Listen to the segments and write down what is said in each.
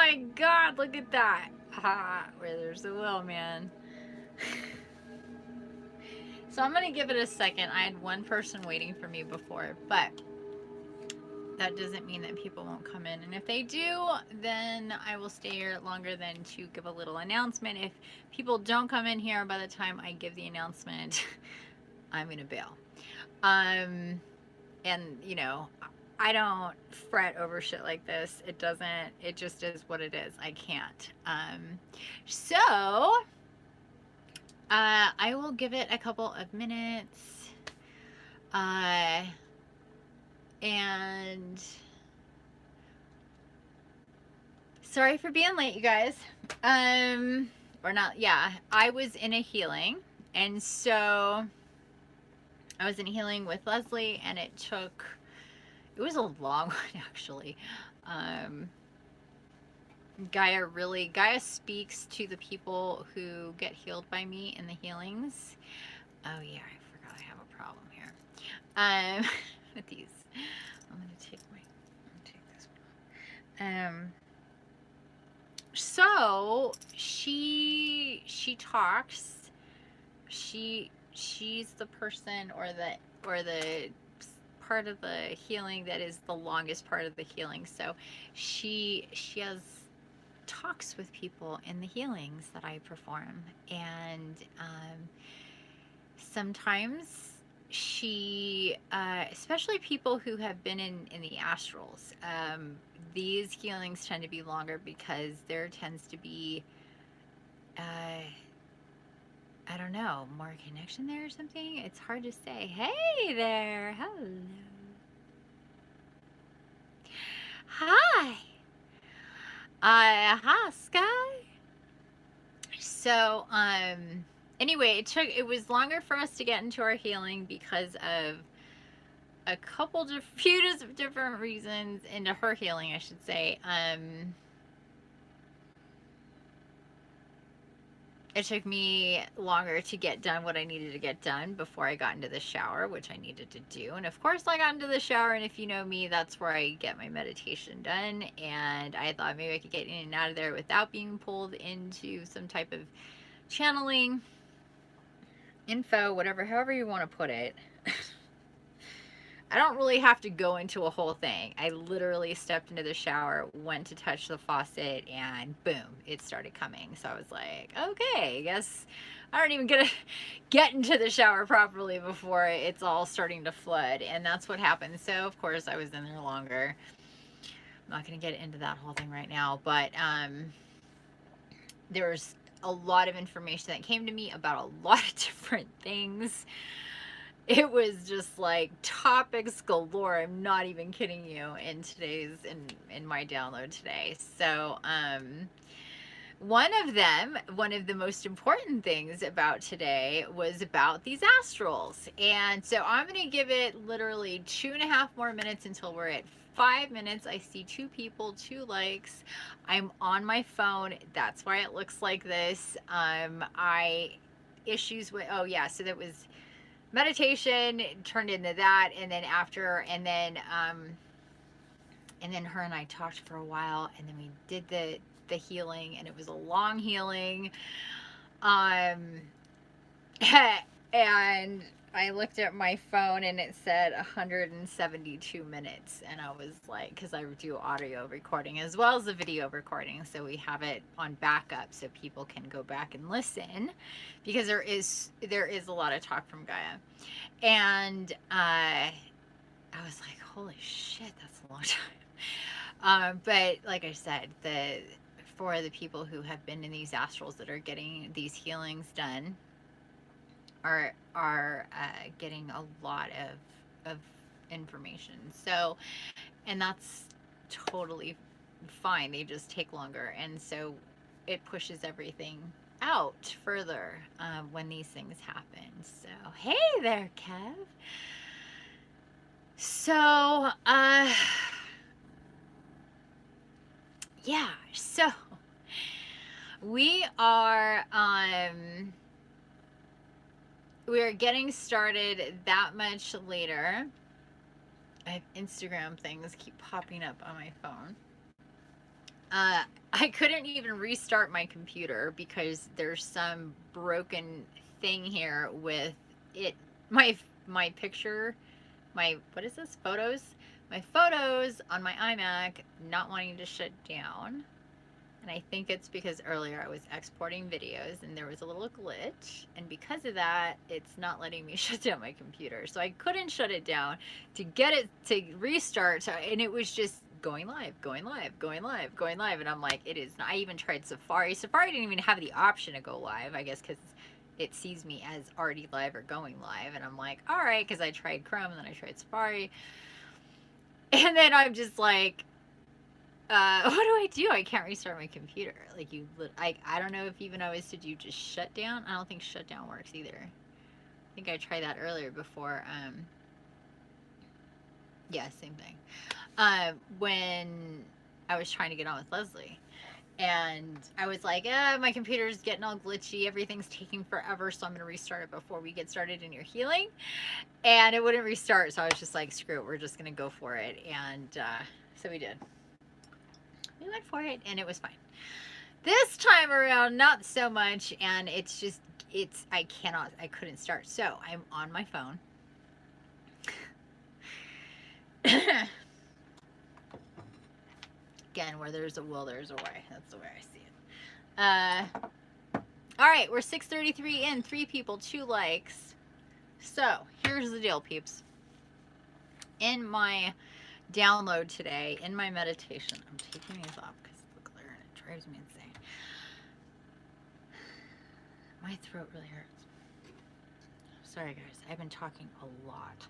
my God, look at that. Ah, where there's a will, man. So I'm going to give it a second. I had one person waiting for me before, but that doesn't mean that people won't come in. And if they do, then I will stay here longer than to give a little announcement. If people don't come in here by the time I give the announcement, I'm going to bail. And, you know, I don't fret over shit like this. It doesn't, it just is what it is. I can't. So I will give it a couple of minutes. And sorry for being late, you guys. Or not, yeah. I was in a healing, and so I was in a healing with Leslie, and it was a long one, actually. Gaia speaks to the people who get healed by me in the healings. Oh yeah, I forgot I have a problem here. With these. I'm gonna take this one. So she talks. She's the person or the part of the healing that is the longest part of the healing. So she has talks with people in the healings that I perform, and sometimes she, especially people who have been in the astrals, these healings tend to be longer because there tends to be, I don't know, more connection there or something. It's hard to say. Hey there, hello. Hi. Hi, Sky. So, anyway, it was longer for us to get into our healing because of a few different reasons, into her healing, I should say. It took me longer to get done what I needed to get done before I got into the shower, which I needed to do. And of course I got into the shower, and if you know me, that's where I get my meditation done. And I thought maybe I could get in and out of there without being pulled into some type of channeling, info, whatever, however you want to put it. I don't really have to go into a whole thing. I literally stepped into the shower, went to touch the faucet, and boom, it started coming. So I was like, okay, I guess I don't even get into the shower properly before it's all starting to flood. And that's what happened. So of course I was in there longer. I'm not going to get into that whole thing right now, but there's a lot of information that came to me about a lot of different things. It was just like topics galore. I'm not even kidding you in my download today. So, one of the most important things about today was about these astrals. And so I'm going to give it literally 2.5 more minutes until we're at 5 minutes. I see 2 people, 2 likes. I'm on my phone. That's why it looks like this. Issues with, oh yeah, so that was meditation turned into that, and then her and I talked for a while, and then we did the healing, and it was a long healing. And I looked at my phone and it said 172 minutes, and I was like, because I do audio recording as well as the video recording, so we have it on backup so people can go back and listen, because there is a lot of talk from Gaia. And I was like, holy shit, that's a long time. But like I said, for the people who have been in these astrals that are getting these healings done are getting a lot of information. So, and that's totally fine. They just take longer, and so it pushes everything out further when these things happen. So, hey there, Kev. So, yeah. So we are getting started that much later. I have Instagram things keep popping up on my phone. I couldn't even restart my computer because there's some broken thing here with it. My picture, what is this? Photos? My photos on my iMac not wanting to shut down. And I think it's because earlier I was exporting videos and there was a little glitch. And because of that, it's not letting me shut down my computer. So I couldn't shut it down to get it to restart. So, and it was just going live, going live, going live, going live. And I'm like, it is not. I even tried Safari. Safari didn't even have the option to go live, I guess, because it sees me as already live or going live. And I'm like, all right, because I tried Chrome and then I tried Safari. And then I'm just like, what do I do? I can't restart my computer. Like I don't know if even I was to do just shut down. I don't think shutdown works either. I think I tried that earlier before. Yeah, same thing. When I was trying to get on with Leslie, and I was like, my computer's getting all glitchy. Everything's taking forever, so I'm gonna restart it before we get started in your healing. And it wouldn't restart, so I was just like, screw it, we're just gonna go for it. And so we did. We went for it and it was fine. This time around, not so much, and it's just, I couldn't start. So I'm on my phone. Again, where there's a will, there's a way. That's the way I see it. All right, we're 6:33 in, 3 people, 2 likes. So here's the deal, peeps. In my download today, in my meditation, I'm taking these off because of the glare and it drives me insane. My throat really hurts. Sorry guys, I've been talking a lot.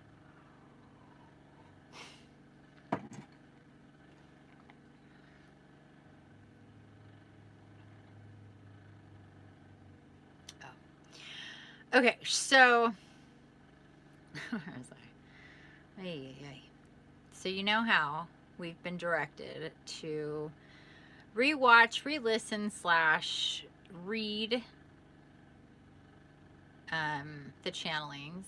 Oh. Okay, so where was I? So you know how we've been directed to rewatch, re-listen / read the channelings,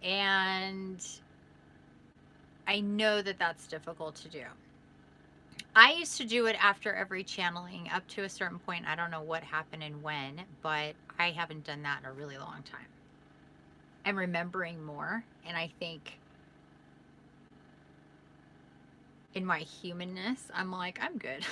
and I know that that's difficult to do. I used to do it after every channeling up to a certain point. I don't know what happened and when, but I haven't done that in a really long time. I'm remembering more, and I think in my humanness, I'm like, I'm good.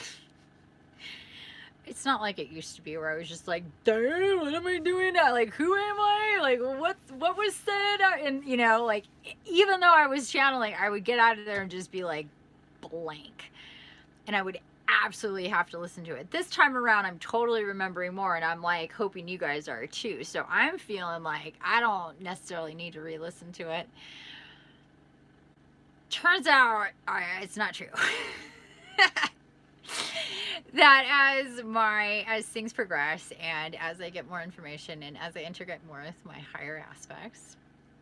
It's not like it used to be where I was just like, damn, what am I doing now? Like, who am I? Like, what was said? And, you know, like, even though I was channeling, I would get out of there and just be like blank. And I would absolutely have to listen to it. This time around, I'm totally remembering more, and I'm like hoping you guys are too. So I'm feeling like I don't necessarily need to re-listen to it. Turns out it's not true. That as things progress and as I get more information and as I integrate more with my higher aspects,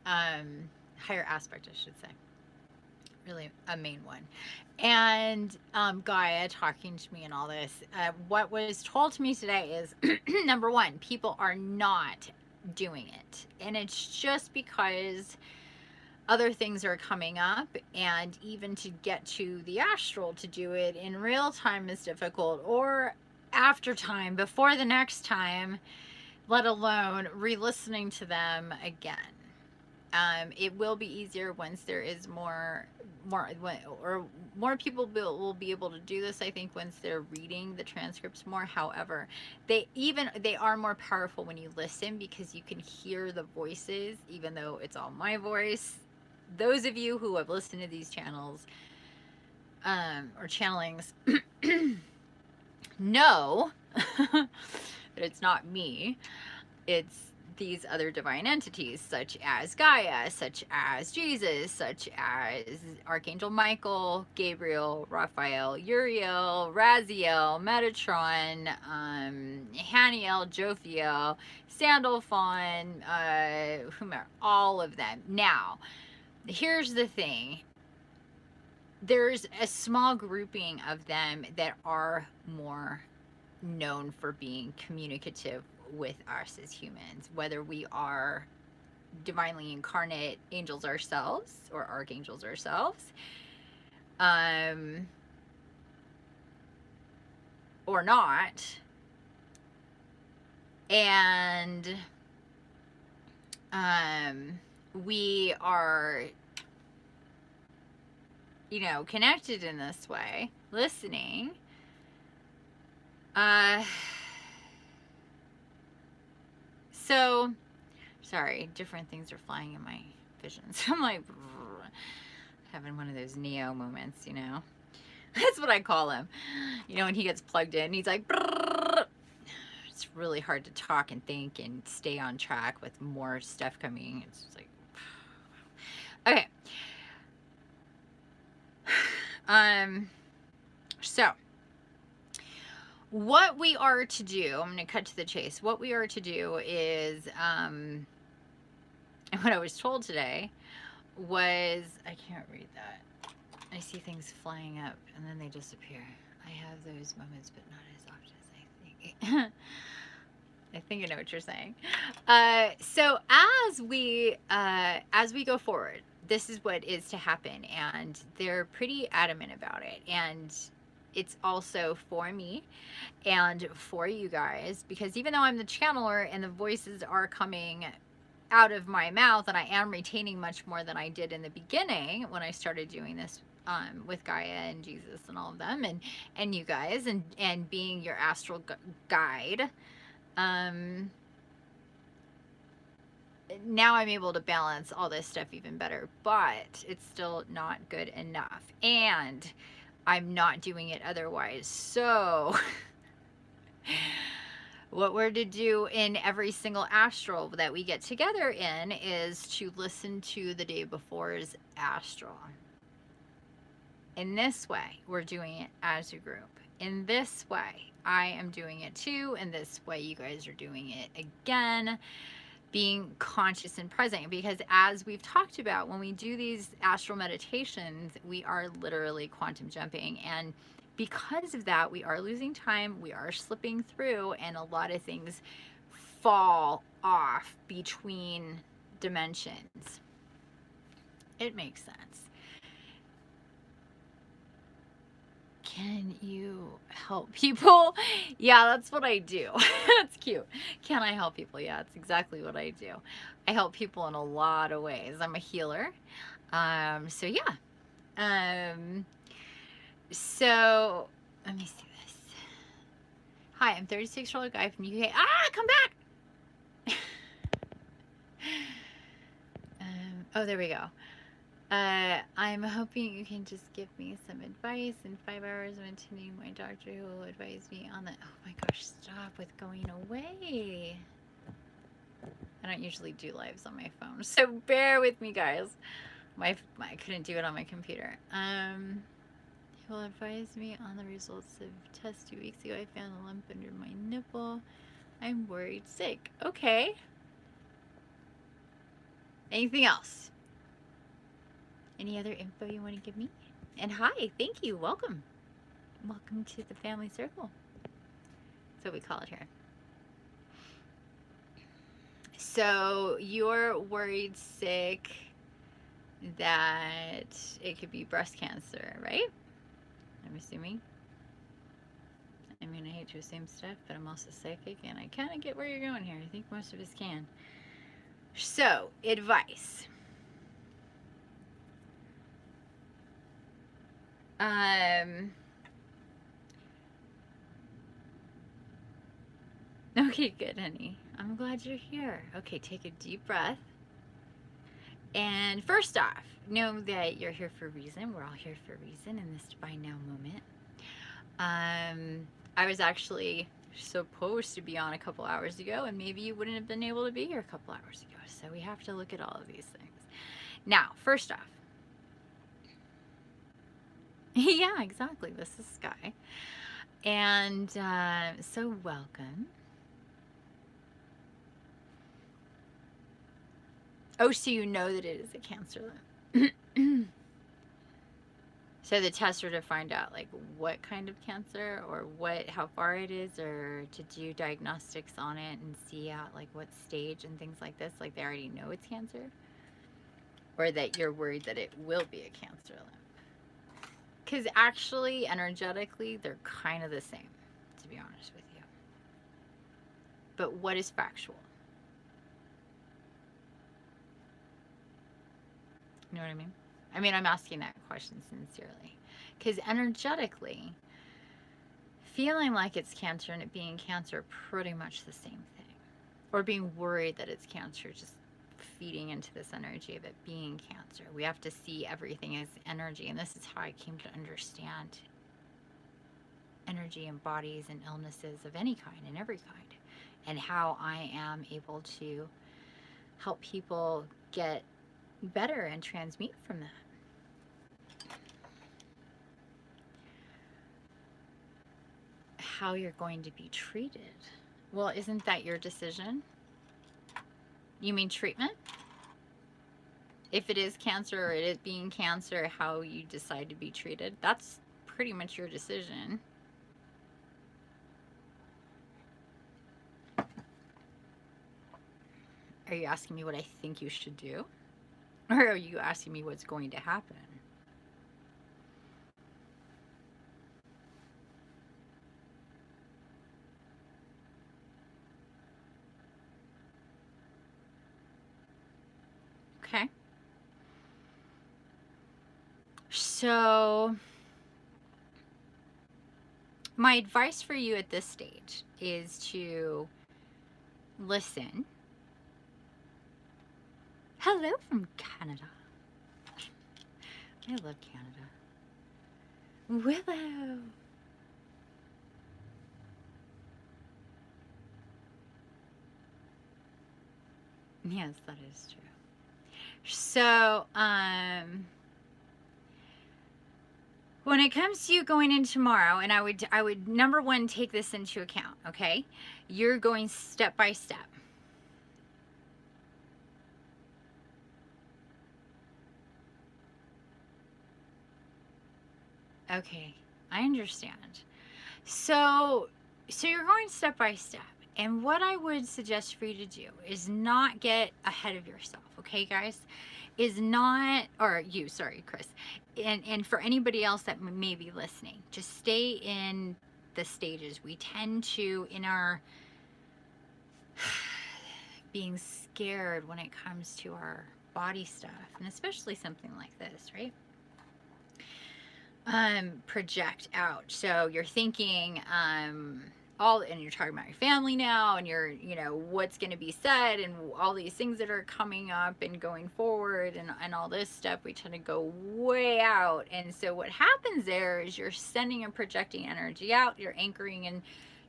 higher aspect I should say, really a main one, and Gaia talking to me and all this, what was told to me today is number one, people are not doing it, and it's just because other things are coming up, and even to get to the astral to do it in real time is difficult, or after time, before the next time, let alone re-listening to them again. It will be easier once there is more people will be able to do this, I think, once they're reading the transcripts more. However, they are more powerful when you listen, because you can hear the voices, even though it's all my voice. Those of you who have listened to these channels or channelings know that it's not me. It's these other divine entities, such as Gaia, such as Jesus, such as Archangel Michael, Gabriel, Raphael, Uriel, Raziel, Metatron, Haniel, Jophiel, Sandalphon, all of them. Now, here's the thing. There's a small grouping of them that are more known for being communicative with us as humans, whether we are divinely incarnate angels ourselves or archangels ourselves, or not. And we are, you know, connected in this way, listening. So, sorry, different things are flying in my visions. I'm like, having one of those Neo moments, you know. That's what I call him. You know, when he gets plugged in, he's like, it's really hard to talk and think and stay on track with more stuff coming. It's just like, okay. So what we are to do, I'm going to cut to the chase. What we are to do is, and what I was told today was, I can't read that. I see things flying up and then they disappear. I have those moments, but not as often as I think. I think I know what you're saying. So as we go forward, this is what is to happen, and they're pretty adamant about it. And it's also for me and for you guys, because even though I'm the channeler and the voices are coming out of my mouth, and I am retaining much more than I did in the beginning when I started doing this with Gaia and Jesus and all of them, and you guys, and being your astral guide. Now I'm able to balance all this stuff even better, but it's still not good enough, and I'm not doing it otherwise. So what we're to do in every single astral that we get together in is to listen to the day before's astral. In this way, we're doing it as a group. In this way, I am doing it too. In this way, you guys are doing it again. Being conscious and present, because as we've talked about, when we do these astral meditations, we are literally quantum jumping, and because of that, we are losing time, we are slipping through, and a lot of things fall off between dimensions. It makes sense. Can you help people? Yeah, that's what I do. That's cute. Can I help people? Yeah, that's exactly what I do. I help people in a lot of ways. I'm a healer. So yeah. So let me see this. Hi, I'm 36-year-old guy from UK. Come back. Oh, there we go. I'm hoping you can just give me some advice. In 5 hours, I'm attending my doctor who will advise me on the... Oh my gosh, stop with going away. I don't usually do lives on my phone, so bear with me, guys. I couldn't do it on my computer. He will advise me on the results of test 2 weeks ago. I found a lump under my nipple. I'm worried sick. Okay. Anything else? Any other info you want to give me? And hi, thank you, welcome. Welcome to the family circle. That's what we call it here. So you're worried sick that it could be breast cancer, right? I'm assuming. I mean, I hate to assume stuff, but I'm also psychic, and I kind of get where you're going here. I think most of us can. So, advice. Okay, good, honey. I'm glad you're here. Okay, take a deep breath. And first off, know that you're here for a reason. We're all here for a reason in this divine now moment. I was actually supposed to be on a couple hours ago, and maybe you wouldn't have been able to be here a couple hours ago. So we have to look at all of these things. Now, first off, yeah, exactly. This is Sky. And so welcome. Oh, so you know that it is a cancer lump. So the tests are to find out like what kind of cancer, or how far it is, or to do diagnostics on it and see out like what stage and things like this. Like they already know it's cancer, or that you're worried that it will be a cancer lump. Because actually, energetically, they're kind of the same. to be honest with you. But what is factual? You know what I mean? I mean, I'm asking that question sincerely. Because energetically, feeling like it's cancer and it being cancer are pretty much the same thing. Or being worried that it's cancer, just feeding into this energy of it being cancer. We have to see everything as energy. And this is how I came to understand energy and bodies and illnesses of any kind and every kind. And how I am able to help people get better and transmute from that. How you're going to be treated. Well, isn't that your decision? You mean treatment? If it is cancer or it is being cancer, how you decide to be treated, that's pretty much your decision. Are you asking me what I think you should do? Or are you asking me what's going to happen? Okay. So, my advice for you at this stage is to listen. Hello from Canada. I love Canada. Willow. Yes, that is true. So, when it comes to you going in tomorrow, and I would number one, take this into account, okay? You're going step by step. Okay, I understand. So you're going step by step. And what I would suggest for you to do is not get ahead of yourself, okay, guys? Is not, or you, sorry, Chris. And for anybody else that may be listening, just stay in the stages. We tend to, in our being scared when it comes to our body stuff, and especially something like this, right? Project out. So you're thinking, and you're talking about your family now, and you're, what's going to be said, and all these things that are coming up and going forward, and all this stuff. We tend to go way out. And so what happens there is you're sending and projecting energy out. You're anchoring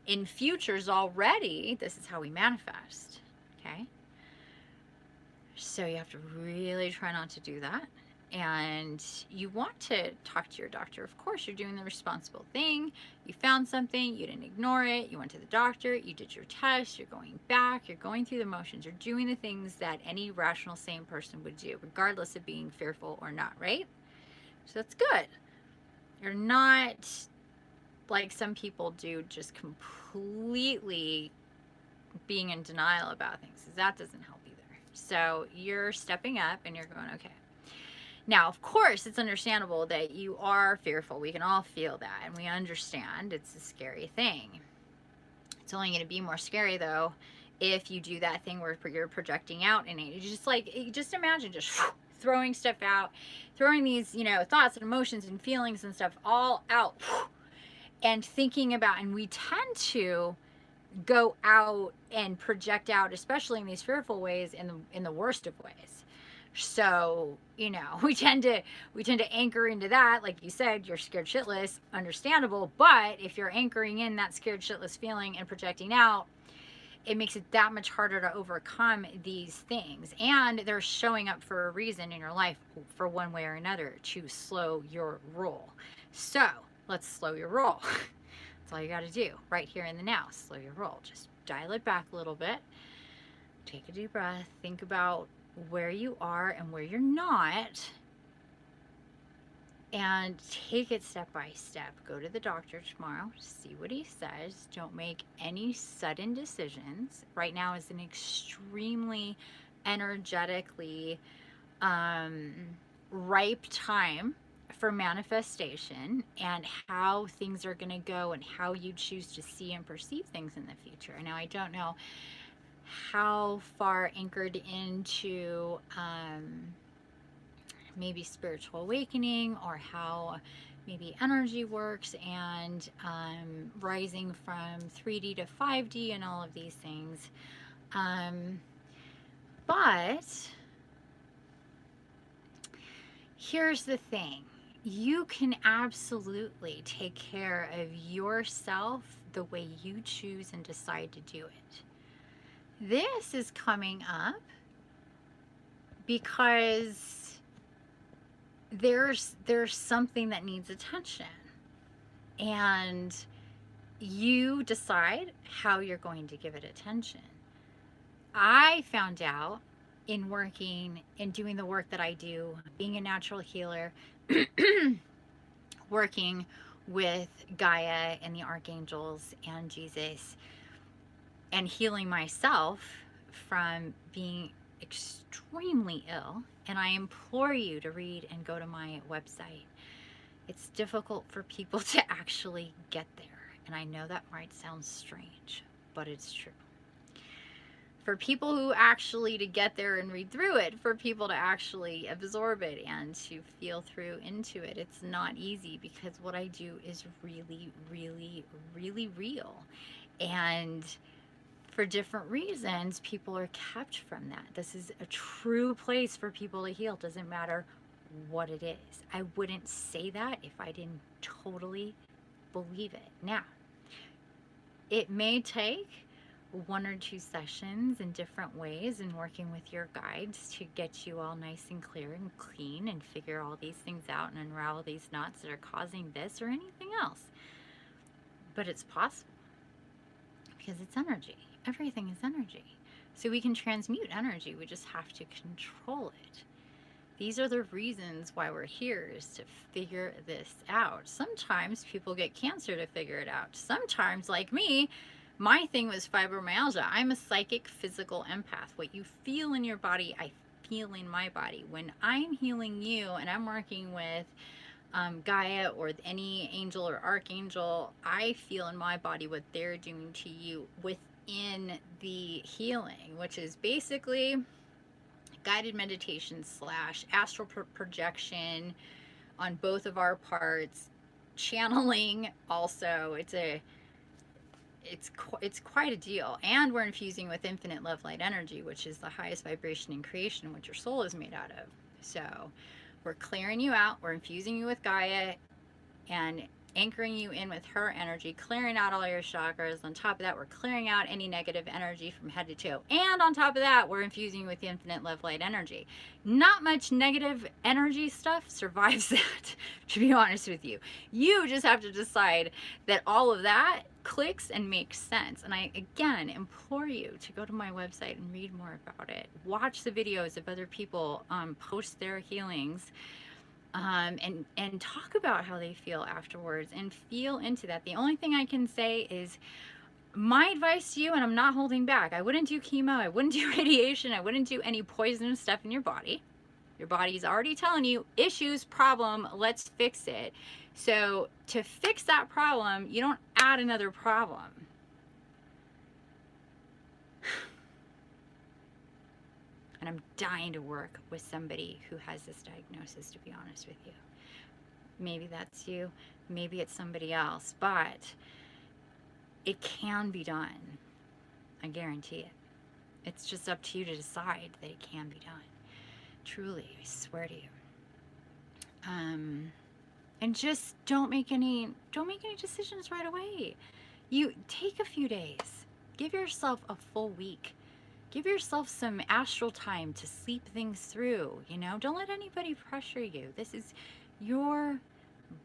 in futures already. This is how we manifest. Okay. So you have to really try not to do that. And you want to talk to your doctor. Of course, you're doing the responsible thing. You found something, you didn't ignore it, you went to the doctor, you did your test, you're going back, you're going through the motions, you're doing the things that any rational, sane person would do, regardless of being fearful or not, right? So that's good. You're not like some people do, just completely being in denial about things. That doesn't help either. So you're stepping up and you're going, okay. Now, of course, it's understandable that you are fearful. We can all feel that, and we understand it's a scary thing. It's only going to be more scary, though, if you do that thing where you're projecting out and just imagine just throwing stuff out, throwing these, thoughts and emotions and feelings and stuff all out, and thinking about, and we tend to go out and project out, especially in these fearful ways, in the worst of ways. So, we tend to anchor into that. Like you said, you're scared shitless, understandable. But if you're anchoring in that scared shitless feeling and projecting out, it makes it that much harder to overcome these things. And they're showing up for a reason in your life, for one way or another, to slow your roll. So let's slow your roll. That's all you got to do right here in the now. Slow your roll. Just dial it back a little bit. Take a deep breath. Think about where you are and where you're not, and take it step by step. Go to the doctor tomorrow, see what he says. Don't make any sudden decisions. Right now is an extremely energetically ripe time, for manifestation and how things are going to go and how you choose to see and perceive things in the future. Now, I don't know how far anchored into maybe spiritual awakening, or how maybe energy works, and rising from 3D to 5D and all of these things. But here's the thing. You can absolutely take care of yourself the way you choose and decide to do it. This is coming up because there's something that needs attention, and you decide how you're going to give it attention. I found out in working and doing the work that I do, being a natural healer, working with Gaia and the archangels and Jesus, and healing myself from being extremely ill. And I implore you to read and go to my website. It's difficult for people to actually get there. And I know that might sound strange, but it's true. For people who actually to get there and read through it, for people to actually absorb it and to feel through into it, it's not easy, because what I do is really, really, really real. And for different reasons, people are kept from that. This is a true place for people to heal. Doesn't matter what it is. I wouldn't say that if I didn't totally believe it. Now, it may take 1 or 2 sessions in different ways and working with your guides to get you all nice and clear and clean and figure all these things out and unravel these knots that are causing this or anything else. But it's possible, because it's energy. Everything is energy. So we can transmute energy. We just have to control it. These are the reasons why we're here, is to figure this out. Sometimes people get cancer to figure it out. Sometimes, like me, my thing was fibromyalgia. I'm a psychic, physical empath. What you feel in your body, I feel in my body. When I'm healing you and I'm working with Gaia or any angel or archangel, I feel in my body what they're doing to you within the healing, which is basically guided meditation / astral projection on both of our parts, channeling also. It's quite a deal. And we're infusing with infinite love light energy, which is the highest vibration in creation, which your soul is made out of. So we're clearing you out, we're infusing you with Gaia and anchoring you in with her energy, clearing out all your chakras. On top of that, we're clearing out any negative energy from head to toe. And on top of that, we're infusing with the infinite love light energy. Not much negative energy stuff survives that, to be honest with you. You just have to decide that all of that clicks and makes sense. And I, again, implore you to go to my website and read more about it. Watch the videos of other people post their healings. And talk about how they feel afterwards and feel into that. The only thing I can say is my advice to you, and I'm not holding back, I wouldn't do chemo, I wouldn't do radiation, I wouldn't do any poisonous stuff in your body. Your body's already telling you, issues, problem, let's fix it. So to fix that problem, you don't add another problem. And I'm dying to work with somebody who has this diagnosis, to be honest with you. Maybe that's you, maybe it's somebody else, but it can be done. I guarantee it. It's just up to you to decide that it can be done. Truly, I swear to you. And just don't make any decisions right away. You take a few days. Give yourself a full week. Give yourself some astral time to sleep things through, you know? Don't let anybody pressure you. This is your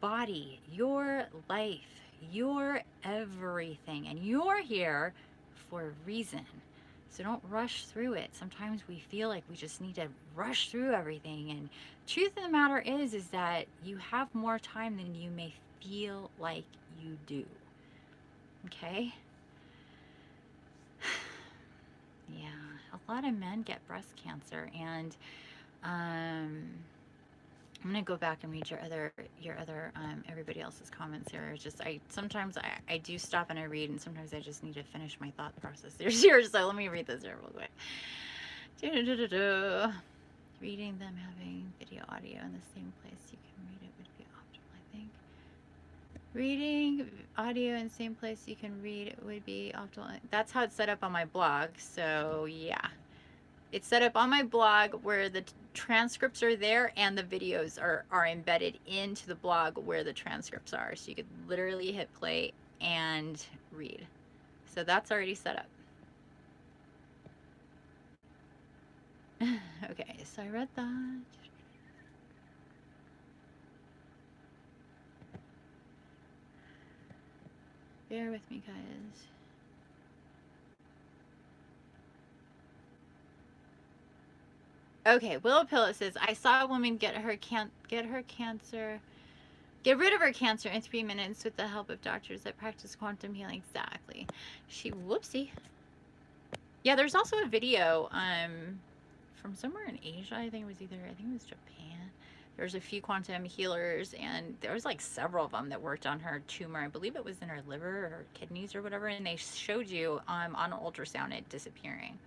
body, your life, your everything, and you're here for a reason. So don't rush through it. Sometimes we feel like we just need to rush through everything, and truth of the matter is that you have more time than you may feel like you do. Okay? Yeah, a lot of men get breast cancer, and I'm gonna go back and read your other everybody else's comments here. It's just sometimes I do stop and I read, and sometimes I just need to finish my thought process. There's here, so let me read this here real quick. Reading them having video audio in the same place you can read it would be optimal, I think. Reading audio in the same place you can read it would be optimal. That's how it's set up on my blog. So yeah, it's set up on my blog where the transcripts are there and the videos are embedded into the blog where the transcripts are. So you could literally hit play and read. So that's already set up. Okay, so I read that. Bear with me, guys. Okay, Willow Pillow says, I saw a woman get rid of her cancer in 3 minutes with the help of doctors that practice quantum healing. Exactly. Whoopsie. Yeah, there's also a video from somewhere in Asia. I think it was Japan. There's a few quantum healers, and there was like several of them that worked on her tumor. I believe it was in her liver or her kidneys or whatever, and they showed you on an ultrasound it disappearing.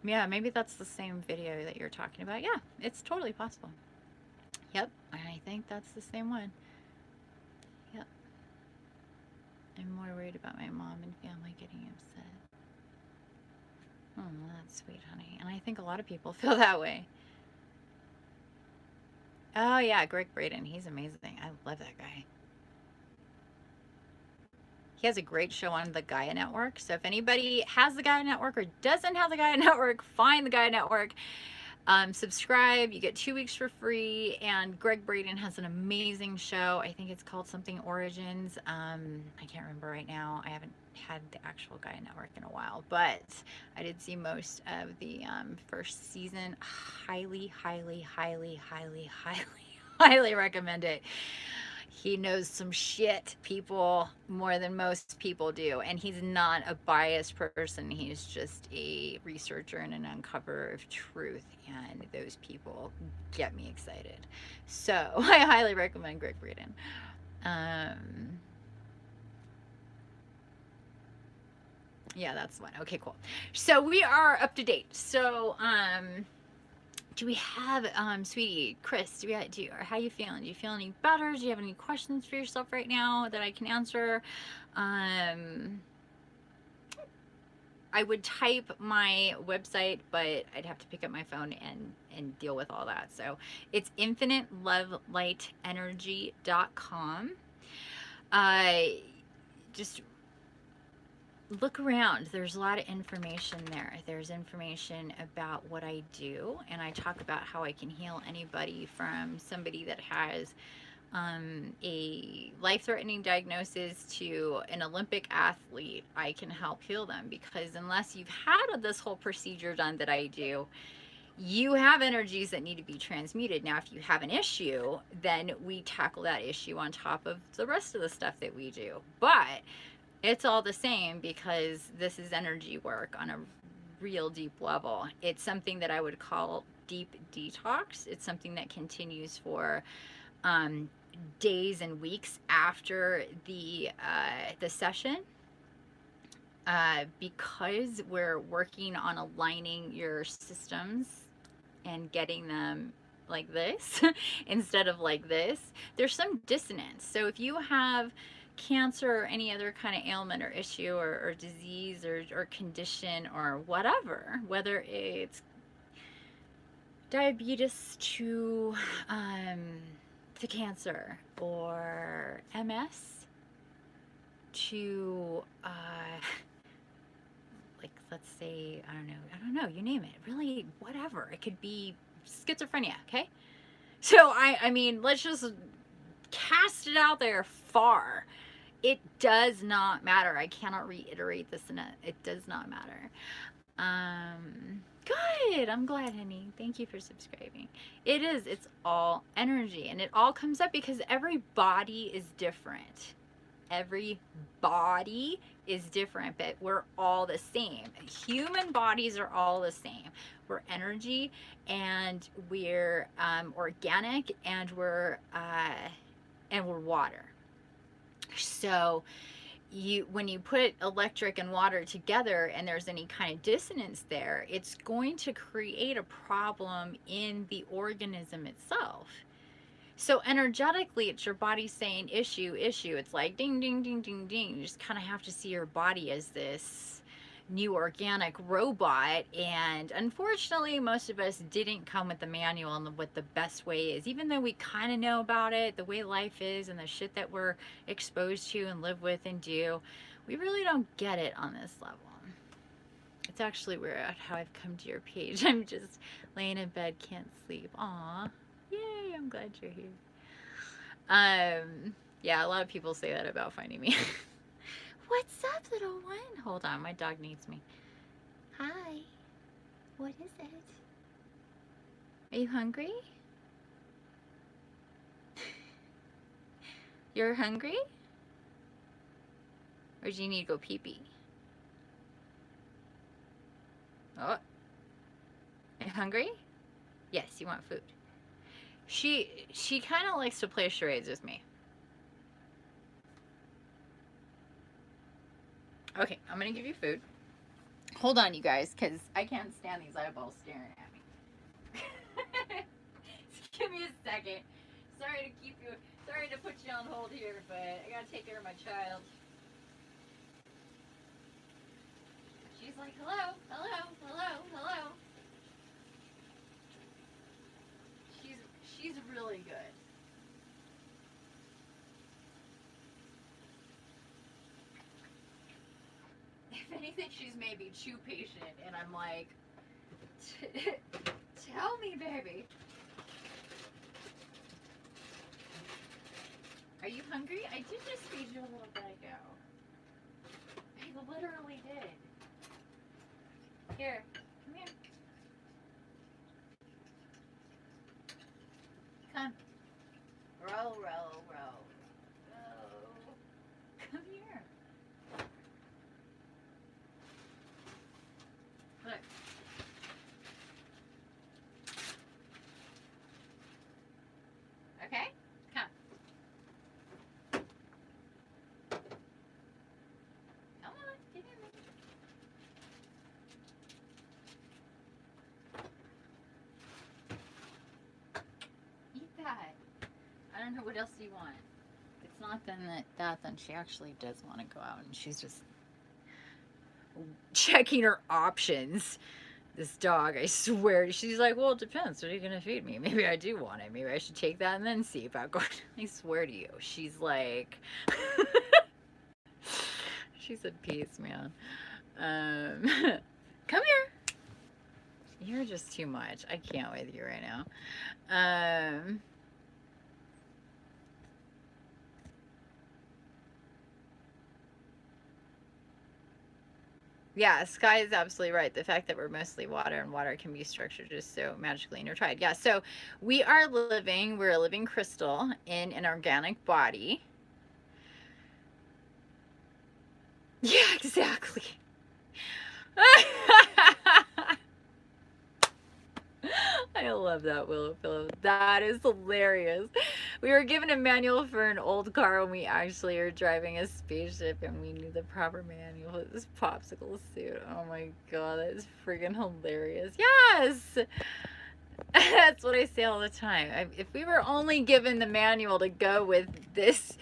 Yeah, maybe that's the same video that you're talking about. Yeah, it's totally possible. Yep, I think that's the same one. Yep. I'm more worried about my mom and family getting upset. Oh, that's sweet, honey. And I think a lot of people feel that way. Oh, yeah, Greg Braden. He's amazing. I love that guy. He has a great show on the Gaia Network. So if anybody has the Gaia Network or doesn't have the Gaia Network, find the Gaia Network. Subscribe. You get 2 weeks for free. And Greg Braden has an amazing show. I think it's called something Origins. I can't remember right now. I haven't had the actual Gaia Network in a while, but I did see most of the first season. Highly, highly, highly, highly, highly, highly recommend it. He knows some shit, people, more than most people do. And he's not a biased person. He's just a researcher and an uncoverer of truth. And those people get me excited. So I highly recommend Greg Braden. Yeah, that's one. Okay, cool. So we are up to date. So, do we have, sweetie, Chris, how you feeling? Do you feel any better? Do you have any questions for yourself right now that I can answer? I would type my website, but I'd have to pick up my phone and deal with all that. So it's infinitelovelightenergy.com. Just look around. There's a lot of information there. There's information about what I do, and I talk about how I can heal anybody from somebody that has a life-threatening diagnosis to an Olympic athlete. I can help heal them, because unless you've had this whole procedure done that I do, you have energies that need to be transmuted. Now, if you have an issue, then we tackle that issue on top of the rest of the stuff that we do. But it's all the same, because this is energy work on a real deep level. It's something that I would call deep detox. It's something that continues for days and weeks after the session, because we're working on aligning your systems and getting them like this instead of like this. There's some dissonance. So if you have cancer or any other kind of ailment or issue or disease or condition or whatever, whether it's diabetes to cancer, or MS to like, let's say, I don't know, you name it, really, whatever. It could be schizophrenia, okay? So I mean, let's just cast it out there far. It does not matter. I cannot reiterate this enough. It does not matter. Good. I'm glad, honey. Thank you for subscribing. It's all energy, and it all comes up because every body is different. Every body is different, but we're all the same. Human bodies are all the same. We're energy, and we're organic, and we're water. So when you put electric and water together and there's any kind of dissonance there, it's going to create a problem in the organism itself. So energetically, it's your body saying issue, issue. It's like ding, ding, ding, ding, ding. You just kind of have to see your body as this new organic robot. And unfortunately, most of us didn't come with the manual and what the best way is. Even though we kind of know about it, the way life is and the shit that we're exposed to and live with and do, we really don't get it on this level. It's actually weird how I've come to your page. I'm just laying in bed, can't sleep. Aw. Yay, I'm glad you're here. Yeah, a lot of people say that about finding me. What's up, little one? Hold on, my dog needs me. Hi. What is it? Are you hungry? You're hungry? Or do you need to go pee-pee? Oh. Are you hungry? Yes, you want food. She kind of likes to play charades with me. Okay, I'm gonna give you food. Hold on, you guys, because I can't stand these eyeballs staring at me. Give me a second. Sorry to put you on hold here, but I gotta take care of my child. She's like, hello, hello, hello, hello. She's really good. If anything, she's maybe too patient, and I'm like, tell me, baby. Are you hungry? I did just feed you a little bit ago. I literally did. Here, come here. Come. Row, row, row. Row. Come here. Look. Okay? Come. Come on, get in there. Eat that. I don't know what else you want. If it's not then she actually does want to go out, and she's just checking her options. This dog, I swear, she's like, well, it depends. What are you gonna feed me? Maybe I do want it. Maybe I should take that and then see about going. I swear to you, she's like, she's a piece, man. Come here. You're just too much. I can't with you right now. Yeah, Sky is absolutely right. The fact that we're mostly water, and water can be structured just so magically intertwined. Yeah, so we're a living crystal in an organic body. Yeah, exactly. I love that, Willow Pillow. That is hilarious. We were given a manual for an old car when we actually are driving a spaceship, and we knew the proper manual for this popsicle suit. Oh my god, that is freaking hilarious. Yes! That's what I say all the time. If we were only given the manual to go with this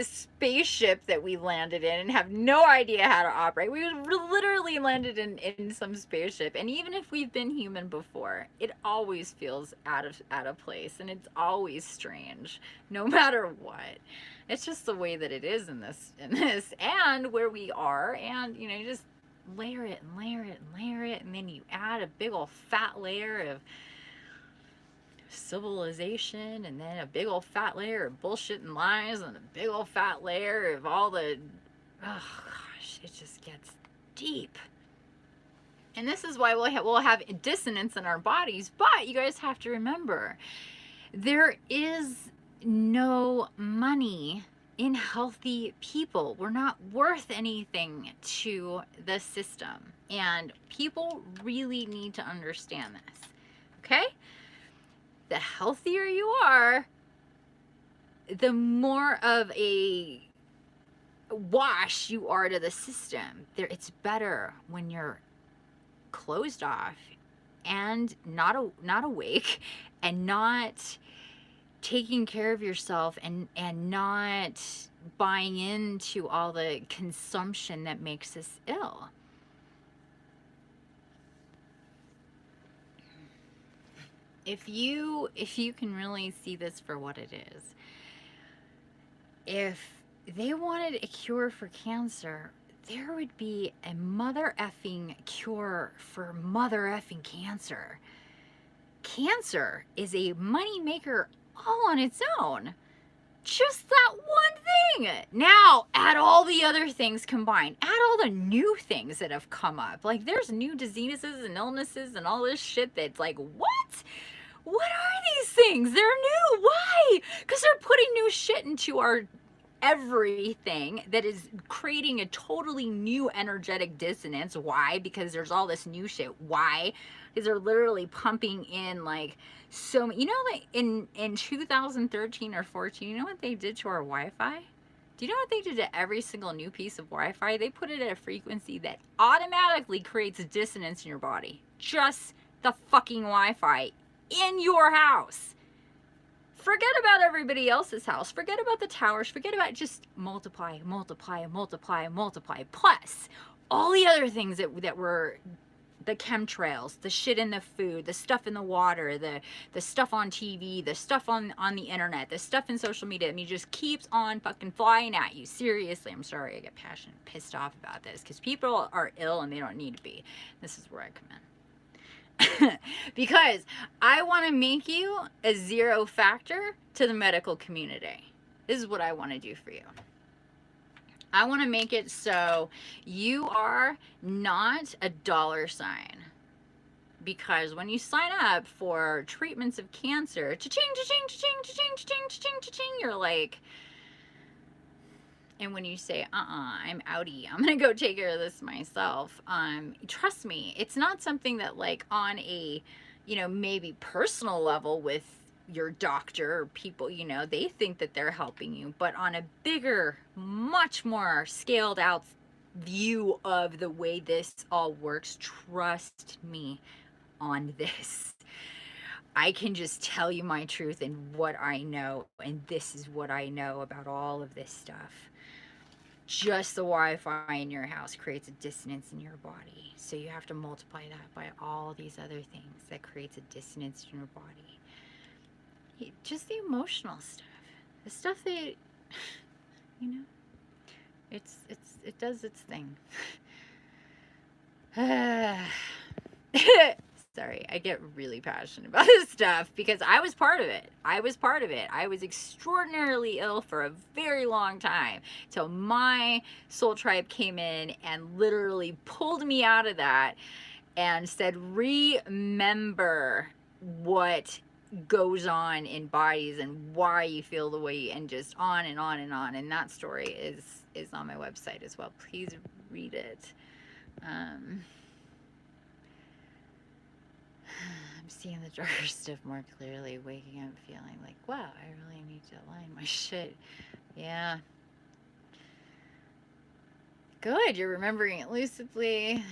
spaceship that we landed in and have no idea how to operate. We literally landed in some spaceship, and even if we've been human before, it always feels out of place, and it's always strange, no matter what. It's just the way that it is in this and where we are, and you know, you just layer it and layer it and layer it, and then you add a big old fat layer of civilization, and then a big old fat layer of bullshit and lies, and a big old fat layer of all the, oh gosh, it just gets deep. And this is why we'll have dissonance in our bodies. But you guys have to remember, there is no money in healthy people. We're not worth anything to the system. And people really need to understand this. Okay? The healthier you are, the more of a wash you are to the system. It's better when you're closed off and not awake and not taking care of yourself and not buying into all the consumption that makes us ill. If you can really see this for what it is, if they wanted a cure for cancer, there would be a mother effing cure for mother effing cancer. Cancer is a money maker all on its own. Just that one thing. Now, add all the other things combined. Add all the new things that have come up. Like, there's new diseases and illnesses and all this shit that's like, what? What are these things? They're new. Why? Because they're putting new shit into our everything that is creating a totally new energetic dissonance. Why? Because there's all this new shit. Why? Because they're literally pumping in like so, you know, like in 2013 or 14, you know what they did to our Wi-Fi? Do you know what they did to every single new piece of Wi-Fi? They put it at a frequency that automatically creates a dissonance in your body. Just the fucking Wi-Fi in your house. Forget about everybody else's house. Forget about the towers. Forget about, just multiply, multiply, multiply, multiply. Plus all the other things that were the chemtrails, the shit in the food, the stuff in the water, the stuff on TV, the stuff on the internet, the stuff in social media. I mean, just keeps on fucking flying at you. Seriously, I'm sorry I get passionate, pissed off about this, because people are ill and they don't need to be. This is where I come in. Because I want to make you a zero factor to the medical community. This is what I want to do for you. I want to make it so you are not a dollar sign. Because when you sign up for treatments of cancer, cha-ching, cha-ching, cha-ching, cha-ching, cha-ching, cha-ching, cha-ching, you're like, and when you say, I'm outie, I'm going to go take care of this myself. Trust me, it's not something that like on a, you know, maybe personal level with your doctor or people, you know, they think that they're helping you, but on a bigger, much more scaled out view of the way this all works, trust me on this. I can just tell you my truth and what I know, and this is what I know about all of this stuff. Just the Wi-Fi in your house creates a dissonance in your body. So you have to multiply that by all these other things that creates a dissonance in your body. Just the emotional stuff. The stuff that, you know, it does its thing. Sorry, I get really passionate about this stuff because I was part of it. I was extraordinarily ill for a very long time till my soul tribe came in and literally pulled me out of that and said, remember what goes on in bodies and why you feel the way, and just on and on and on. And that story is on my website as well. Please read it. I'm seeing the darker stuff more clearly, waking up feeling like, wow, I really need to align my shit. Yeah. Good, you're remembering it lucidly.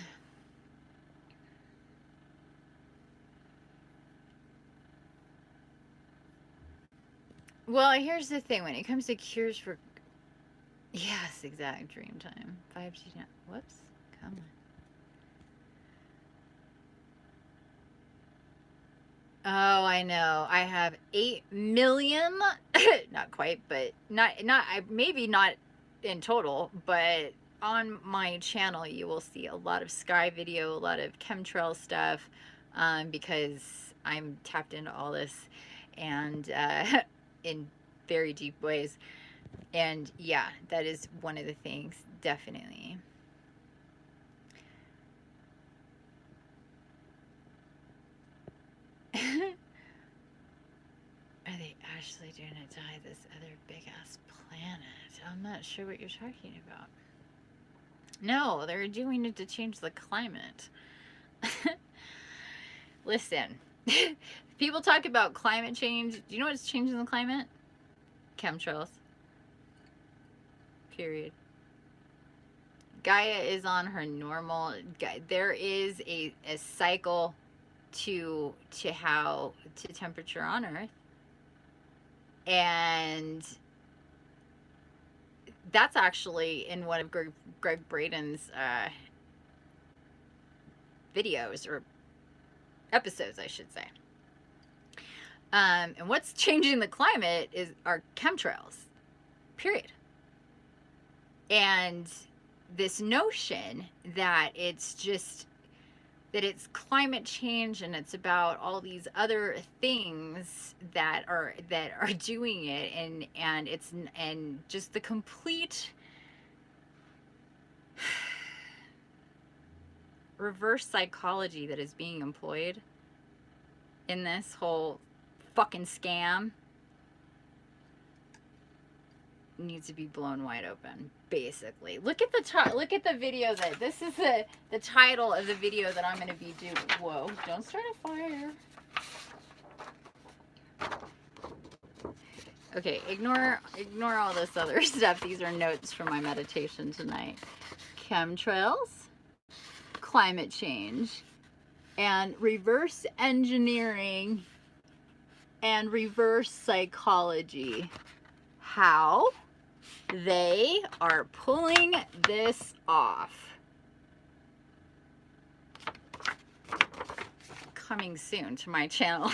Well, here's the thing. When it comes to cures for... Yes, exact dream time. 5G... Whoops. Come on. Oh, I know. I have 8 million, not quite, but maybe not in total, but on my channel you will see a lot of sky video, a lot of chemtrail stuff, because I'm tapped into all this and in very deep ways. And yeah, that is one of the things, definitely. Are they actually doing it to hide this other big-ass planet. I'm not sure what you're talking about. No, they're doing it to change the climate. Listen, people talk about climate change. Do you know what's changing the climate? Chemtrails. Period. Gaia is on her normal. There is a cycle to temperature on Earth, and that's actually in one of Greg Braden's videos, or episodes, I should say. And what's changing the climate are chemtrails. Period. And this notion that it's climate change and it's about all these other things that are doing it, and just the complete reverse psychology that is being employed in this whole fucking scam needs to be blown wide open. Basically, look at the video that this is the title of the video that I'm going to be doing. Whoa, don't start a fire. Okay, ignore all this other stuff. These are notes from my meditation tonight. Chemtrails, climate change, and reverse engineering and reverse psychology. How they are pulling this off. Coming soon to my channel.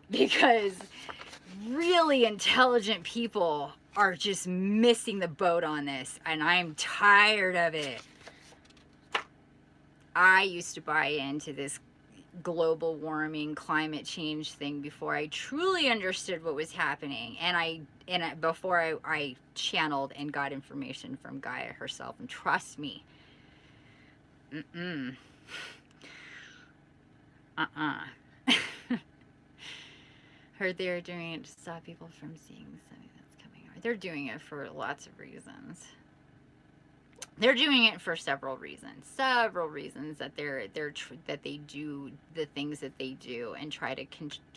Because really intelligent people are just missing the boat on this, and I'm tired of it. I used to buy into this global warming, climate change thing before I truly understood what was happening, and before I channeled and got information from Gaia herself. And trust me, Heard they're doing it to stop people from seeing something that's coming. They're doing it for lots of reasons. They're doing it for several reasons that that they do the things that they do and try to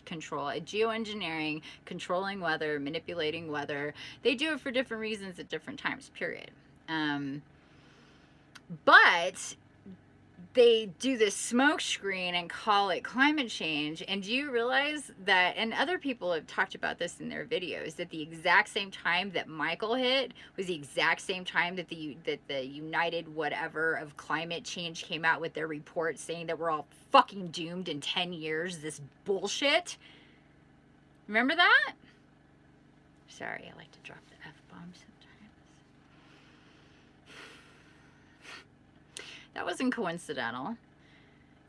control it. Geoengineering, controlling weather, manipulating weather. They do it for different reasons at different times, period. But they do this smoke screen and call it climate change. And do you realize that, and other people have talked about this in their videos, that the exact same time that Michael hit was the exact same time that the United whatever of climate change came out with their report saying that we're all fucking doomed in 10 years, this bullshit. Remember that? Sorry, I like to drop the F-bomb sometimes. That wasn't coincidental.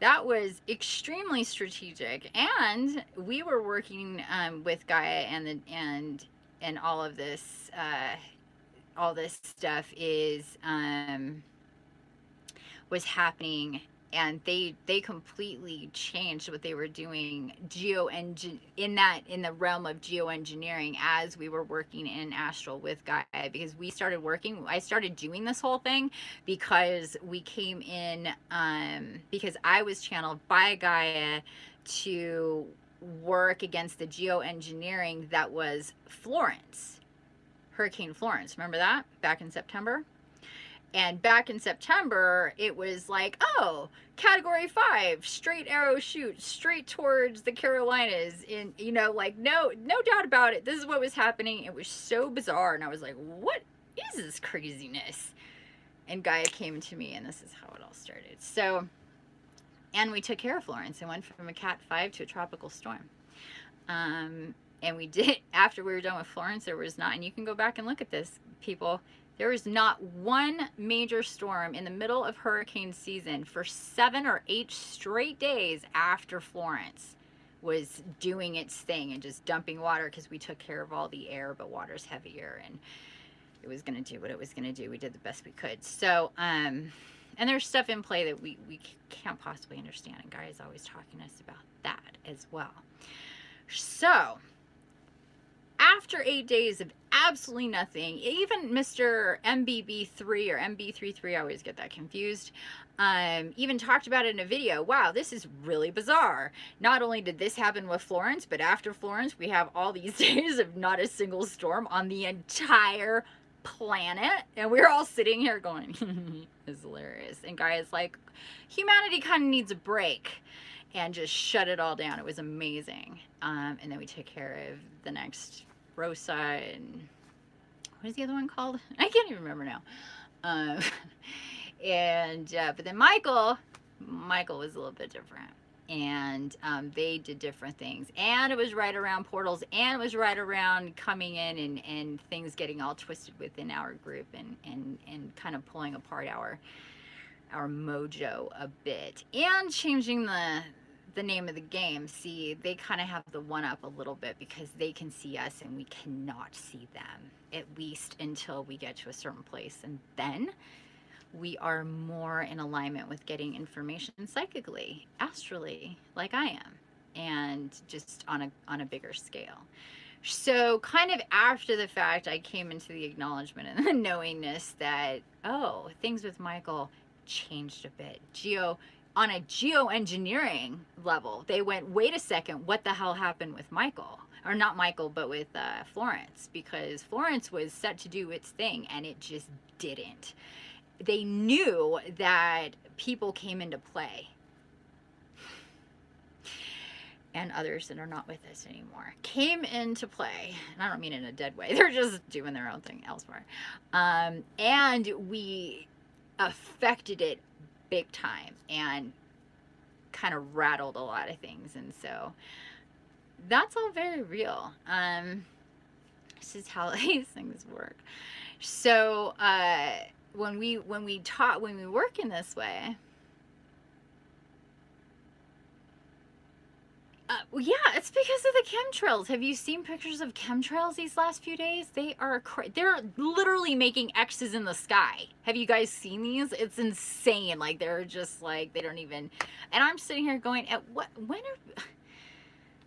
That was extremely strategic, and we were working with Gaia, and all of this, all this stuff was happening, and they completely changed what they were doing in the realm of geoengineering as we were working in astral with Gaia, because I started doing this whole thing because we came in because I was channeled by Gaia to work against the geoengineering that was Florence, Hurricane Florence. Remember that back in September? And back in September, it was like, oh, Category 5, straight arrow shoot, straight towards the Carolinas. In, like, no doubt about it. This is what was happening. It was so bizarre. And I was like, what is this craziness? And Gaia came to me, and this is how it all started. So, and we took care of Florence and went from a Cat 5 to a tropical storm. And we did, after we were done with Florence, there was not, and you can go back and look at this, people. There was not one major storm in the middle of hurricane season for 7 or 8 straight days after Florence was doing its thing and just dumping water, because we took care of all the air, but water's heavier and it was going to do what it was going to do. We did the best we could. So, and there's stuff in play that we can't possibly understand, and Gaia's always talking to us about that as well. So after 8 days of absolutely nothing, even Mr. MBB3 or MB33, I always get that confused, even talked about it in a video. Wow, this is really bizarre. Not only did this happen with Florence, but after Florence, we have all these days of not a single storm on the entire planet. And we're all sitting here going, it's hilarious. And guys, like, humanity kind of needs a break. And just shut it all down. It was amazing. And then we took care of the next Rosa and what is the other one called? I can't even remember now. But then Michael was a little bit different. And they did different things. And it was right around portals. And it was right around coming in and things getting all twisted within our group and kind of pulling apart our mojo a bit. And changing the name of the game. See, they kind of have the one up a little bit because they can see us and we cannot see them, at least until we get to a certain place. And then we are more in alignment with getting information psychically, astrally, like I am, and just on a bigger scale. So kind of after the fact, I came into the acknowledgement and the knowingness that, oh, things with Michael changed a bit. On a geoengineering level, they went, wait a second, what the hell happened with Michael? Or not Michael, but with Florence, because Florence was set to do its thing and it just didn't. They knew that people came into play. And others that are not with us anymore came into play. And I don't mean in a dead way. They're just doing their own thing elsewhere. And we affected it big time and kind of rattled a lot of things. And so that's all very real. This is how these things work. So when we work in this way, well, yeah, it's because of the chemtrails. Have you seen pictures of chemtrails these last few days? They're literally making X's in the sky. Have you guys seen these? It's insane. Like, they're just like, they don't even, and I'm sitting here going, when are,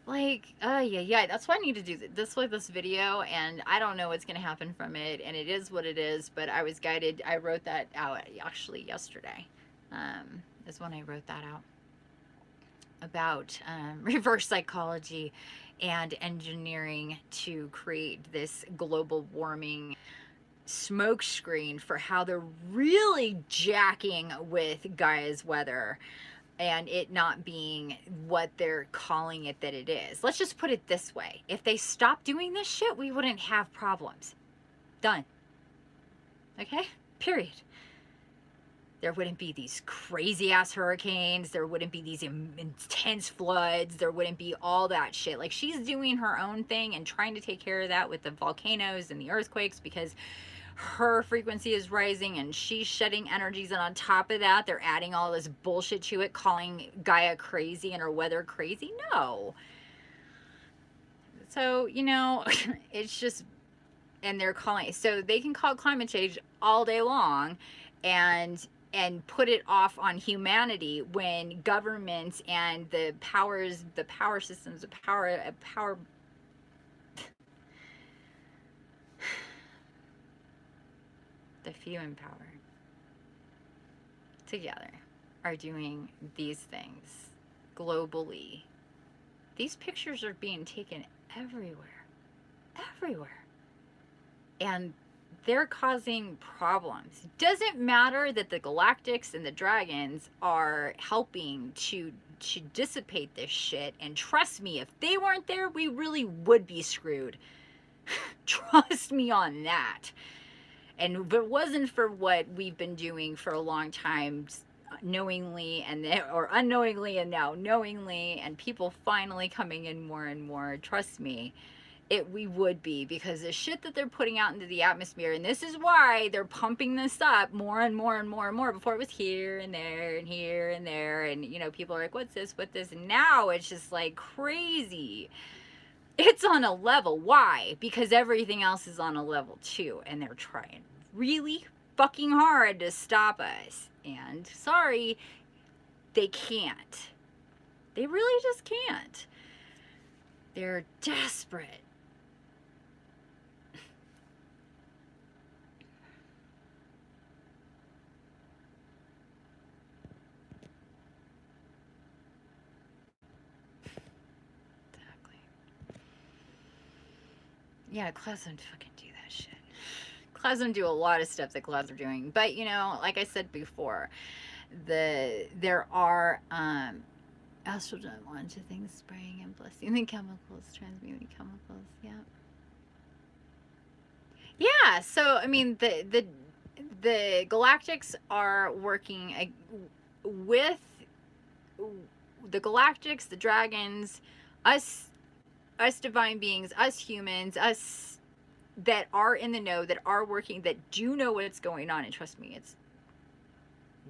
like, yeah, that's why I need to do this with this video, and I don't know what's going to happen from it, and it is what it is, but I was guided. I wrote that out actually yesterday, is when I wrote that out, about reverse psychology and engineering to create this global warming smokescreen for how they're really jacking with Gaia's weather and it not being what they're calling it that it is. Let's just put it this way. If they stopped doing this shit, we wouldn't have problems. Done. Okay? Period. There wouldn't be these crazy ass hurricanes. There wouldn't be these intense floods. There wouldn't be all that shit. Like, she's doing her own thing and trying to take care of that with the volcanoes and the earthquakes because her frequency is rising and she's shedding energies. And on top of that, they're adding all this bullshit to it, calling Gaia crazy and her weather crazy. No. So, you know, it's just, and they're calling, so they can call climate change all day long and put it off on humanity when governments and the power systems, the few in power together are doing these things globally. These pictures are being taken everywhere. And they're causing problems. Doesn't matter that the galactics and the dragons are helping to dissipate this shit. And trust me, if they weren't there, we really would be screwed. Trust me on that. And if it wasn't for what we've been doing for a long time, knowingly or unknowingly and now knowingly, and people finally coming in more and more, trust me, we would be, because the shit that they're putting out into the atmosphere, and this is why they're pumping this up more and more and more and more. Before it was here and there and here and there, and you know, people are like, what's this, and now it's just like crazy. It's on a level. Why? Because everything else is on a level too, and they're trying really fucking hard to stop us, and sorry, they can't. They really just can't. They're desperate. Exactly. Yeah, clouds don't fucking do that shit. Clouds don't do a lot of stuff that clouds are doing. But, you know, like I said before, there are astral launch of things spraying and blessing the chemicals, transmuting chemicals. Yeah. Yeah, so I mean the galactics are working with the galactics, the dragons, us divine beings, us humans, us that are in the know, that are working, that do know what's going on. And trust me, it's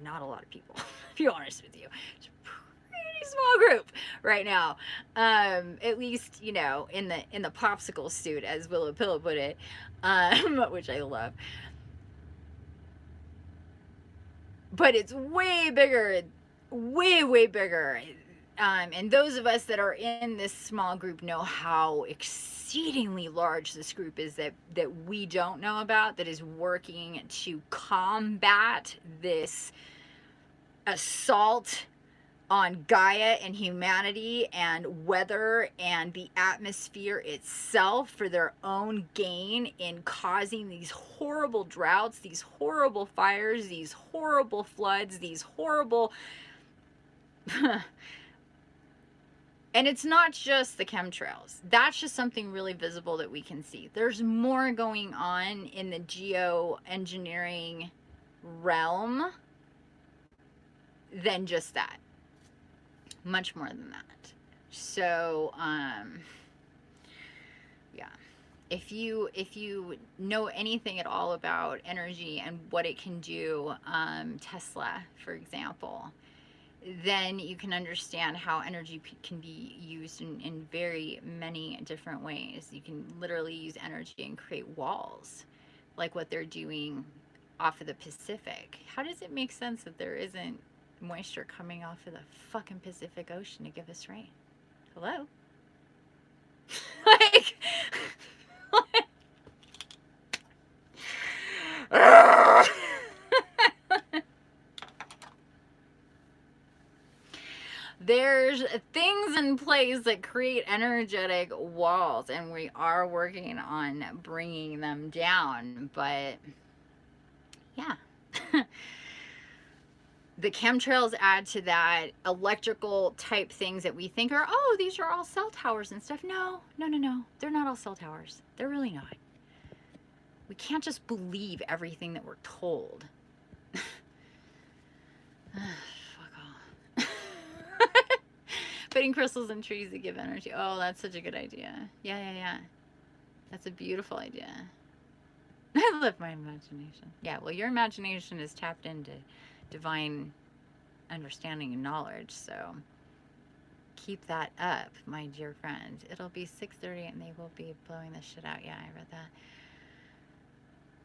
not a lot of people, to be honest with you. It's a pretty small group right now. At least, you know, in the popsicle suit, as Willow Pillow put it, which I love. But it's way bigger, way bigger. And those of us that are in this small group know how exceedingly large this group is that we don't know about, that is working to combat this assault on Gaia and humanity and weather and the atmosphere itself for their own gain, in causing these horrible droughts, these horrible fires, these horrible floods, these horrible and it's not just the chemtrails. That's just something really visible that we can see. There's more going on in the geoengineering realm than just that. Much more than that. So, yeah. If you know anything at all about energy and what it can do, Tesla, for example, then you can understand how energy can be used in very many different ways. You can literally use energy and create walls, like what they're doing off of the Pacific. How does it make sense that there isn't moisture coming off of the fucking Pacific Ocean to give us rain? Hello? Like, there's things in place that create energetic walls, and we are working on bringing them down. But yeah. The chemtrails add to that. Electrical type things that we think are, oh, these are all cell towers and stuff. No. They're not all cell towers. They're really not. We can't just believe everything that we're told. Fuck off. Putting crystals in trees that give energy. Oh, that's such a good idea. Yeah. That's a beautiful idea. I love my imagination. Yeah, well, your imagination is tapped into divine understanding and knowledge, so keep that up, my dear friend. It'll be 6:30 and they will be blowing this shit out. Yeah, I read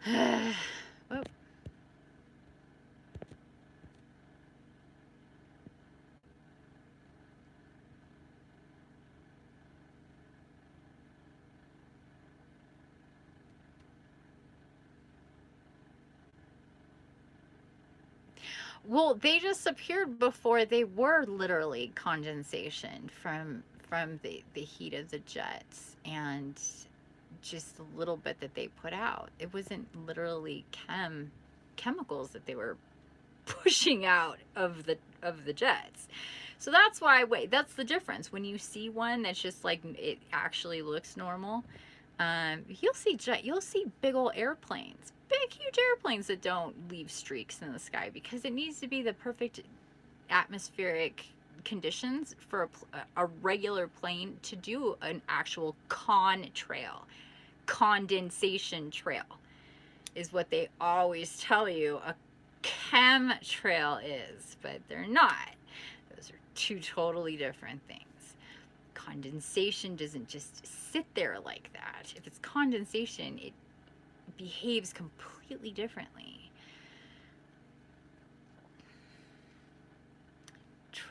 that. Whoa. Well, they just appeared before. They were literally condensation from the heat of the jets and just a little bit that they put out. It wasn't literally chemicals that they were pushing out of the jets. So that's why, wait, that's the difference. When you see one that's just like, it actually looks normal, you'll see big old airplanes, big huge airplanes that don't leave streaks in the sky, because it needs to be the perfect atmospheric conditions for a regular plane to do an actual condensation trail is what they always tell you a chemtrail is, but they're not. Those are two totally different things. Condensation doesn't just sit there like that. If it's condensation, it behaves completely differently.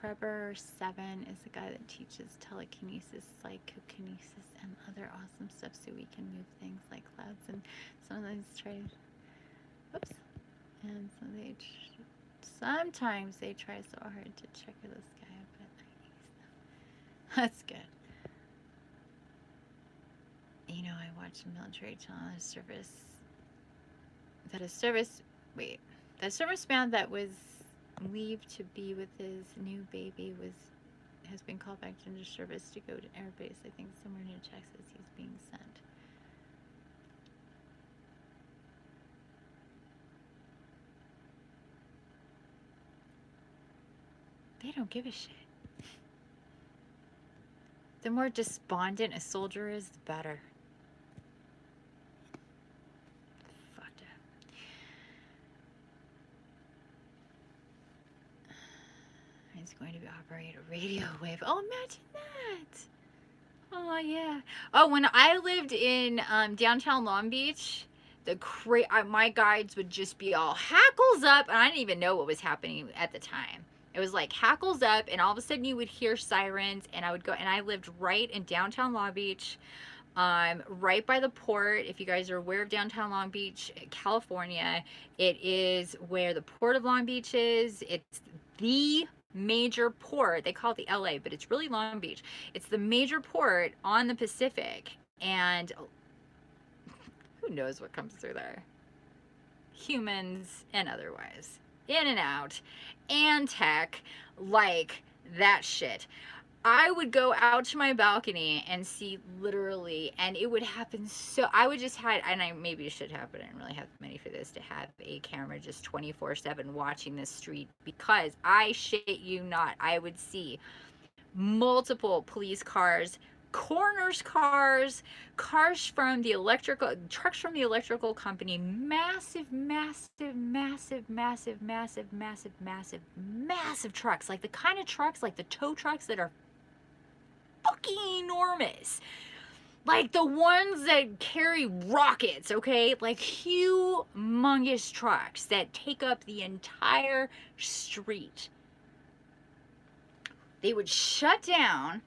Trevor 7 is the guy that teaches telekinesis, psychokinesis, and other awesome stuff so we can move things like clouds. And sometimes sometimes they try so hard to check the sky, but I use them. That's good. You know, I watched a military channel that serviceman that was leave to be with his new baby has been called back into service to go to air base. I think somewhere near Texas he's being sent. They don't give a shit. The more despondent a soldier is, the better. Fucked up. He's going to operate a radio wave. Oh, imagine that. Oh, yeah. Oh, when I lived in downtown Long Beach, my guides would just be all hackles up, and I didn't even know what was happening at the time. It was like hackles up, and all of a sudden you would hear sirens, and I would go, and I lived right in downtown Long Beach, right by the port. If you guys are aware of downtown Long Beach, California, it is where the port of Long Beach is. It's the major port. They call it the LA, but it's really Long Beach. It's the major port on the Pacific, and who knows what comes through there? Humans and otherwise. In and out, and tech, like that shit. I would go out to my balcony and see literally, and it would happen so, I would just had, and I maybe should have, but I didn't really have money for this, to have a camera just 24/7 watching this street, because I shit you not, I would see multiple police cars, coroner's cars, trucks from the electrical company, massive trucks, like the kind of trucks, like the tow trucks that are fucking enormous, like the ones that carry rockets, okay, like humongous trucks that take up the entire street. They would shut down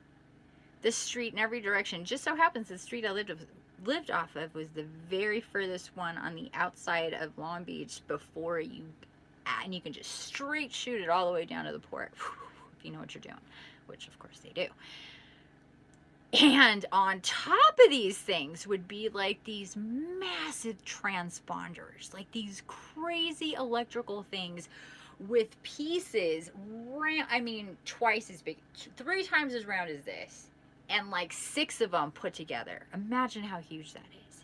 the street in every direction. Just so happens the street I lived off of was the very furthest one on the outside of Long Beach before you, and you can just straight shoot it all the way down to the port, if you know what you're doing, which of course they do. And on top of these things would be like these massive transponders, like these crazy electrical things with pieces, I mean, twice as big, 3 times as round as this, and like 6 of them put together. Imagine how huge that is.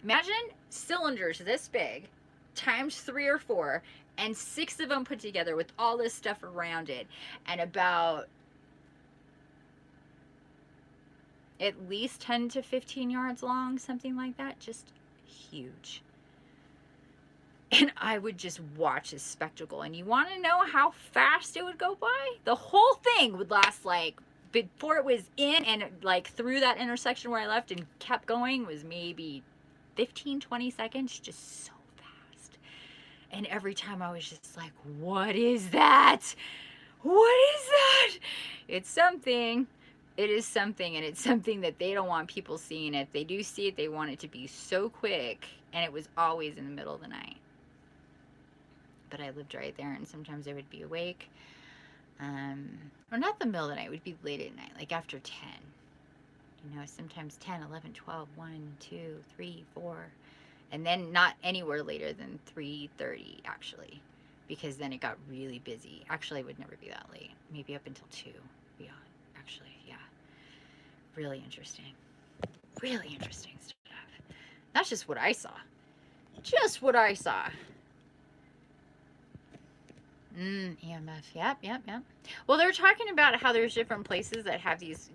Imagine cylinders this big times 3 or 4, and 6 of them put together with all this stuff around it, and about at least 10 to 15 yards long, something like that. Just huge. And I would just watch this spectacle. And you want to know how fast it would go by? The whole thing would last, like, before it was in and like through that intersection where I left and kept going, was maybe 15, 20 seconds, just so fast. And every time I was just like, what is that? What is that? It's something. It is something, and it's something that they don't want people seeing. If they do see it, they want it to be so quick, and it was always in the middle of the night. But I lived right there, and sometimes I would be awake. Or not the middle of the night, it would be late at night, like after 10. You know, sometimes 10, 11, 12, 1, 2, 3, 4. And then not anywhere later than 3:30, actually, because then it got really busy. Actually, it would never be that late. Maybe up until 2. Yeah, actually, yeah. Really interesting. Really interesting stuff. That's just what I saw. Just what I saw. EMF. Yep. Well, they're talking about how there's different places that have these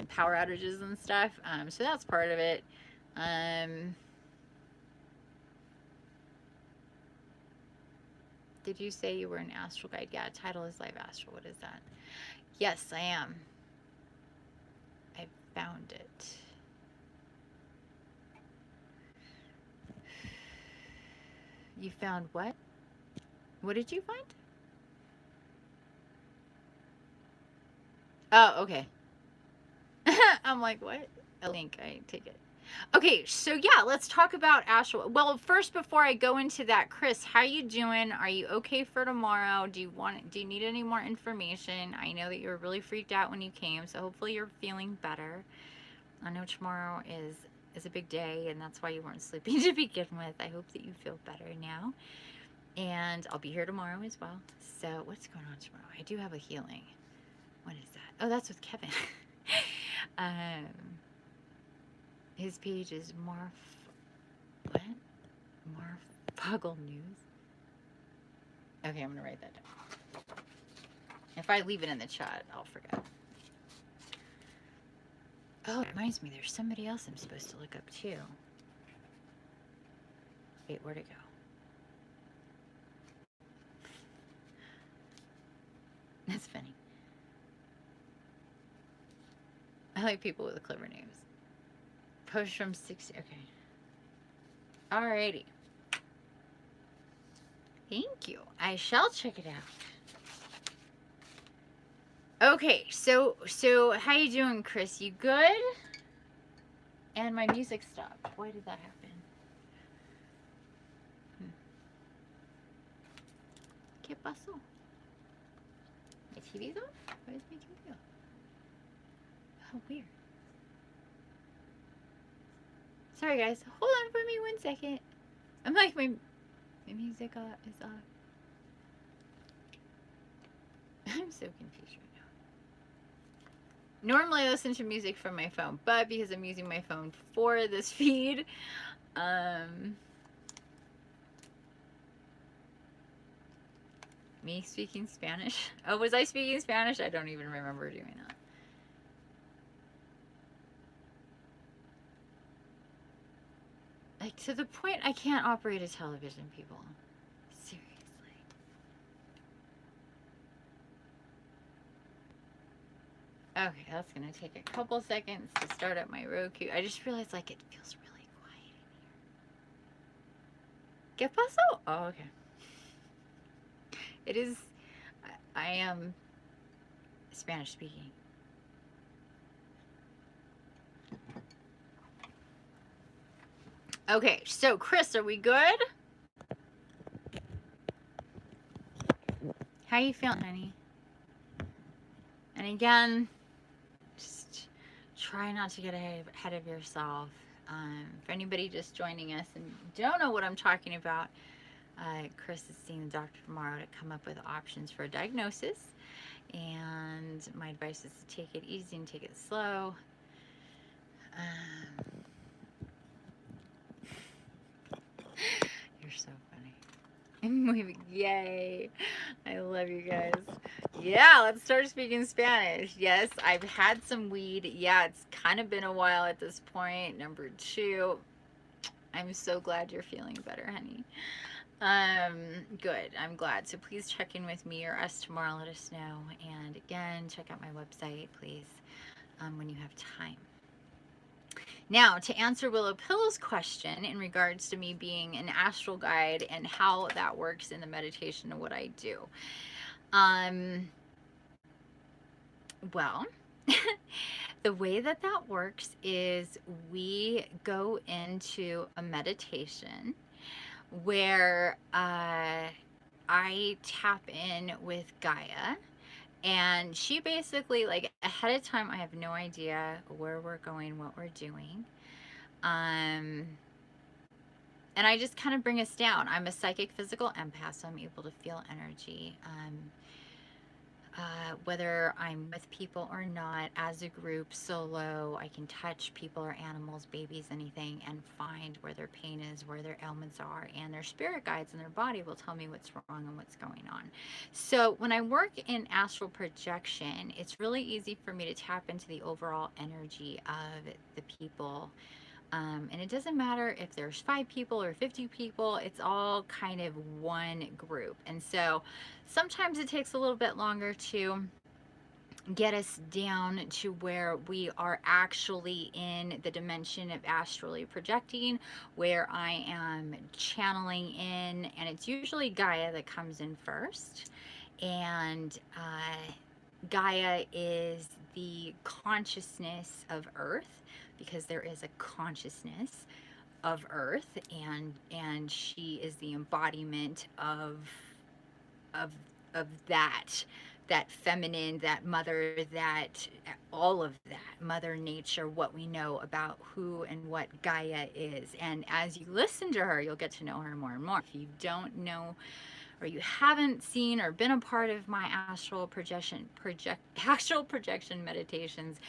power outages and stuff. So that's part of it. Did you say you were an astral guide? Yeah, title is Live Astral. What is that? Yes, I am. I found it. You found what? What did you find? Oh, okay. I'm like, what? A link, I take it. Okay, so yeah, let's talk about astral. Well, first, before I go into that, Chris, how you doing? Are you okay for tomorrow? Do you need any more information? I know that you were really freaked out when you came, so hopefully you're feeling better. I know tomorrow is a big day, and that's why you weren't sleeping to begin with. I hope that you feel better now. And I'll be here tomorrow as well. So what's going on tomorrow? I do have a healing. What is that? Oh, that's with Kevin. um, his page is what? Marfuggle News. Okay, I'm gonna write that down. If I leave it in the chat, I'll forget. Oh, it reminds me, there's somebody else I'm supposed to look up too. Wait, where'd it go? That's funny. I like people with clever names. Post from 60. Okay. Alrighty. Thank you. I shall check it out. Okay, so how you doing, Chris? You good? And my music stopped. Why did that happen? ¿Qué pasó? My TV's off? Why is my TV off? How weird. Sorry, guys. Hold on for me 1 second. I'm like, my music is off. I'm so confused right now. Normally I listen to music from my phone, but because I'm using my phone for this feed, me speaking Spanish. Oh, was I speaking Spanish? I don't even remember doing that. Like, to the point I can't operate a television, people. Seriously. Okay, that's gonna take a couple seconds to start up my Roku. I just realized, like, it feels really quiet in here. ¿Qué pasó? Oh, okay. It is, I am Spanish speaking. Okay, so Chris, are we good? How you feeling, honey? And again, just try not to get ahead of yourself. For anybody just joining us and don't know what I'm talking about, Chris is seeing the doctor tomorrow to come up with options for a diagnosis. And my advice is to take it easy and take it slow. You're so funny. Yay. I love you guys. Yeah, let's start speaking Spanish. Yes, I've had some weed. Yeah, it's kind of been a while at this point. Number 2, I'm so glad you're feeling better, honey. Good. I'm glad. So please check in with me or us tomorrow. Let us know. And again, check out my website, please, when you have time. Now, to answer Willow Pillow's question in regards to me being an astral guide and how that works in the meditation and what I do. Well, the way that works is we go into a meditation where I tap in with Gaia, and she basically, like, ahead of time, I have no idea where we're going, what we're doing, and I just kind of bring us down. I'm a psychic physical empath, so I'm able to feel energy. Whether I'm with people or not, as a group, solo, I can touch people or animals, babies, anything, and find where their pain is, where their ailments are, and their spirit guides in their body will tell me what's wrong and what's going on. So when I work in astral projection, it's really easy for me to tap into the overall energy of the people. And it doesn't matter if there's 5 people or 50 people, it's all kind of one group. And so sometimes it takes a little bit longer to get us down to where we are actually in the dimension of astrally projecting, where I am channeling in, and it's usually Gaia that comes in first. And Gaia is the consciousness of Earth, because there is a consciousness of Earth, and she is the embodiment of of that feminine, that mother, that all of that, Mother Nature, what we know about who and what Gaia is. And as you listen to her, you'll get to know her more and more. If you don't know, or you haven't seen or been a part of my astral projection meditations,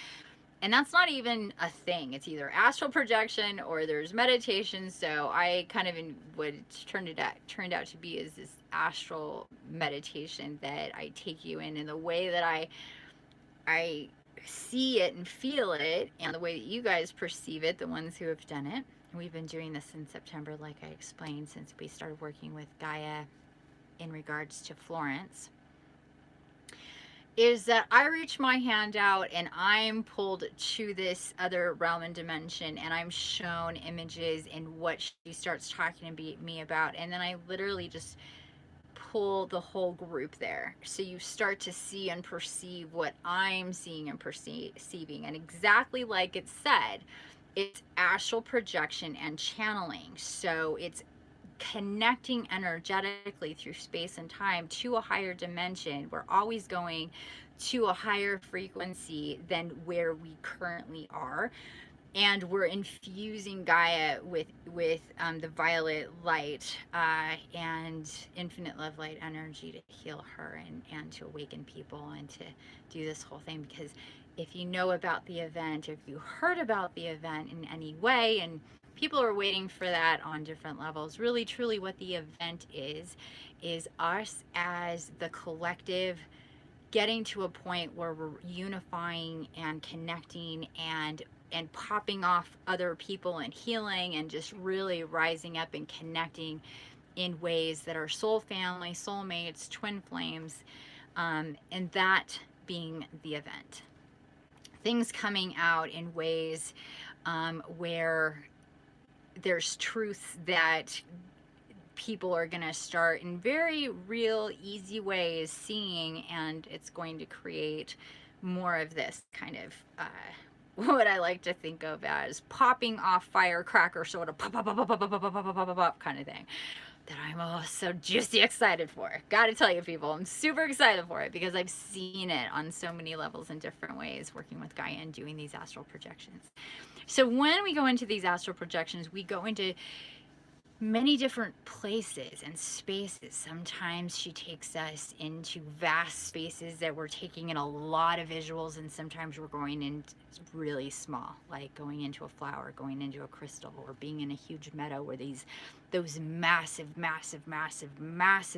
and that's not even a thing. It's either astral projection or there's meditation. So I kind of what it turned out to be is this astral meditation that I take you in the way that I see it and feel it, and the way that you guys perceive it, the ones who have done it. We've been doing this in September, like I explained, since we started working with Gaia in regards to Florence. Is that I reach my hand out and I'm pulled to this other realm and dimension, and I'm shown images and what she starts talking to me about, and then I literally just pull the whole group there. So you start to see and perceive what I'm seeing and perceiving. And exactly like it said, it's astral projection and channeling. So it's connecting energetically through space and time to a higher dimension. We're always going to a higher frequency than where we currently are, and we're infusing Gaia with the violet light and infinite love light energy to heal her and to awaken people and to do this whole thing. Because if you know about the event, or if you heard about the event in any way, and people are waiting for that on different levels, really truly what the event is us as the collective getting to a point where we're unifying and connecting and popping off other people and healing, and just really rising up and connecting in ways that are soul family, soulmates, twin flames, and that being the event. Things coming out in ways where there's truth that people are going to start in very real, easy ways seeing, and it's going to create more of this kind of what I like to think of as popping off firecracker, sort of pop, pop, pop, pop, pop, pop, pop, pop, pop, pop kind of thing, that I'm so juicy excited for. Gotta tell you, people, I'm super excited for it because I've seen it on so many levels in different ways, working with Gaia and doing these astral projections. So when we go into these astral projections, we go into many different places and spaces. Sometimes she takes us into vast spaces that we're taking in a lot of visuals, and sometimes we're going in really small, like going into a flower, going into a crystal, or being in a huge meadow where those massive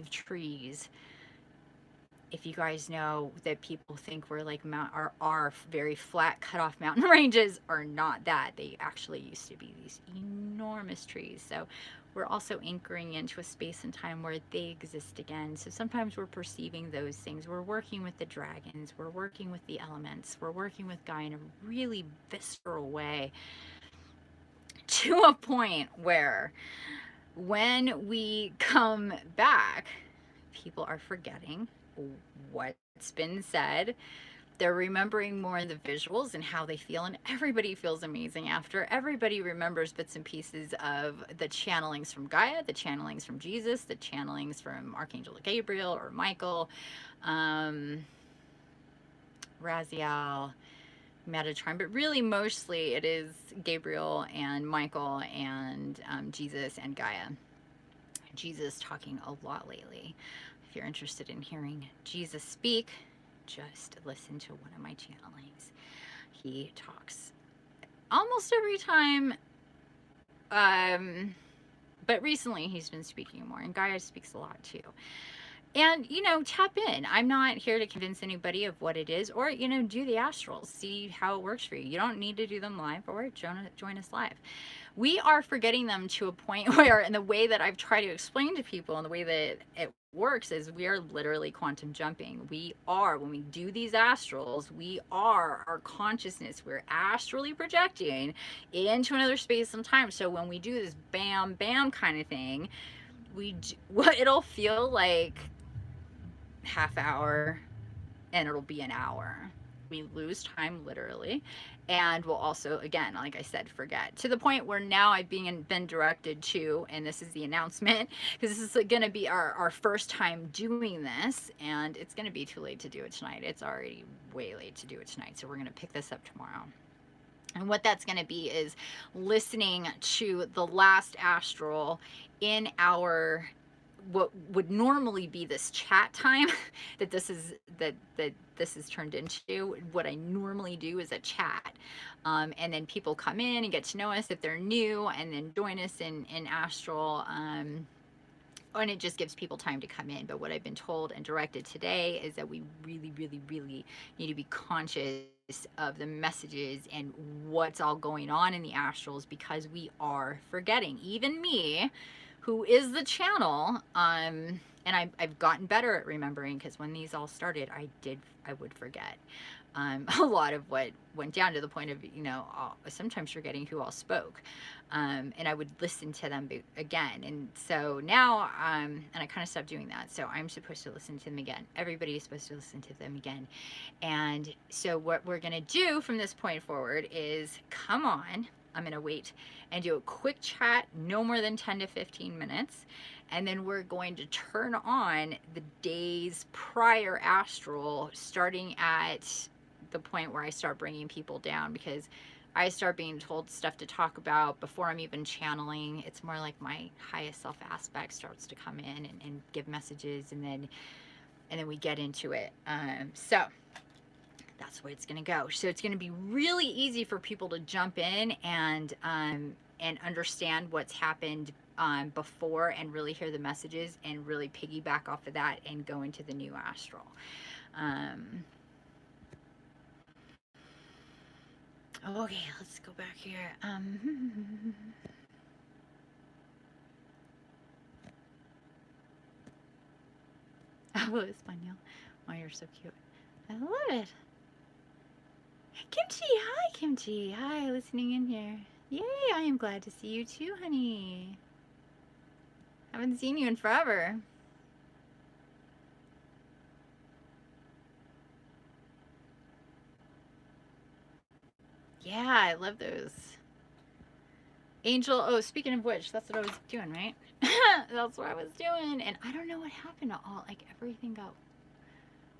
trees. If you guys know that people think we're like our very flat cut off mountain ranges, are not that. They actually used to be these enormous trees. So we're also anchoring into a space and time where they exist again. So sometimes we're perceiving those things. We're working with the dragons. We're working with the elements. We're working with Gaia in a really visceral way, to a point where when we come back, people are forgetting what's been said. They're remembering more of the visuals and how they feel, and everybody feels amazing after. Everybody remembers bits and pieces of the channelings from Gaia, the channelings from Jesus, the channelings from Archangel Gabriel or Michael, Raziel, Metatron, but really mostly it is Gabriel and Michael and Jesus and Gaia. Jesus talking a lot lately. If you're interested in hearing Jesus speak, just listen to one of my channelings. He talks almost every time, but recently he's been speaking more, and Gaia speaks a lot too. And, tap in. I'm not here to convince anybody of what it is, or, do the astrals, see how it works for you. You don't need to do them live, or join us live. We are forgetting them to a point where, in the way that I've tried to explain to people, and the way that it works, is we are literally quantum jumping. When we do these astrals, we are our consciousness. We're astrally projecting into another space and time. So when we do this bam, bam kind of thing, it'll feel like half hour, and it'll be an hour. We lose time literally, and we'll also, again, like I said, forget, to the point where now I've been directed to, and this is the announcement, because this is going to be our first time doing this, and it's going to be too late to do it tonight. It's already way late to do it tonight, so we're going to pick this up tomorrow. And what that's going to be is listening to the last astral in our, what would normally be this chat time that this is turned into. What I normally do is a chat, and then people come in and get to know us if they're new, and then join us in astral, and it just gives people time to come in. But what I've been told and directed today is that we really, really, really need to be conscious of the messages and what's all going on in the astrals, because we are forgetting. Even me, who is the channel, and I've gotten better at remembering, because when these all started, I would forget a lot of what went down, to the point of, sometimes forgetting who all spoke, and I would listen to them again. And so now, and I kind of stopped doing that. So I'm supposed to listen to them again. Everybody is supposed to listen to them again. And so what we're going to do from this point forward is come on. I'm going to wait and do a quick chat, no more than 10 to 15 minutes. And then we're going to turn on the days prior astral, starting at the point where I start bringing people down, because I start being told stuff to talk about before I'm even channeling. It's more like my highest self aspect starts to come in and give messages, and then we get into it. So that's the way it's going to go. So it's going to be really easy for people to jump in and understand what's happened before, and really hear the messages and really piggyback off of that and go into the new astral. Okay, let's go back here. Oh, Espanol. Oh, you're so cute. I love it. Kimchi, hi Kimchi. Hi, listening in here. Yay, I am glad to see you too, honey. Haven't seen you in forever. Yeah, I love those. Angel, oh, speaking of which, that's what I was doing, right? That's what I was doing. And I don't know what happened to all, like, everything got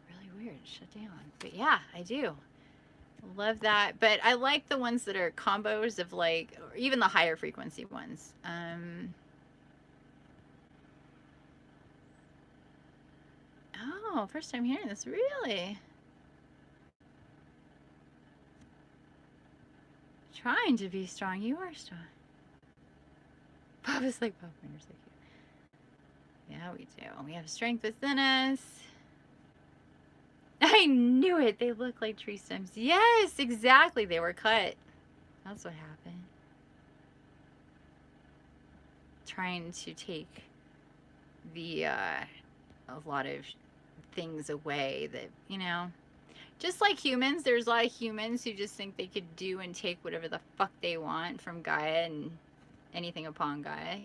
really weird, shut down. But yeah, I do. Love that. But I like the ones that are combos of, like, or even the higher frequency ones. Oh, first time hearing this, really? Trying to be strong. You are strong. Bob is like, Bob, you're so cute. Yeah, we do. We have strength within us. I knew it. They look like tree stems. Yes, exactly. They were cut. That's what happened. Trying to take the, a lot of things away that, just like humans, there's a lot of humans who just think they could do and take whatever the fuck they want from Gaia and anything upon Gaia,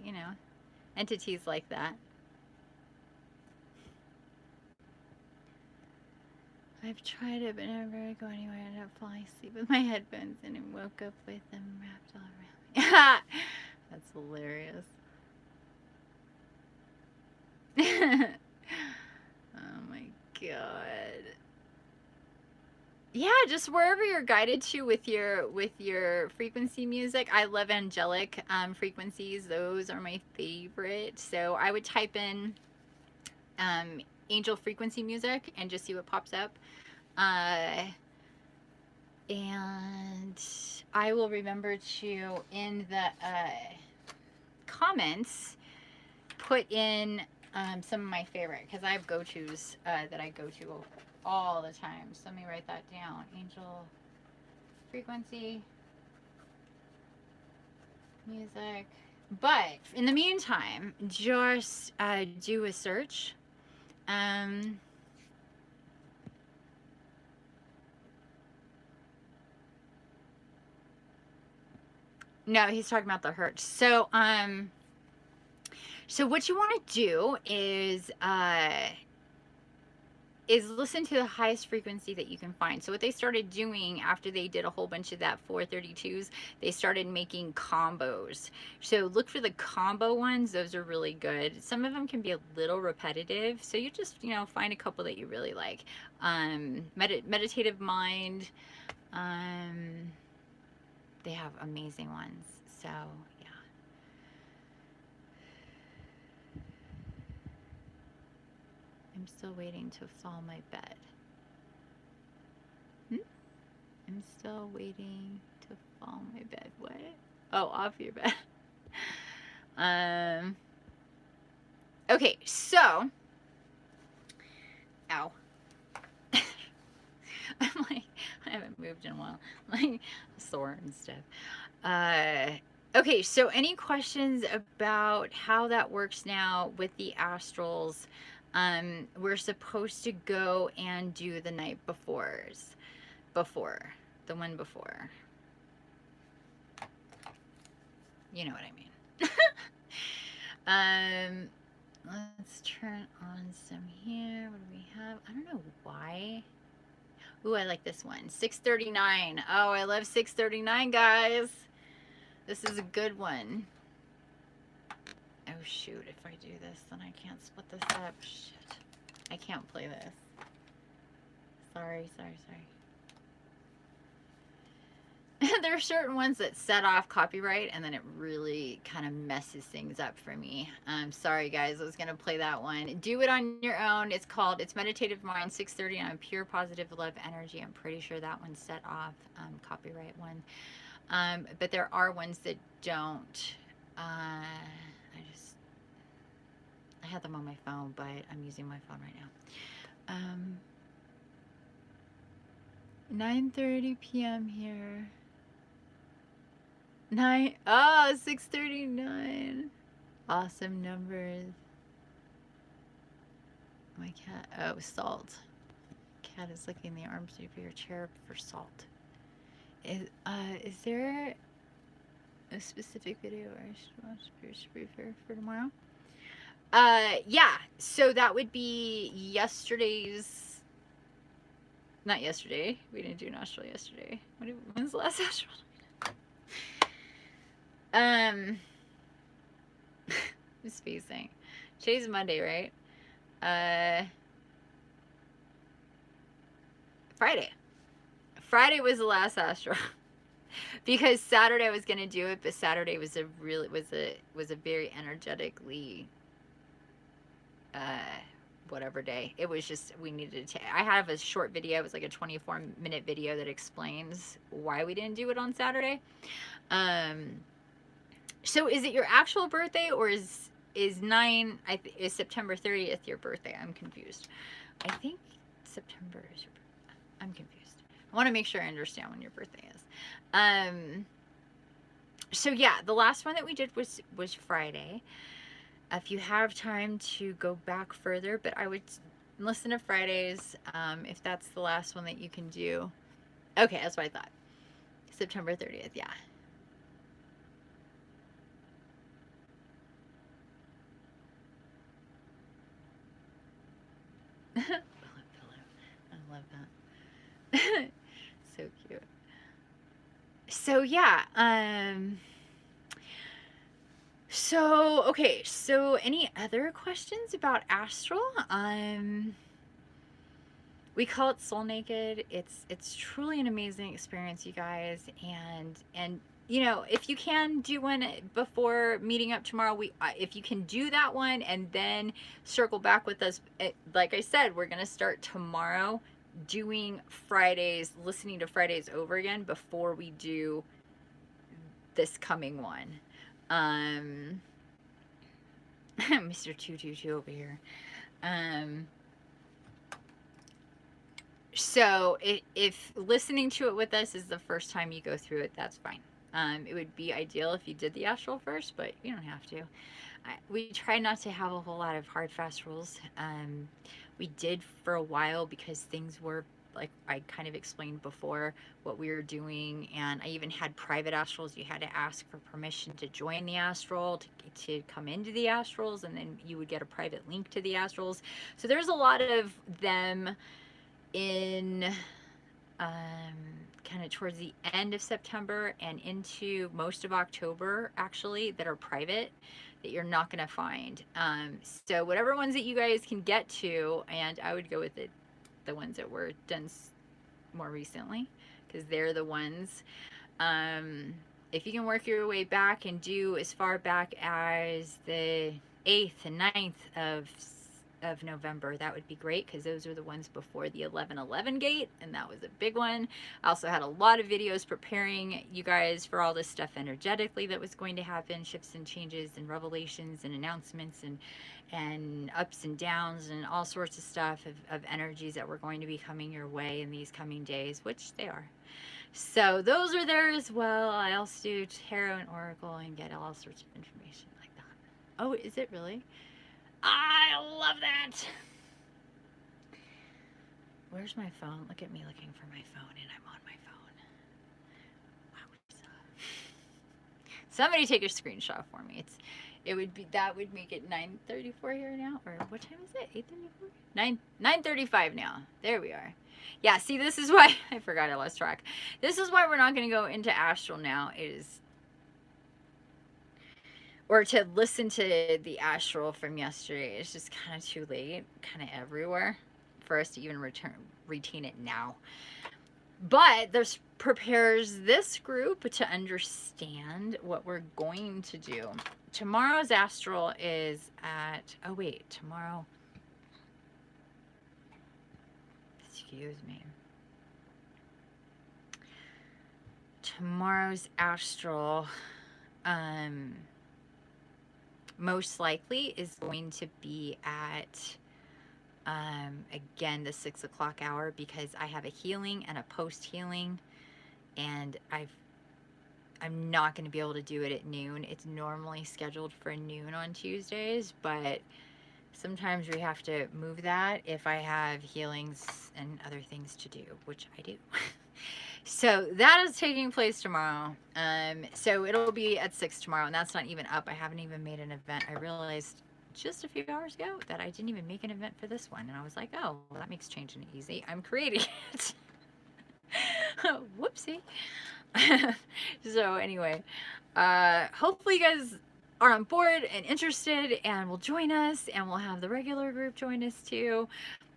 entities like that. I've tried it, but never go anywhere. I ended up falling asleep with my headphones and woke up with them wrapped all around me. That's hilarious. Oh my god. Yeah, just wherever you're guided to with your frequency music. I love angelic frequencies. Those are my favorite. So I would type in angel frequency music and just see what pops up. And I will remember to, in the comments, put in some of my favorite, because I have go-tos that I go to all the time. So let me write that down. Angel frequency music. But in the meantime, just do a search. No, he's talking about the hurt. So so what you want to do is is listen to the highest frequency that you can find. So what they started doing after they did a whole bunch of that 432s, they started making combos. So look for the combo ones. Those are really good. Some of them can be a little repetitive. So you just, you know, find a couple that you really like. Meditative Mind. They have amazing ones. So yeah. I'm still waiting to fall my bed. I'm still waiting to fall my bed. What? Oh, off your bed. Okay, so. Ow. I'm like, I haven't moved in a while. I'm like sore and stuff. Okay, so any questions about how that works now with the astrals? We're supposed to go and do the night befores. The one before. You know what I mean. Let's turn on some here. What do we have? I don't know why. Ooh, I like this one. 639. Oh, I love 639, guys. This is a good one. Oh, shoot. If I do this, then I can't split this up. Shit. I can't play this. Sorry. There are certain ones that set off copyright, and then it really kind of messes things up for me. Sorry, guys. I was going to play that one. Do it on your own. It's Meditative Mind 639, Pure Positive Love Energy. I'm pretty sure that one set off copyright one. But there are ones that don't. I had them on my phone, but I'm using my phone right now. 9:30 p.m. here. 6:39. Awesome numbers. My cat. Oh, salt. Cat is licking the arms of your chair for salt. Is there a specific video I should watch for tomorrow? Yeah. So that would be yesterday's. Not yesterday. We didn't do an astral yesterday. When's the last astral? I'm spacing. Today's Monday, right? Friday. Friday was the last astral. Because Saturday I was gonna do it, but Saturday was a very energetically whatever day. It was just, we needed to, I have a short video. It was like a 24-minute video that explains why we didn't do it on Saturday. So is it your actual birthday, or is September 30th your birthday? I'm confused. I think September is your birthday. I'm confused. I want to make sure I understand when your birthday is. So yeah, the last one that we did was Friday. If you have time to go back further, but I would listen to Fridays, if that's the last one that you can do. Okay, that's what I thought. September 30th, yeah. Pillow. I love that. So cute. So yeah, okay, so any other questions about astral? We call it Soul Naked. It's truly an amazing experience, you guys, and you know, if you can do one before meeting up tomorrow, if you can do that one and then circle back with us, like I said, we're gonna start tomorrow doing Fridays, listening to Fridays over again before we do this coming one. Mr. 222 over here. So if listening to it with us is the first time you go through it, that's fine. It would be ideal if you did the astral first, but you don't have to. We try not to have a whole lot of hard, fast rules. We did for a while because things were like I kind of explained before what we were doing. And I even had private astrals. You had to ask for permission to join the astral, to come into the astrals, and then you would get a private link to the astrals. So there's a lot of them in kind of towards the end of September and into most of October, actually, that are private, that you're not going to find. So whatever ones that you guys can get to, and I would go with the ones that were done more recently, because they're the ones. If you can work your way back and do as far back as the 8th and 9th of November, that would be great, because those are the ones before the 11/11 gate, and that was a big one. I also had a lot of videos preparing you guys for all this stuff energetically that was going to happen, shifts and changes and revelations and announcements and ups and downs and all sorts of stuff of energies that were going to be coming your way in these coming days, which they are. So those are there as well. I also do tarot and oracle and get all sorts of information like that. Oh, is it really? I love that. Where's my phone? Look at me looking for my phone, and I'm on my phone. Wow. Somebody take a screenshot for me. That would make it 9:34 here now, or what time is it? 8:34? 9:35 now. There we are. Yeah, see, this is why I forgot, I lost track. This is why we're not going to go into astral now. Or to listen to the astral from yesterday. It's just kind of too late, kind of everywhere, for us to even retain it now. But this prepares this group to understand what we're going to do. Tomorrow's astral is at, oh wait, tomorrow, excuse me. Tomorrow's astral, most likely is going to be at, again, the 6 o'clock hour, because I have a healing and a post-healing, and I'm not going to be able to do it at noon. It's normally scheduled for noon on Tuesdays, but sometimes we have to move that if I have healings and other things to do, which I do. So that is taking place tomorrow. So it'll be at 6 tomorrow, and that's not even up. I haven't even made an event. I realized just a few hours ago that I didn't even make an event for this one, and I was like, oh, well, that makes changing easy. I'm creating it. Whoopsie. So anyway, hopefully you guys are on board and interested and will join us, and we'll have the regular group join us too.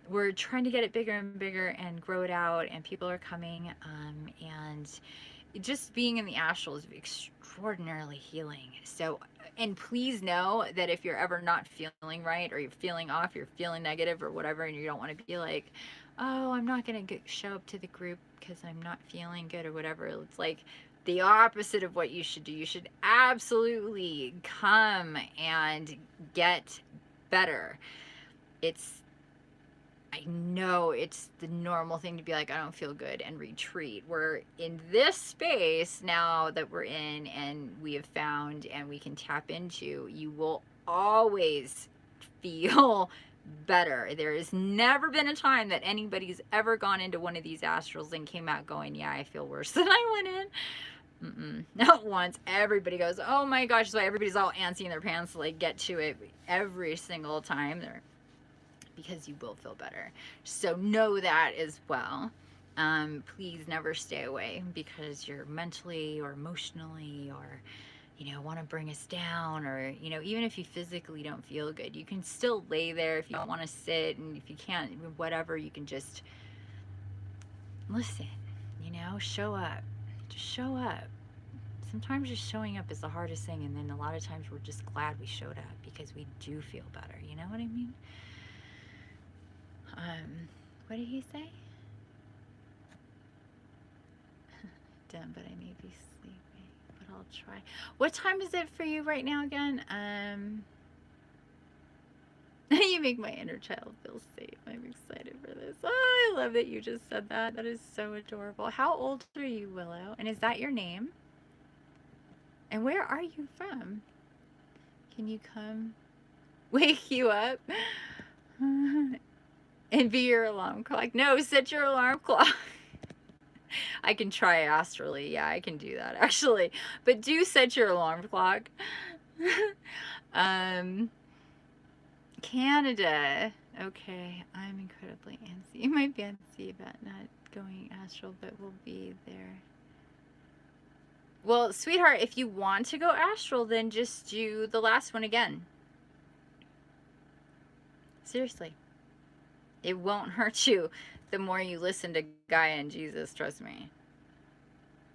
We're trying to get it bigger and bigger and grow it out, and people are coming, and just being in the astral is extraordinarily healing. So, and please know that if you're ever not feeling right, or you're feeling off, you're feeling negative or whatever, and you don't want to be like, oh, I'm not going to show up to the group because I'm not feeling good or whatever. It's like the opposite of what you should do. You should absolutely come and get better. I know it's the normal thing to be like, I don't feel good, and retreat. We're in this space now that we're in, and we have found and we can tap into, you will always feel better. There has never been a time that anybody's ever gone into one of these astrals and came out going, yeah, I feel worse than I went in. Not once. Everybody goes, oh my gosh. So everybody's all antsy in their pants to like get to it every single time. Because you will feel better. So know that as well. Please never stay away because you're mentally or emotionally or, want to bring us down, or, even if you physically don't feel good, you can still lay there if you don't want to sit, and if you can't, whatever, you can just listen, show up. Just show up. Sometimes just showing up is the hardest thing, and then a lot of times we're just glad we showed up because we do feel better. You know what I mean? What did he say? Done, but I may be sleeping, but I'll try. What time is it for you right now again? You make my inner child feel safe. I'm excited for this. Oh, I love that you just said that. That is so adorable. How old are you, Willow? And is that your name? And where are you from? Can you come wake you up? And be your alarm clock. No, set your alarm clock. I can try astrally. Yeah, I can do that actually. But do set your alarm clock. Canada. Okay, I'm incredibly antsy. You might be antsy about not going astral, but we'll be there. Well, sweetheart, if you want to go astral, then just do the last one again. Seriously. It won't hurt you the more you listen to Gaia and Jesus, trust me.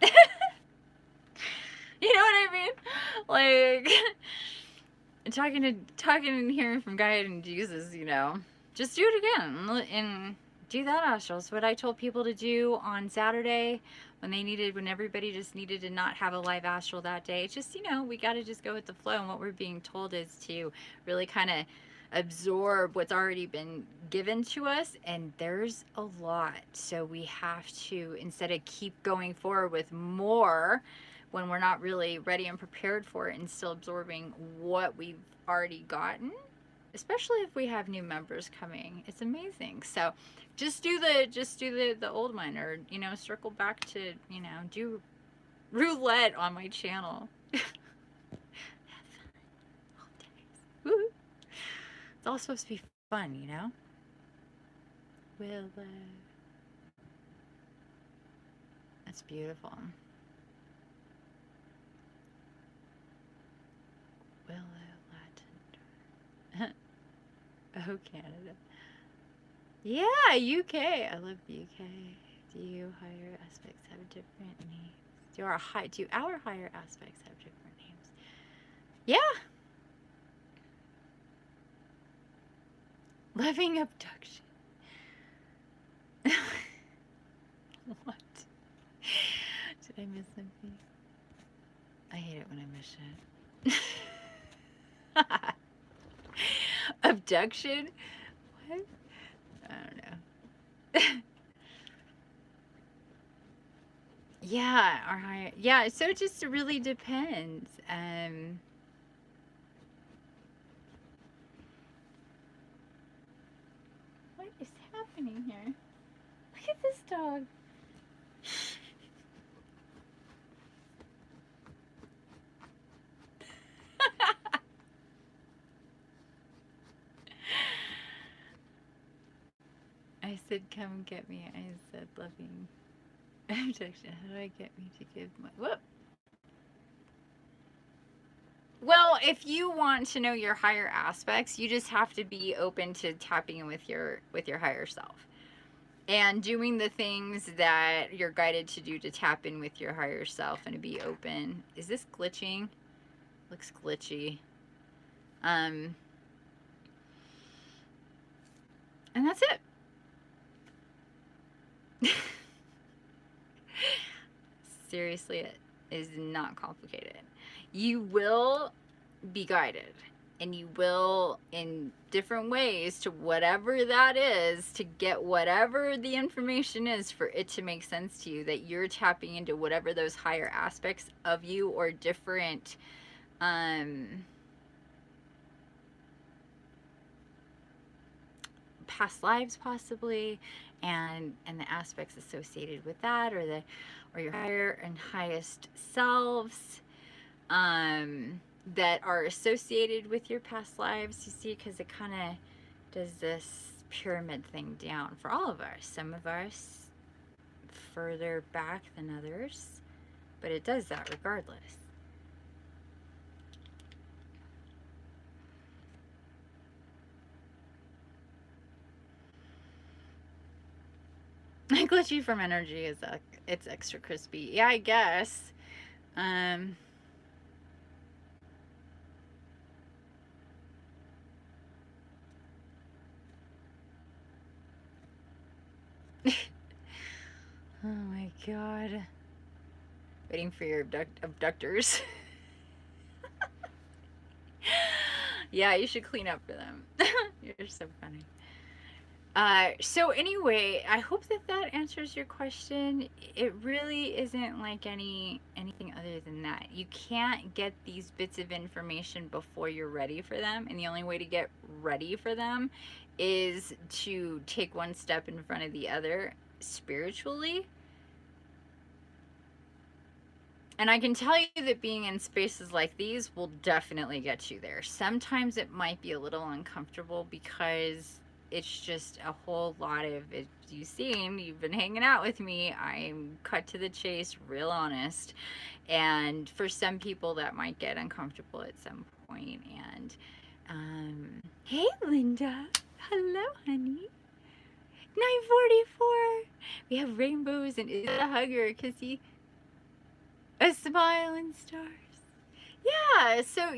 You know what I mean? Like, talking and hearing from Gaia and Jesus, you know. Just do it again and do that astral. It's what I told people to do on Saturday when everybody just needed to not have a live astral that day. It's just, you know, we got to just go with the flow, and what we're being told is to really kind of absorb what's already been given to us, and there's a lot. So we have to, instead of keep going forward with more when we're not really ready and prepared for it and still absorbing what we've already gotten, especially if we have new members coming. It's amazing. So just do the old one, or, you know, circle back to, you know, do roulette on my channel. Have fun all days. Woo-hoo. It's all supposed to be fun, you know? Willow. That's beautiful. Willow, Latin. Oh, Canada. Yeah, UK. I love the UK. Do you higher aspects have different names? Do our higher aspects have different names? Yeah. Loving abduction. What? Did I miss something? I hate it when I miss shit. Abduction? What? I don't know. Yeah, our higher. Yeah, so it just really depends. What is happening here? Look at this dog. I said, come get me. I said, loving abduction. How do I get me to give my... Whoop. Well, if you want to know your higher aspects, you just have to be open to tapping in with your higher self. And doing the things that you're guided to do to tap in with your higher self and to be open. Is this glitching? Looks glitchy. And that's it. Seriously, it is not complicated. You will be guided, and you will, in different ways, to whatever that is, to get whatever the information is for it to make sense to you, that you're tapping into whatever those higher aspects of you or different past lives possibly, and the aspects associated with that, or your higher and highest selves that are associated with your past lives, you see, because it kind of does this pyramid thing down for all of us. Some of us further back than others, but it does that regardless. Glitchy from energy is it's extra crispy. Yeah, I guess. Oh my god. Waiting for your abductors. Yeah, you should clean up for them. You're so funny. So anyway, I hope that answers your question. It really isn't like anything other than that. You can't get these bits of information before you're ready for them, and the only way to get ready for them is to take one step in front of the other spiritually. And I can tell you that being in spaces like these will definitely get you there. Sometimes it might be a little uncomfortable because it's just a whole lot of, as you've seen, you've been hanging out with me, I'm cut to the chase, real honest. And for some people that might get uncomfortable at some point. And hey Linda, hello honey. 9:44. We have rainbows and is it a hug or a kissy? A smile and stars. Yeah, so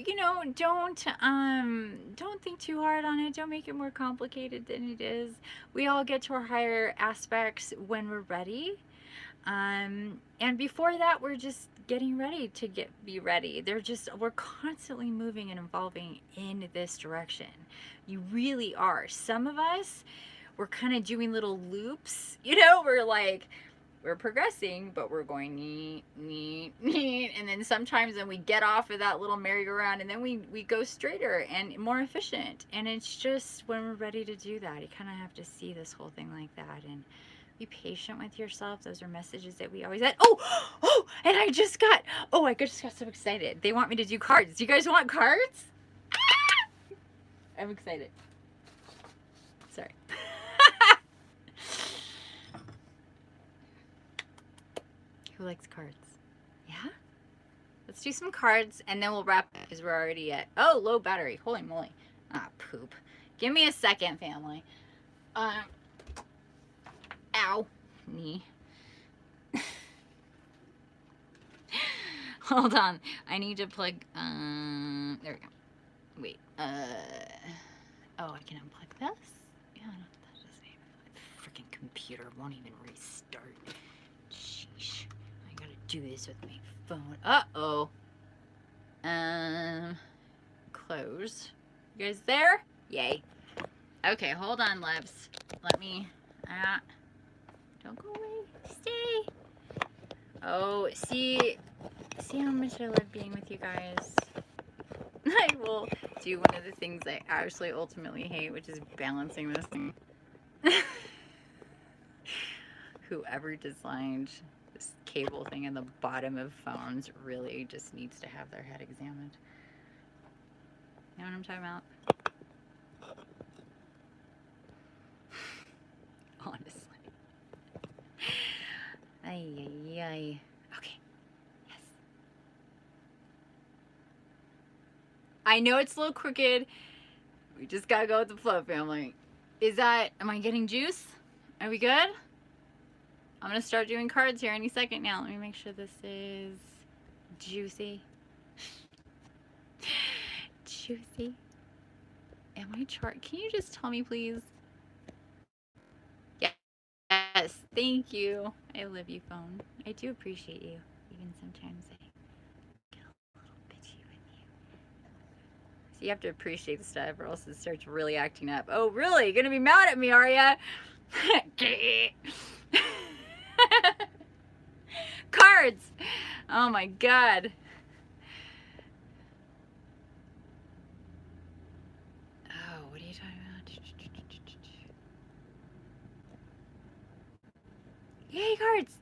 don't think too hard on it. Don't make it more complicated than it is. We all get to our higher aspects when we're ready. And before that, we're just getting ready to be ready. We're constantly moving and evolving in this direction. You really are. Some of us, we're kind of doing little loops. We're progressing, but we're going neat, and then sometimes we get off of that little merry-go-round, and then we go straighter and more efficient. And it's just when we're ready to do that, you kind of have to see this whole thing like that and be patient with yourself. Those are messages that we always had. And I just got so excited. They want me to do cards. Do you guys want cards? I'm excited. Sorry. Who likes cards? Yeah? Let's do some cards, and then we'll wrap because we're already at, low battery. Holy moly. Ah, poop. Give me a second, family. Ow. Knee. Hold on. I need to plug, there we go. Wait, I can unplug this? Yeah, that doesn't even, my freaking computer won't even restart. Sheesh. I gotta do this with my phone. Uh-oh. Close. You guys there? Yay. Okay, hold on, Lebs. Let me, don't go away. Stay. Oh, see how much I love being with you guys. I will do one of the things I actually ultimately hate, which is balancing this thing. Whoever designed this cable thing in the bottom of phones really just needs to have their head examined. You know what I'm talking about? Honestly. Ay. Okay. Yes. I know it's a little crooked. We just gotta go with the flow, family. Am I getting juice? Are we good? I'm gonna start doing cards here any second now. Let me make sure this is juicy. Juicy. Am I Can you just tell me, please? Yes, thank you. I love you, phone. I do appreciate you. Even sometimes I get a little bitchy with you. So you have to appreciate the stuff or else it starts really acting up. Oh, really? You're gonna be mad at me, are ya? Cards! Oh my god. Oh, what are you talking about? Yay, cards!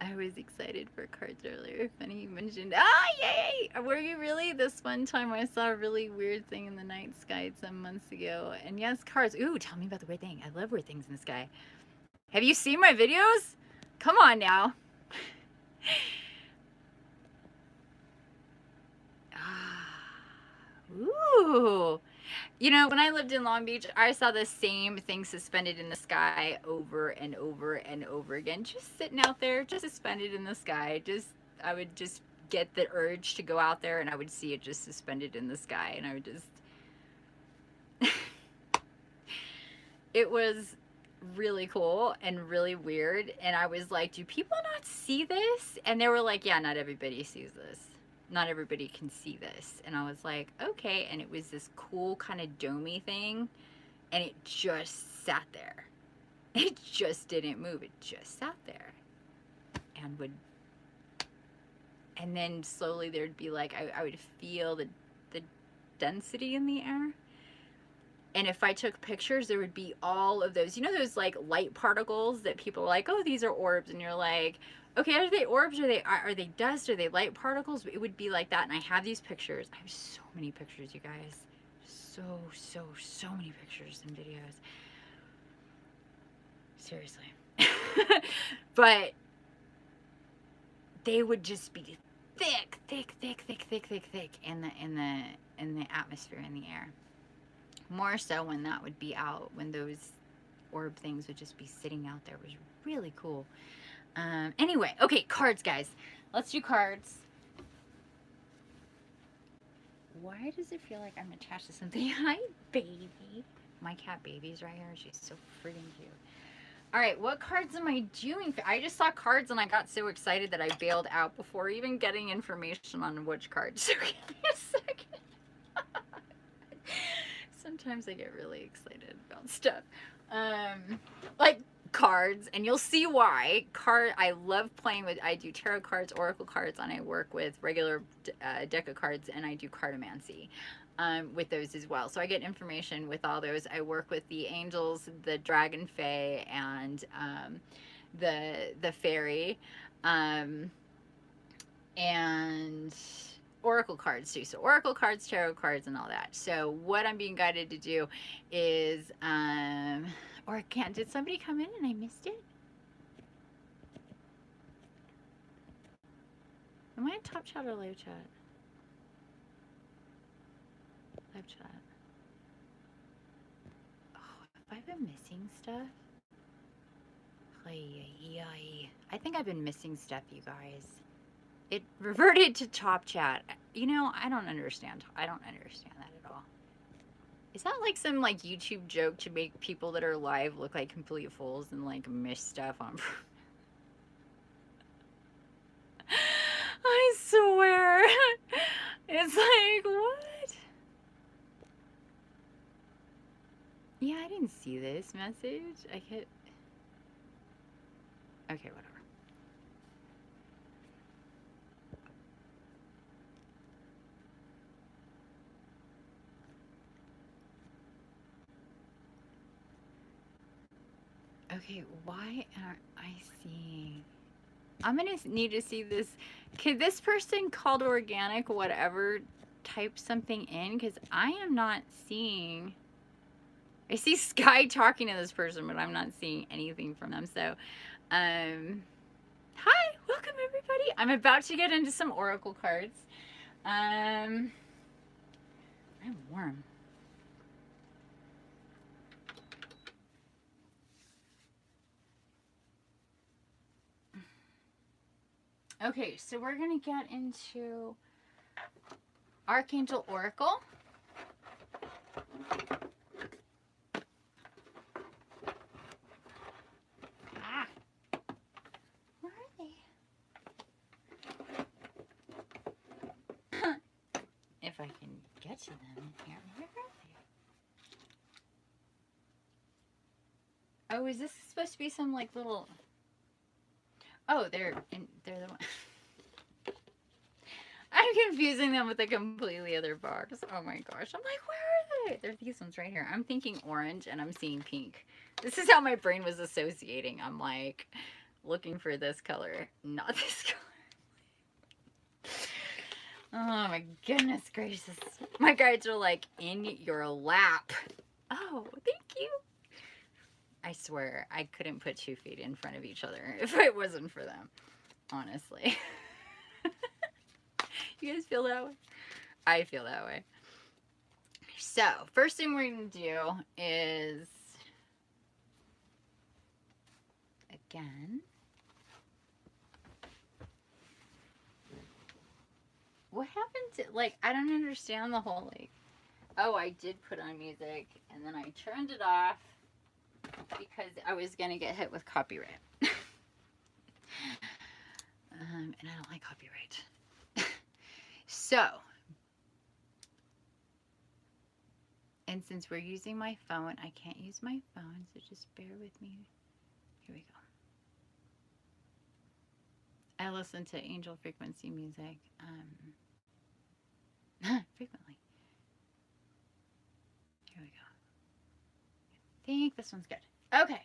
I was excited for cards earlier. Funny you mentioned, yay! Were you really? This one time I saw a really weird thing in the night sky some months ago. And yes, cards. Ooh, tell me about the weird thing. I love weird things in the sky. Have you seen my videos? Come on now. Ooh. You know, when I lived in Long Beach, I saw the same thing suspended in the sky over and over and over again. Just sitting out there, just suspended in the sky. I would just get the urge to go out there and I would see it just suspended in the sky and I would just... It was really cool and really weird. And I was like, do people not see this? And they were like, yeah, not everybody sees this. Not everybody can see this. And I was like, okay. And it was this cool kind of domey thing. And it just sat there. It just didn't move. It just sat there and would, and then slowly there'd be like, I would feel the density in the air. And if I took pictures, there would be all of those, you know, those like light particles that people are like, oh, these are orbs. And you're like, okay, are they orbs? Are they dust? Are they light particles? It would be like that. And I have these pictures. I have so many pictures, you guys. So many pictures and videos. Seriously. But they would just be thick in the atmosphere, in the air. More so when that would be out, when those orb things would just be sitting out there. It was really cool. Anyway, okay, cards, guys. Let's do cards. Why does it feel like I'm attached to something? Hi, baby. My cat baby's right here. She's so freaking cute. All right, what cards am I doing? I just saw cards and I got so excited that I bailed out before even getting information on which cards. So give me a second. Sometimes I get really excited about stuff. Like cards, and you'll see why. I love playing with, I do tarot cards, oracle cards, and I work with regular deck of cards, and I do cartomancy with those as well. So I get information with all those. I work with the angels, the dragon fae, and the fairy, and oracle cards too. So oracle cards, tarot cards, and all that. So what I'm being guided to do is, or did somebody come in and I missed it? Am I in top chat or live chat? Live chat. Oh, have I been missing stuff? I think I've been missing stuff, you guys. It reverted to top chat. You know, I don't understand. I don't understand that at all. Is that like some like YouTube joke to make people that are live look like complete fools and like miss stuff on? I swear. It's like, what? Yeah, I didn't see this message. I can't. Okay, whatever. Okay, why aren't I seeing? I'm gonna need to see this. Could this person called organic whatever type something in? Because I am not seeing. I see Sky talking to this person, but I'm not seeing anything from them. So, hi, welcome everybody. I'm about to get into some oracle cards. I'm warm. Okay, so we're gonna get into Archangel Oracle. Where are they? If I can get to them here. Where are they? Oh, is this supposed to be some like little? Oh, they're the one. I'm confusing them with a completely other box. Oh my gosh. I'm like, where are they? They're these ones right here. I'm thinking orange and I'm seeing pink. This is how my brain was associating. I'm like looking for this color, not this color. Oh my goodness gracious. My guides are like, in your lap. Oh, thank you. I swear, I couldn't put 2 feet in front of each other if it wasn't for them. Honestly. You guys feel that way? I feel that way. So, first thing we're going to do is, again, what happened to, like, I don't understand the whole, like, oh, I did put on music, and then I turned it off because I was going to get hit with copyright. And I don't like copyright. So, and since we're using my phone, I can't use my phone, so just bear with me Here we go. I listen to angel frequency music frequently. Here we go. I think this one's good. Okay.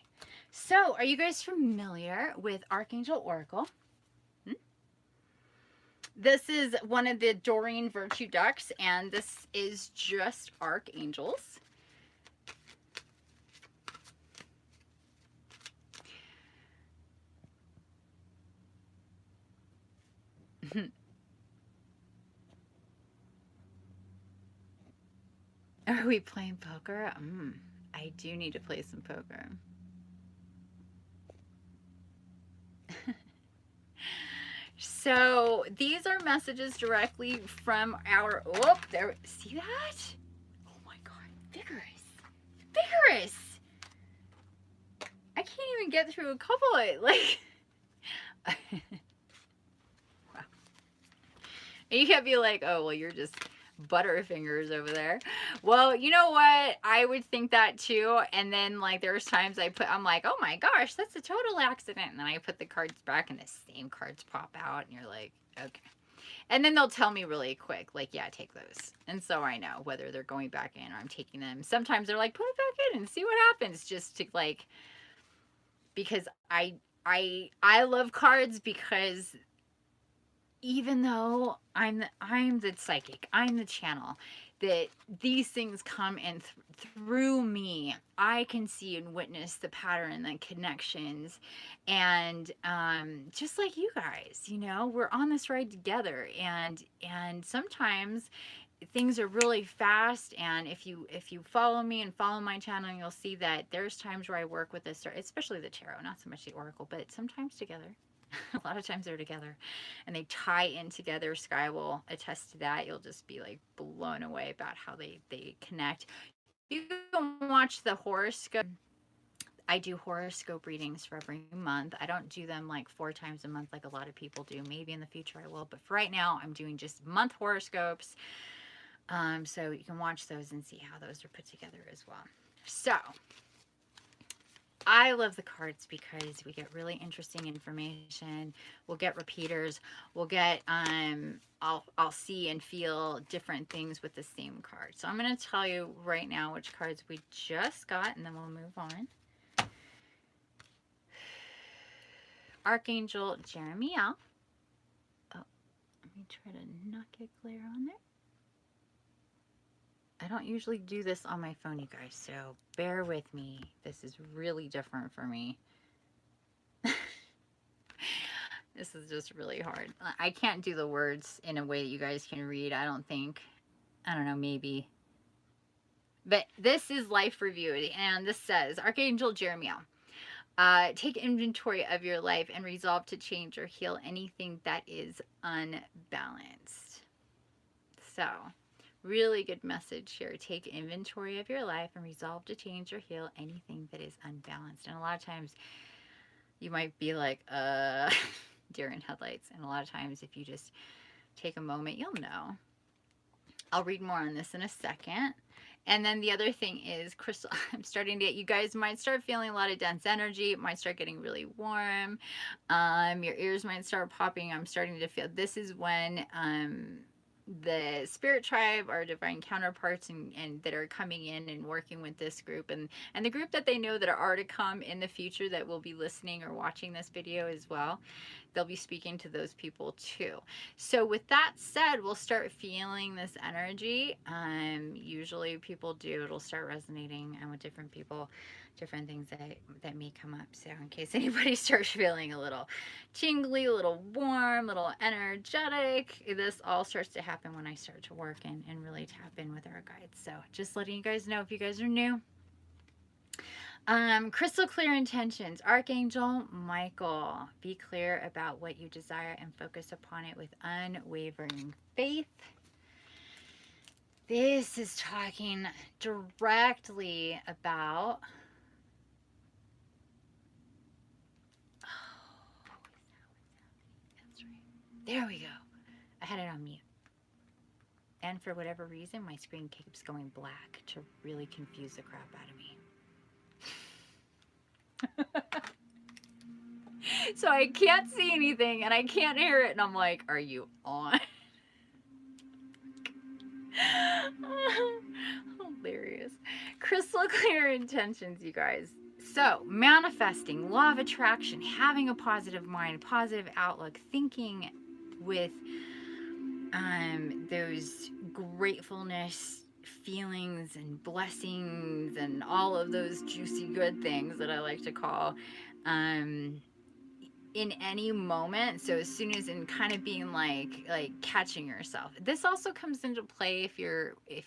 So, are you guys familiar with Archangel Oracle? This is one of the Doreen Virtue Ducks, and this is just archangels. Are we playing poker? I do need to play some poker. So these are messages directly from our, oh, there, see that? Oh my God, vigorous, vigorous. I can't even get through a couple of, like, wow. And you can't be like, oh, well, you're just butterfingers over there. Well, you know what? I would think that too. And then like there's times I'm like, oh my gosh, that's a total accident. And then I put the cards back and the same cards pop out and you're like, okay. And then they'll tell me really quick, like, yeah, take those. And so I know whether they're going back in or I'm taking them. Sometimes they're like, put it back in and see what happens, just to like, because I love cards, because even though I'm the psychic, I'm the channel, that these things come in through me, I can see and witness the pattern, the connections, and just like you guys, you know, we're on this ride together, and sometimes things are really fast, and if you follow me and follow my channel, you'll see that there's times where I work with this, especially the tarot, not so much the oracle, but sometimes together. A lot of times they're together and they tie in together. Sky will attest to that. You'll just be like blown away about how they connect. You can watch the horoscope. I do horoscope readings for every month. I don't do them like 4 times a month like a lot of people do. Maybe in the future I will, but for right now I'm doing just month horoscopes. So you can watch those and see how those are put together as well. So I love the cards because we get really interesting information. We'll get repeaters. We'll get I'll see and feel different things with the same card. So I'm going to tell you right now which cards we just got, and then we'll move on. Archangel Jeremiah. Oh, let me try to not get glare on there. I don't usually do this on my phone, you guys, so bear with me. This is really different for me. This is just really hard. I can't do the words in a way that you guys can read, I don't think. I don't know, maybe. But this is Life Review, and this says, Archangel Jeremiah, take inventory of your life and resolve to change or heal anything that is unbalanced. So, really good message here. Take inventory of your life and resolve to change or heal anything that is unbalanced. And a lot of times you might be like, deer in headlights. And a lot of times if you just take a moment, you'll know. I'll read more on this in a second. And then the other thing is, crystal, I'm starting to get, you guys might start feeling a lot of dense energy. It might start getting really warm. Your ears might start popping. I'm starting to feel, this is when, the spirit tribe, our divine counterparts, and that are coming in and working with this group, and the group that they know that are to come in the future that will be listening or watching this video as well, they'll be speaking to those people too. So with that said, we'll start feeling this energy. Usually people do, it'll start resonating with different people, different things that may come up. So in case anybody starts feeling a little tingly, a little warm, a little energetic, this all starts to happen when I start to work and really tap in with our guides. So just letting you guys know if you guys are new. Crystal clear intentions. Archangel Michael, be clear about what you desire and focus upon it with unwavering faith. This is talking directly about, that's right. There we go. I had it on mute. And for whatever reason, my screen keeps going black to really confuse the crap out of me. So I can't see anything and I can't hear it. And I'm like, are you on? Hilarious. Crystal clear intentions, you guys. So, manifesting, law of attraction, having a positive mind, positive outlook, thinking with those gratefulness feelings and blessings and all of those juicy good things that I like to call in any moment. So as soon as in kind of being like catching yourself. This also comes into play if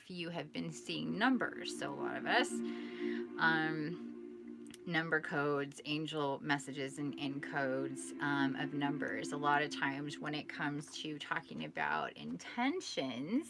you have been seeing numbers. So a lot of us number codes, angel messages and codes of numbers. A lot of times when it comes to talking about intentions,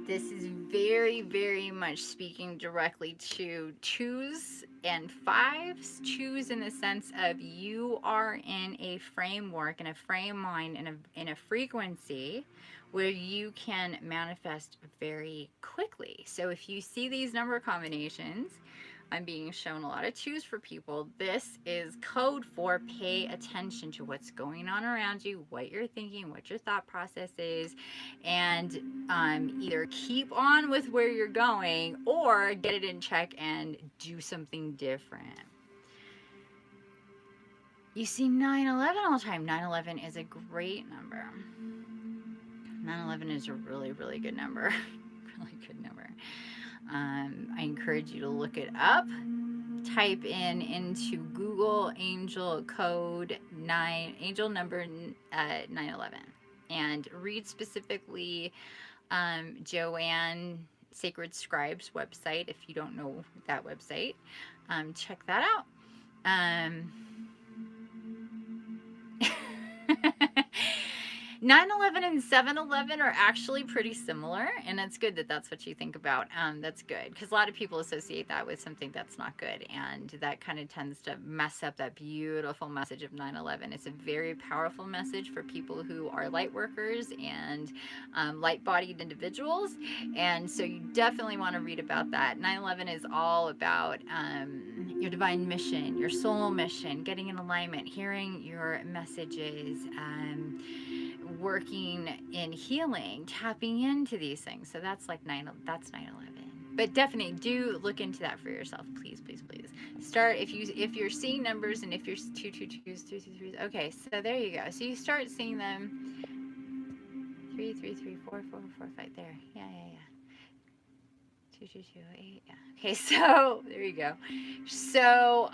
this is very, very much speaking directly to 2s and 5s. 2s in the sense of you are in a framework, in a frame mind, in a frequency where you can manifest very quickly. So if you see these number combinations, I'm being shown a lot of 2s for people. This is code for pay attention to what's going on around you, what you're thinking, what your thought process is, and either keep on with where you're going or get it in check and do something different. You see 9/11 all the time. 9/11 is a great number. 9/11 is a really, really good number. Really good number. I encourage you to look it up. Type into Google angel code 9, angel number 9/11, and read specifically Joanne Sacred Scribe's website. If you don't know that website, check that out. 9/11 and 7/11 are actually pretty similar, and it's good that that's what you think about. That's good, because a lot of people associate that with something that's not good, and that kind of tends to mess up that beautiful message of 9/11. It's a very powerful message for people who are light workers and light-bodied individuals, and so you definitely want to read about that. 9/11 is all about your divine mission, your soul mission, getting in alignment, hearing your messages, working in healing, tapping into these things. So that's like 9/11. But definitely do look into that for yourself, please, please, please. Start if you're seeing numbers, and if you're 222s, 223s. Okay, so there you go. So you start seeing them 3, 3, 3, 4, 4, 4, 5. There, yeah. 2, 2, 2, 8. Yeah. Okay, so there you go. So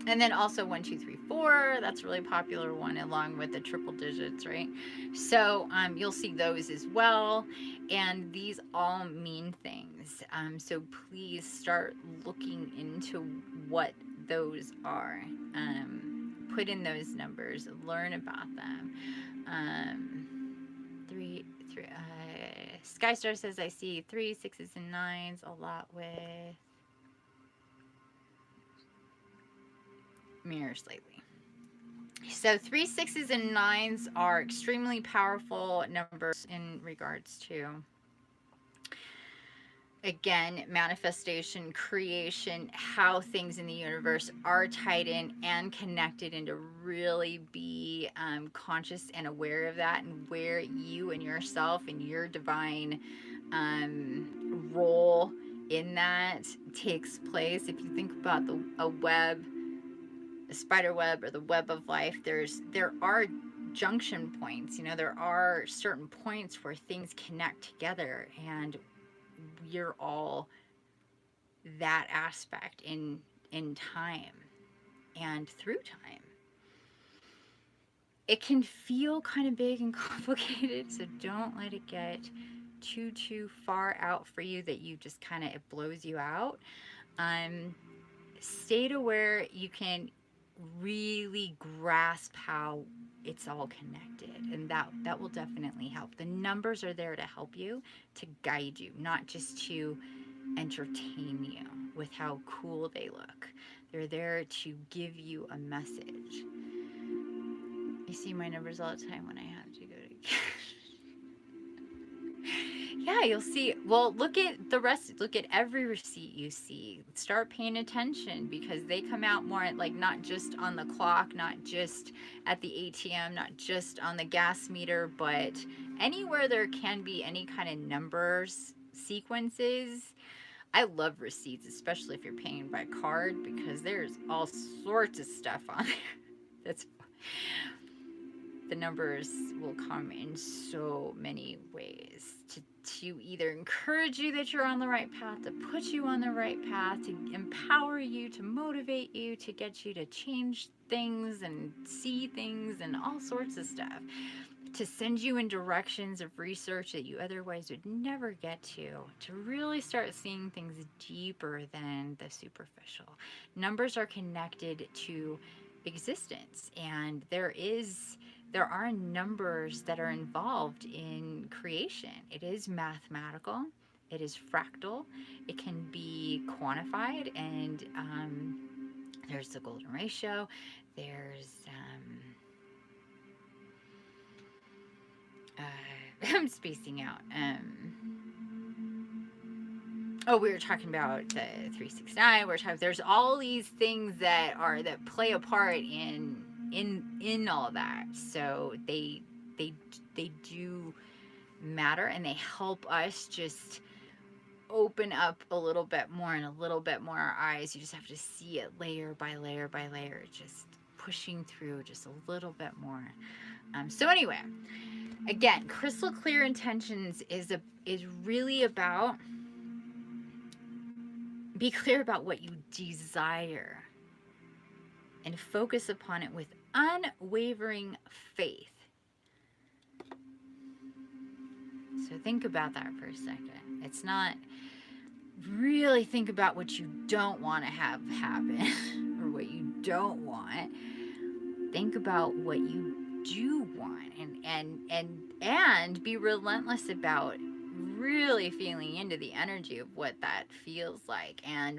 and then also 1, 2, 3, 4. That's a really popular one, along with the triple digits, right? So you'll see those as well, and these all mean things. So please start looking into what those are. Put in those numbers, learn about them. 3. Skystar says I see 3, 6s, and 9s a lot with mirrors lately. So 3, 6s, and 9s are extremely powerful numbers in regards to, again, manifestation, creation, how things in the universe are tied in and connected, and to really be conscious and aware of that, and where you and yourself and your divine role in that takes place. If you think about a web, a spider web, or the web of life, there are junction points. There are certain points where things connect together, and you're all that aspect in time and through time. It can feel kind of big and complicated, so don't let it get too far out for you that you just kind of, it blows you out. Stay to where you can really grasp how it's all connected, and that will definitely help. The numbers are there to help you, to guide you, not just to entertain you with how cool they look. They're there to give you a message. I see my numbers all the time when I have to go to Yeah, you'll see. Well, look at the rest. Look at every receipt you see. Start paying attention, because they come out more like not just on the clock, not just at the ATM, not just on the gas meter, but anywhere there can be any kind of numbers, sequences. I love receipts, especially if you're paying by card, because there's all sorts of stuff on there. That's the numbers will come in so many ways to either encourage you that you're on the right path, to put you on the right path, to empower you, to motivate you, to get you to change things and see things and all sorts of stuff, to send you in directions of research that you otherwise would never get to really start seeing things deeper than the superficial. Numbers are connected to existence, and there are numbers that are involved in creation. It is mathematical, it is fractal, it can be quantified, and there's the golden ratio, there's I'm spacing out. Oh, we were talking about the 369. There's all these things that play a part in all that. So they do matter, and they help us just open up a little bit more and a little bit more our eyes. You just have to see it layer by layer by layer, just pushing through just a little bit more. So anyway, again, crystal clear intentions is really about, be clear about what you desire and focus upon it with unwavering faith. So think about that for a second. It's not really think about what you don't want to have happen or what you don't want. Think about what you do want, and be relentless about really feeling into the energy of what that feels like, and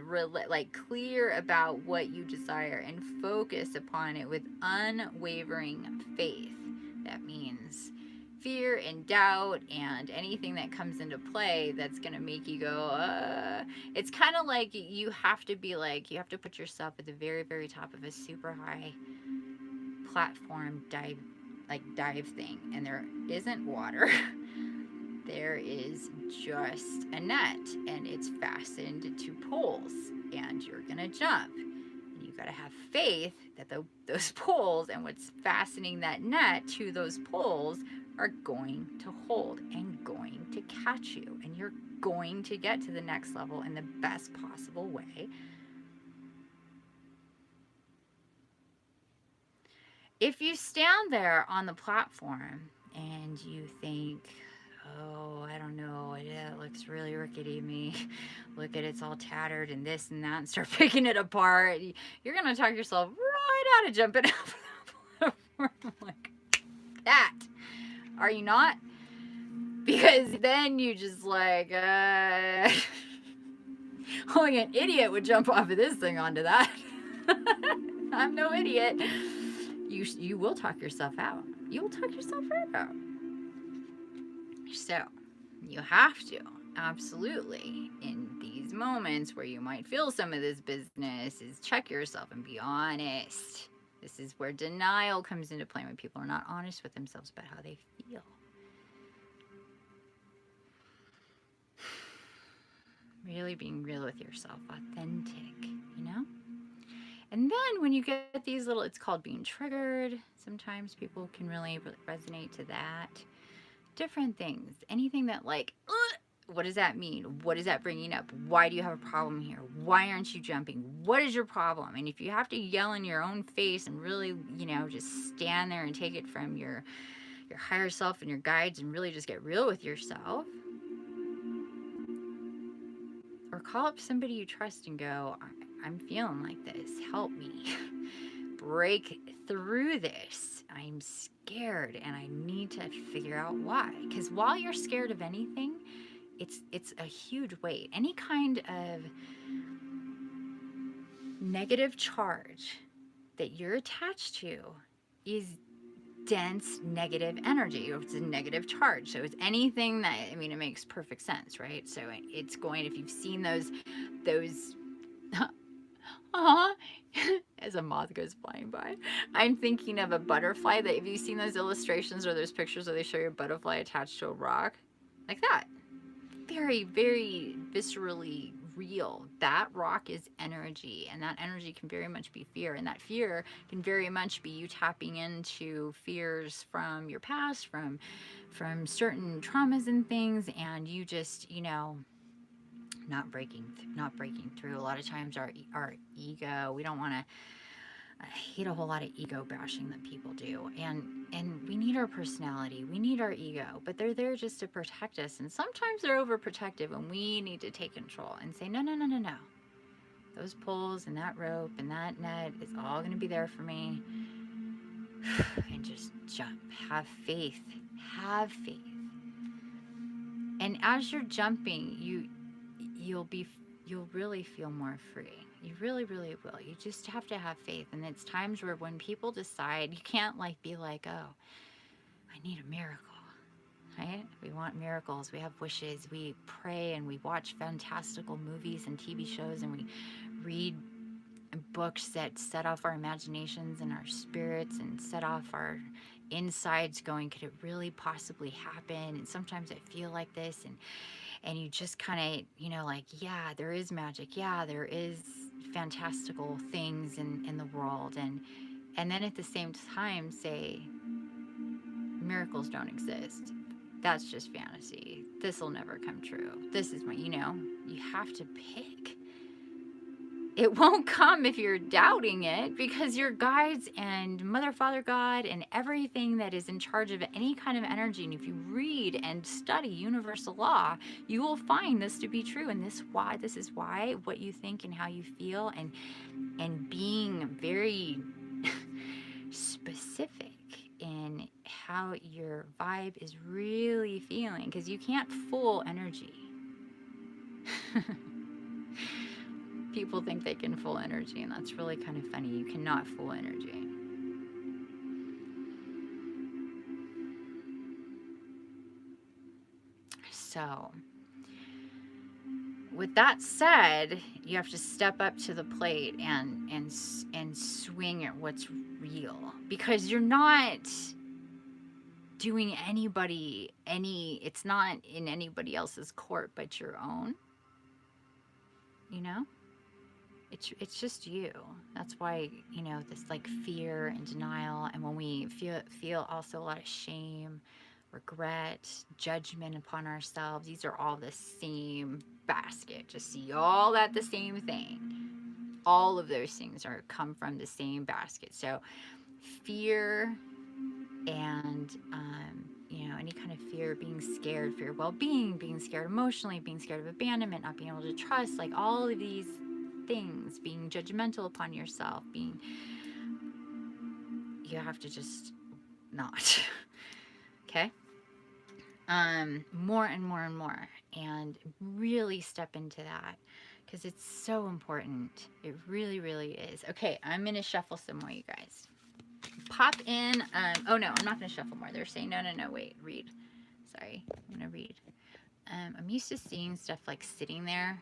clear about what you desire and focus upon it with unwavering faith. That means fear and doubt and anything that comes into play that's going to make you go, it's kind of like you have to put yourself at the very, very top of a super high platform dive thing, and there isn't water. There is just a net, and it's fastened to poles, and you're gonna jump, and you gotta have faith that those poles and what's fastening that net to those poles are going to hold and going to catch you, and you're going to get to the next level in the best possible way. If you stand there on the platform and you think, oh, I don't know, it looks really rickety to me, look at it's all tattered and this and that, and start picking it apart, you're going to talk yourself right out of jumping off the platform like that. Are you not? Because then you just like, only an idiot would jump off of this thing onto that. I'm no idiot. You will talk yourself out. You will talk yourself right out. So, you have to, absolutely, in these moments where you might feel some of this business, is check yourself and be honest. This is where denial comes into play, when people are not honest with themselves about how they feel. Really being real with yourself, authentic, you know? And then when you get these little, it's called being triggered. Sometimes people can really resonate to that. Different things. Anything that like, what does that mean? What is that bringing up? Why do you have a problem here? Why aren't you jumping? What is your problem? And if you have to yell in your own face and really, just stand there and take it from your higher self and your guides and really just get real with yourself. Or call up somebody you trust and go, I'm feeling like this. Help me. Break through this. I'm scared and I need to figure out why. Because while you're scared of anything, it's a huge weight. Any kind of negative charge that you're attached to is dense negative energy. It's a negative charge. So it's anything that, I mean, it makes perfect sense, right? So it's going, if you've seen those as a moth goes flying by, I'm thinking of a butterfly. That, have you seen those illustrations or those pictures where they show you a butterfly attached to a rock? Like that. Very, very viscerally real. That rock is energy, and that energy can very much be fear, and that fear can very much be you tapping into fears from your past, from certain traumas and things, and you just, you know, not breaking through. A lot of times our ego, we don't want to, I hate a whole lot of ego bashing that people do, and we need our personality, we need our ego, but they're there just to protect us, and sometimes they're overprotective, and we need to take control and say, no, no, no, no, no, those poles and that rope and that net is all going to be there for me, and just jump. Have faith, and as you're jumping, you'll really feel more free. You really, really will. You just have to have faith. And it's times where when people decide, you can't like be like, oh, I need a miracle, right? We want miracles. We have wishes. We pray and we watch fantastical movies and TV shows, and we read books that set off our imaginations and our spirits and set off our insides going, could it really possibly happen? And sometimes I feel like this, and you just kind of, you know, like, yeah, there is magic. Yeah, there is fantastical things in the world. And then at the same time say, miracles don't exist. That's just fantasy. This will never come true. This is my, you know, you have to pick. It won't come if you're doubting it, because your guides and Mother, Father, God, and everything that is in charge of any kind of energy, and if you read and study universal law, you will find this to be true. And this is why what you think and how you feel, and being very specific in how your vibe is really feeling, because you can't fool energy. People think they can fool energy, and that's really kind of funny. You cannot fool energy. So, with that said, you have to step up to the plate and swing at what's real, because you're not doing anybody it's not in anybody else's court but your own, you know? It's just you. That's why, you know, this like fear and denial, and when we feel also a lot of shame, regret, judgment upon ourselves, these are all the same basket. Just see all that the same thing. All of those things come from the same basket. So fear and you know, any kind of fear, being scared for your well-being, being scared emotionally, being scared of abandonment, not being able to trust, like all of these things, being judgmental upon yourself, you have to just not. Okay? More and more and more, and really step into that, because it's so important. It really, really is. Okay, I'm gonna shuffle some more, you guys. Pop in. Oh no, I'm not gonna shuffle more. They're saying no, wait, read. Sorry, I'm gonna read. I'm used to seeing stuff like sitting there.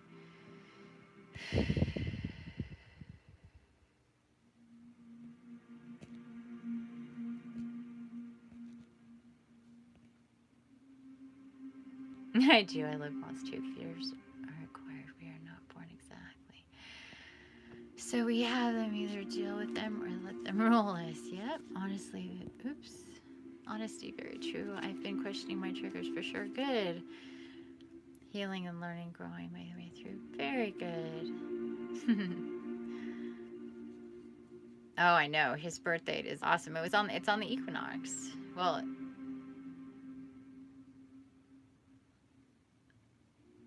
I do. I live lost too. Fears are acquired. We are not born exactly. So we have them, either deal with them or let them roll us. Yep. Honestly, oops. Honesty, very true. I've been questioning my triggers for sure. Good. Healing and learning, growing my way through. Very good. Oh, I know. His birth date is awesome. It's on the equinox. Well,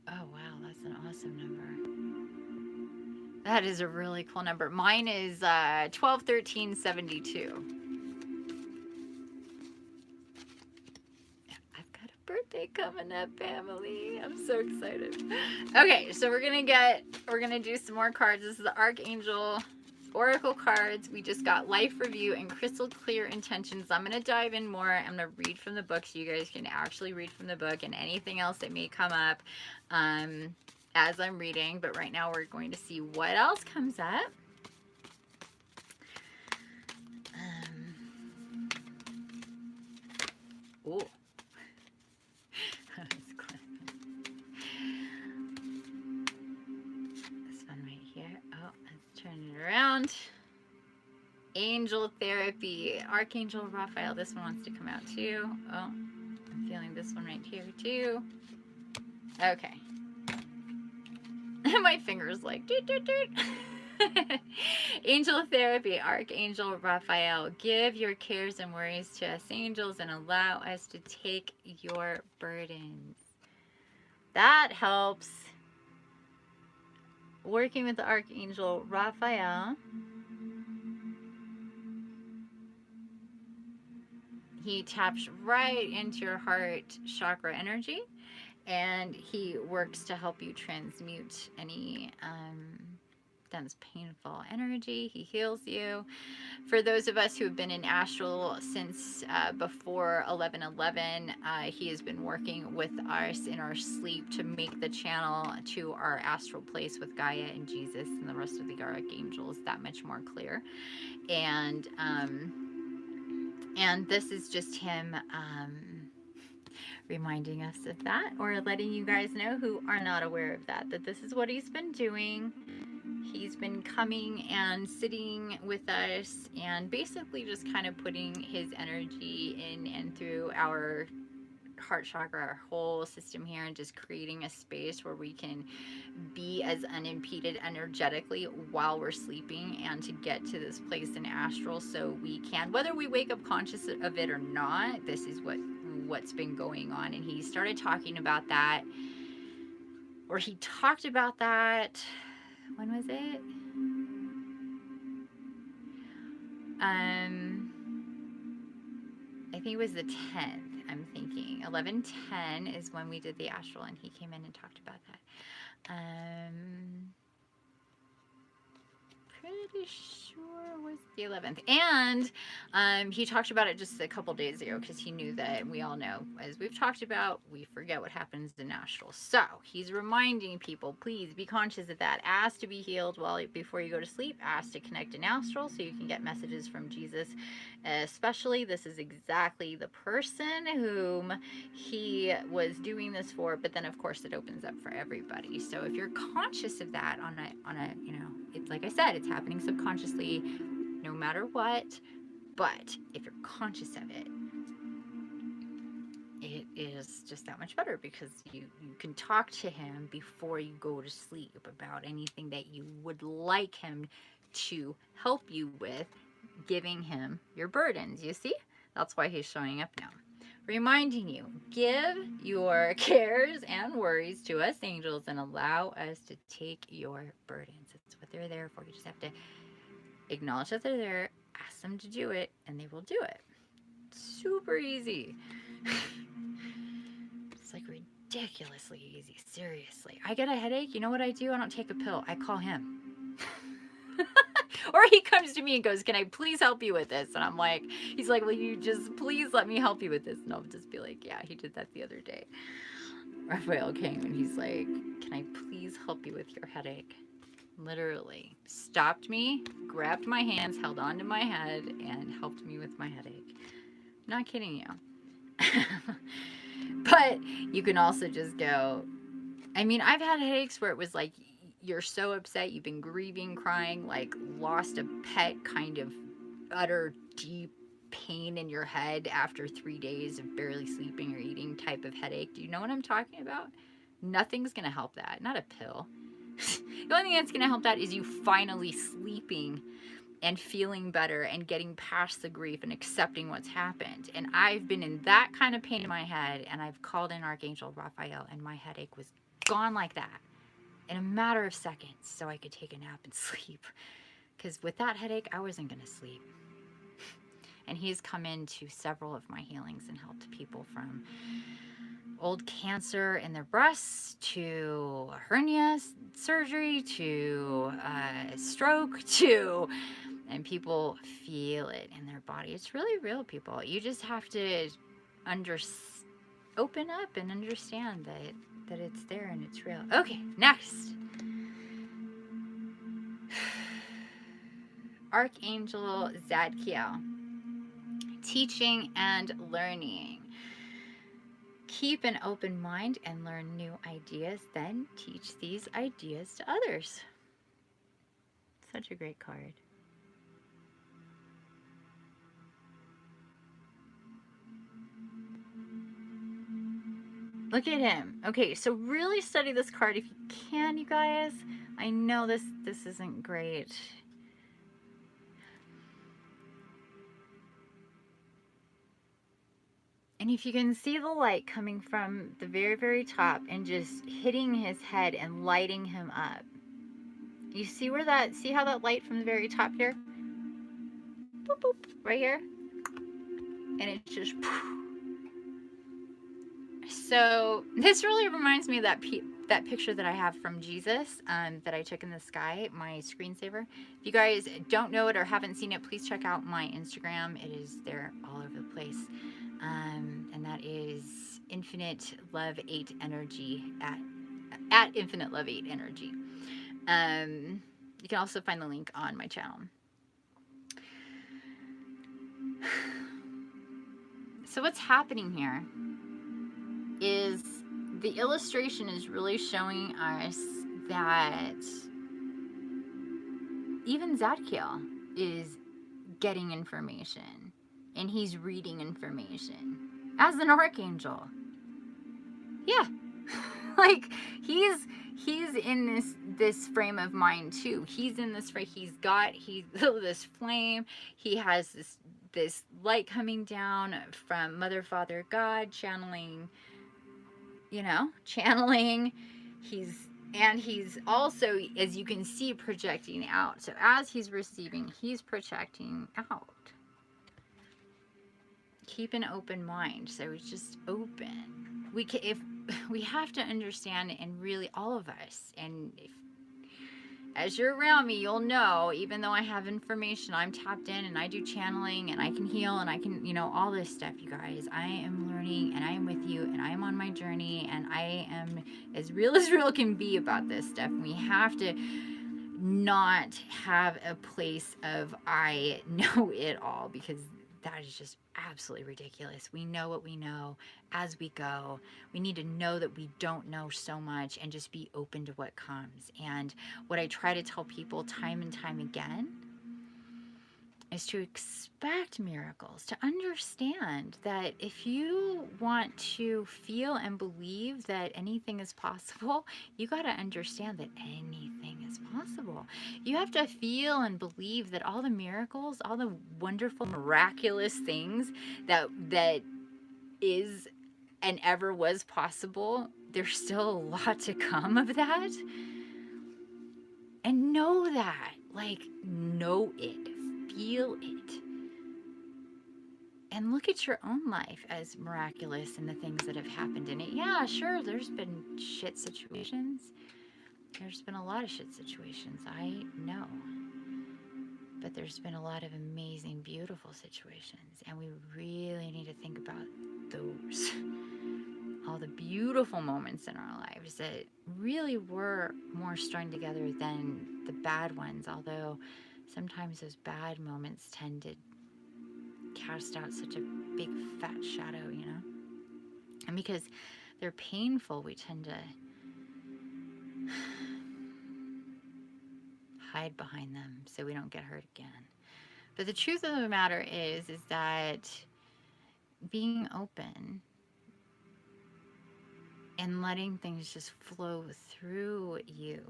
oh wow, that's an awesome number. That is a really cool number. Mine is 12/13/72. I've got a birthday coming up, family. I'm so excited. Okay, so we're gonna do some more cards. This is the Archangel oracle cards. We just got life review and crystal clear intentions. I'm going to dive in more. I'm going to read from the book so you guys can actually read from the book, and anything else that may come up as I'm reading. But right now we're going to see what else comes up. Oh. This one right here. Oh, let's turn it around. Angel therapy. Archangel Raphael. This one wants to come out too. Oh, I'm feeling this one right here too. Okay. My finger's like doot, doot, doot. Angel therapy. Archangel Raphael. Give your cares and worries to us angels and allow us to take your burdens. That helps. Working with the Archangel Raphael. He taps right into your heart chakra energy, and he works to help you transmute any dense, painful energy. He heals you. For those of us who have been in astral since before 11/11, he has been working with us in our sleep to make the channel to our astral place with Gaia and Jesus and the rest of the archangels that much more clear. And this is just him reminding us of that, or letting you guys know who are not aware of that this is what he's been doing. He's been coming and sitting with us and basically just kind of putting his energy in and through our heart chakra, our whole system here, and just creating a space where we can be as unimpeded energetically while we're sleeping, and to get to this place in astral so we can, whether we wake up conscious of it or not, this is what's been going on. And he started talking about that, or he talked about that, when was it? I think it was the 10th. I'm thinking 11/10 is when we did the astral, and he came in and talked about that. Pretty sure it was the 11th. And he talked about it just a couple days ago, because he knew that, we all know, as we've talked about, we forget what happens in astral. So he's reminding people, please be conscious of that. Ask to be healed before you go to sleep. Ask to connect in astral so you can get messages from Jesus. Especially, this is exactly the person whom he was doing this for, but then of course it opens up for everybody. So if you're conscious of that on a it's like I said, it's happening subconsciously no matter what, but if you're conscious of it, it is just that much better, because you can talk to him before you go to sleep about anything that you would like him to help you with, giving him your burdens. You see, that's why he's showing up now, reminding you, give your cares and worries to us angels and allow us to take your burdens. That's what they're there for. You just have to acknowledge that they're there, ask them to do it, and they will do it. Super easy. It's like ridiculously easy. Seriously. I get a headache. You know what I do? I don't take a pill. I call him. Or he comes to me and goes, can I please help you with this? And I'm like, he's like, will you just please let me help you with this? And I'll just be like, yeah, he did that the other day. Raphael came and he's like, can I please help you with your headache? Literally stopped me, grabbed my hands, held onto my head, and helped me with my headache. Not kidding you. But you can also just go, I mean, I've had headaches where it was like, you're so upset, you've been grieving, crying, like lost a pet, kind of utter deep pain in your head after 3 days of barely sleeping or eating type of headache. Do you know what I'm talking about? Nothing's going to help that. Not a pill. The only thing that's going to help that is you finally sleeping and feeling better and getting past the grief and accepting what's happened. And I've been in that kind of pain in my head, and I've called in Archangel Raphael, and my headache was gone like that in a matter of seconds, so I could take a nap and sleep. Because with that headache, I wasn't going to sleep. And he's come into several of my healings and helped people from old cancer in their breasts, to hernia surgery, to stroke, to, and people feel it in their body. It's really real, people. You just have to open up and understand that it's there and it's real. Okay, next. Archangel Zadkiel. Teaching and learning. Keep an open mind and learn new ideas, then teach these ideas to others. Such a great card. Look at him. Okay, so really study this card if you can, you guys. I know this isn't great. And if you can see the light coming from the very, very top and just hitting his head and lighting him up. You see where that, see how that light from the very top here? Boop, boop, right here? And it's just, so this really reminds me of that picture that I have from Jesus that I took in the sky, my screensaver. If you guys don't know it or haven't seen it, please check out my Instagram. It is there all over the place. And that is Infinite Love 8 Energy at Infinite Love 8 Energy. You can also find the link on my channel. So what's happening here is the illustration is really showing us that even Zadkiel is getting information and he's reading information as an archangel. Yeah. Like he's in this frame of mind too. He's in this frame. He's this flame. He has this light coming down from Mother, Father, God, channeling. He's also, as you can see, projecting out. So as he's receiving, he's projecting out. Keep an open mind. So it's just open. We have to understand, and really all of us, and as you're around me, you'll know, even though I have information, I'm tapped in and I do channeling and I can heal and I can, all this stuff, you guys. I am learning and I am with you and I am on my journey and I am as real can be about this stuff. We have to not have a place of I know it all, because that is just absolutely ridiculous. We know what we know as we go. We need to know that we don't know so much and just be open to what comes. And what I try to tell people time and time again is to expect miracles, to understand that if you want to feel and believe that anything is possible, you got to understand that anything is possible. You have to feel and believe that all the miracles, all the wonderful, miraculous things that is and ever was possible, there's still a lot to come of that. And know that, know it. Feel it. And look at your own life as miraculous and the things that have happened in it. Yeah, sure, there's been shit situations. There's been a lot of shit situations, I know. But there's been a lot of amazing, beautiful situations. And we really need to think about those. All the beautiful moments in our lives that really were more strung together than the bad ones, although sometimes those bad moments tend to cast out such a big fat shadow, And because they're painful, we tend to hide behind them so we don't get hurt again. But the truth of the matter is that being open and letting things just flow through you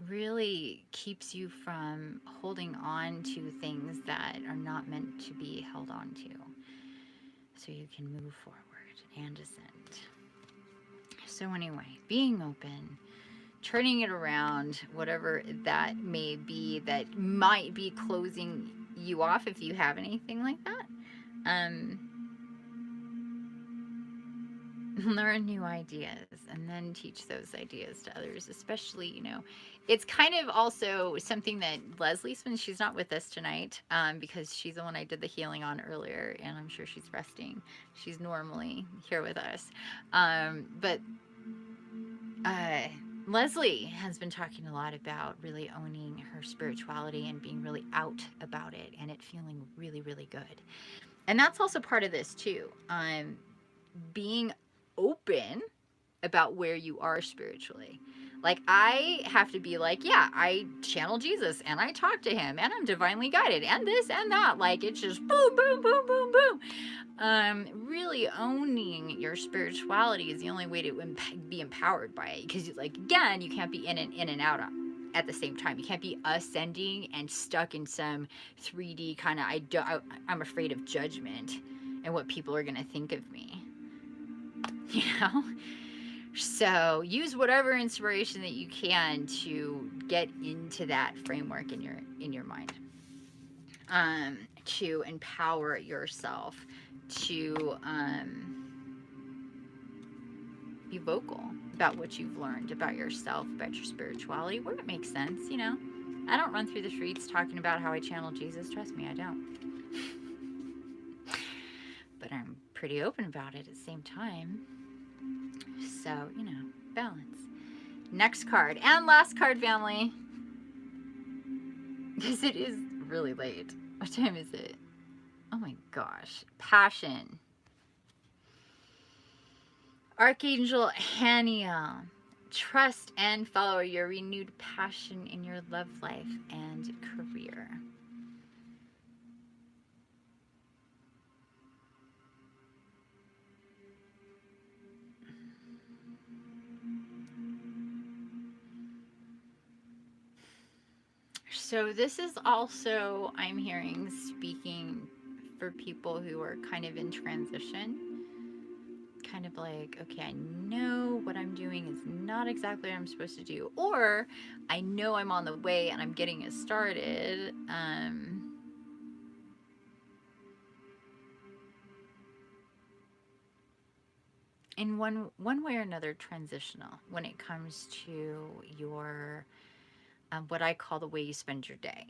really keeps you from holding on to things that are not meant to be held on to, so you can move forward and ascend. So anyway, being open, turning it around, whatever that may be that might be closing you off, if you have anything like that, Learn new ideas and then teach those ideas to others, especially, it's kind of also something that Leslie's, when she's not with us tonight, because she's the one I did the healing on earlier, and I'm sure she's resting. She's normally here with us. But Leslie has been talking a lot about really owning her spirituality and being really out about it and it feeling really, really good. And that's also part of this too. Being open about where you are spiritually. Like, I have to be like, yeah, I channel Jesus and I talk to him and I'm divinely guided and this and that. Like, it's just boom, boom, boom, boom, boom. Really owning your spirituality is the only way to be empowered by it. Because, like, again, you can't be in and out at the same time. You can't be ascending and stuck in some 3D kind of, I'm afraid of judgment and what people are going to think of me. You know? So use whatever inspiration that you can to get into that framework in your mind, to empower yourself, to be vocal about what you've learned about yourself, about your spirituality, where it makes sense. I don't run through the streets talking about how I channel Jesus. Trust me, I don't. But I'm pretty open about it at the same time. So, balance. Next card and last card, family. Because it is really late. What time is it? Oh my gosh. Passion. Archangel Haniel. Trust and follow your renewed passion in your love life and career. So this is also, I'm hearing, speaking for people who are kind of in transition. Kind of like, okay, I know what I'm doing is not exactly what I'm supposed to do. Or I know I'm on the way and I'm getting it started. In one way or another, transitional when it comes to your what I call the way you spend your day,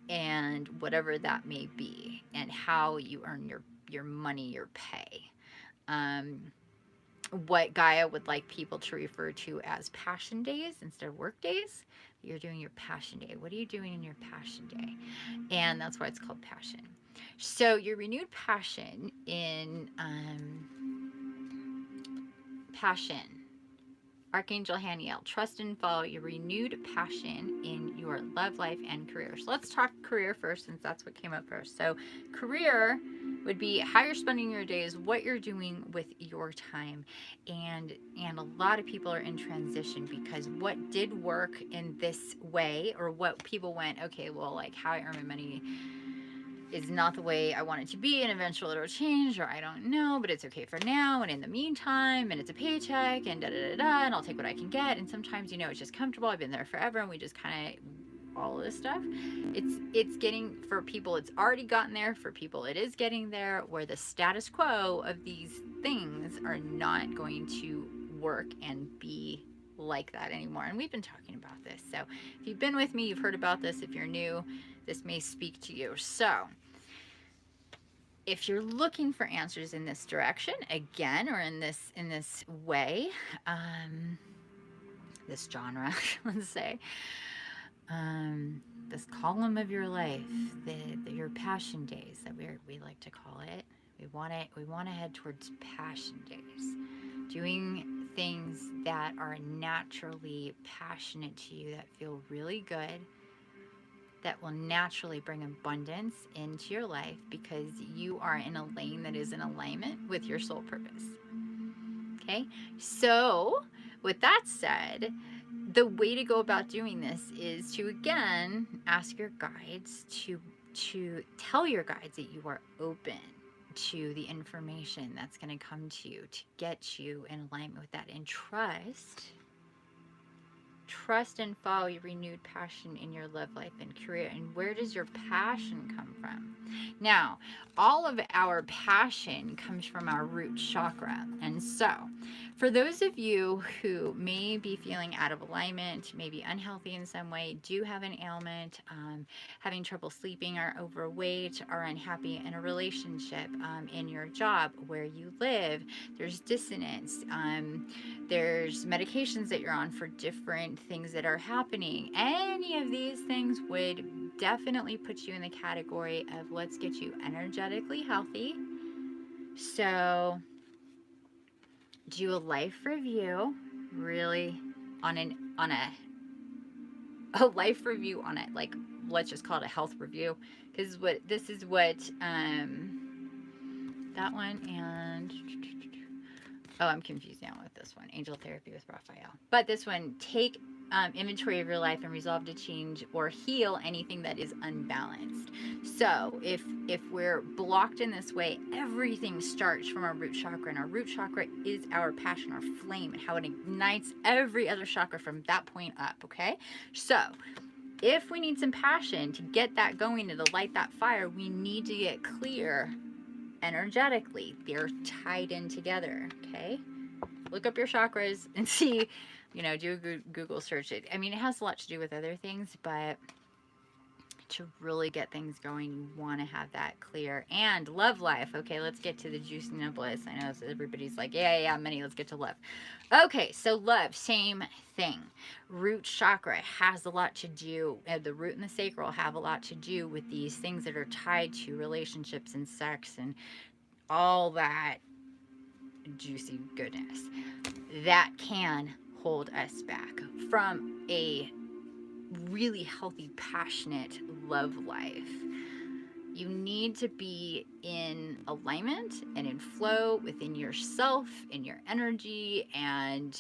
and whatever that may be, and how you earn your money, your pay. What Gaia would like people to refer to as passion days instead of work days. You're doing your passion day. What are you doing in your passion day? And that's why it's called passion. So your renewed passion in passion. Archangel Haniel, trust and follow your renewed passion in your love life and career. So let's talk career first, since that's what came up first. So career would be how you're spending your days, what you're doing with your time. And a lot of people are in transition because what did work in this way, or what people went, okay, well, like how I earn my money is not the way I want it to be, and eventually it'll change, or I don't know, but it's okay for now, and in the meantime, and it's a paycheck, and da-da-da-da, and I'll take what I can get. And sometimes, it's just comfortable. I've been there forever, and we just kind of, all of this stuff. It's getting, for people, it's already gotten there. For people, it is getting there, where the status quo of these things are not going to work and be like that anymore. And we've been talking about this. So if you've been with me, you've heard about this. If you're new, this may speak to you. So if you're looking for answers in this direction, again, or in this way, this genre, let's say, this column of your life, your passion days that we like to call it, we want to head towards passion days, doing things that are naturally passionate to you, that feel really good, that will naturally bring abundance into your life, because you are in a lane that is in alignment with your soul purpose. Okay? So, with that said, the way to go about doing this is to, again, ask your guides to tell your guides that you are open to the information that's going to come to you to get you in alignment with that, and trust Trust and follow your renewed passion in your love life and career. And where does your passion come from? Now, all of our passion comes from our root chakra. And so, for those of you who may be feeling out of alignment, maybe unhealthy in some way, do have an ailment, having trouble sleeping, are overweight, are unhappy in a relationship, in your job, where you live, there's dissonance, there's medications that you're on for different things that are happening. Any of these things would definitely put you in the category of let's get you energetically healthy. So do a life review, really on a life review on it, like let's just call it a health review, because this is what that one, and oh, I'm confused now with this one, Angel Therapy with Raphael. But this one, take inventory of your life and resolve to change or heal anything that is unbalanced. So if we're blocked in this way, everything starts from our root chakra, and our root chakra is our passion, our flame, and how it ignites every other chakra from that point up, okay? So if we need some passion to get that going and to light that fire, we need to get clear energetically. They're tied in together, okay? Look up your chakras and see, do a Google search. I mean, it has a lot to do with other things, but to really get things going, you want to have that clear. And love life. Okay, let's get to the juice and the bliss. I know everybody's like, yeah, Minnie, let's get to love. Okay, so love, same thing. Root chakra has a lot to do, the root and the sacral have a lot to do with these things that are tied to relationships and sex and all that juicy goodness that can hold us back from a really healthy, passionate love life. You need to be in alignment and in flow within yourself, in your energy, and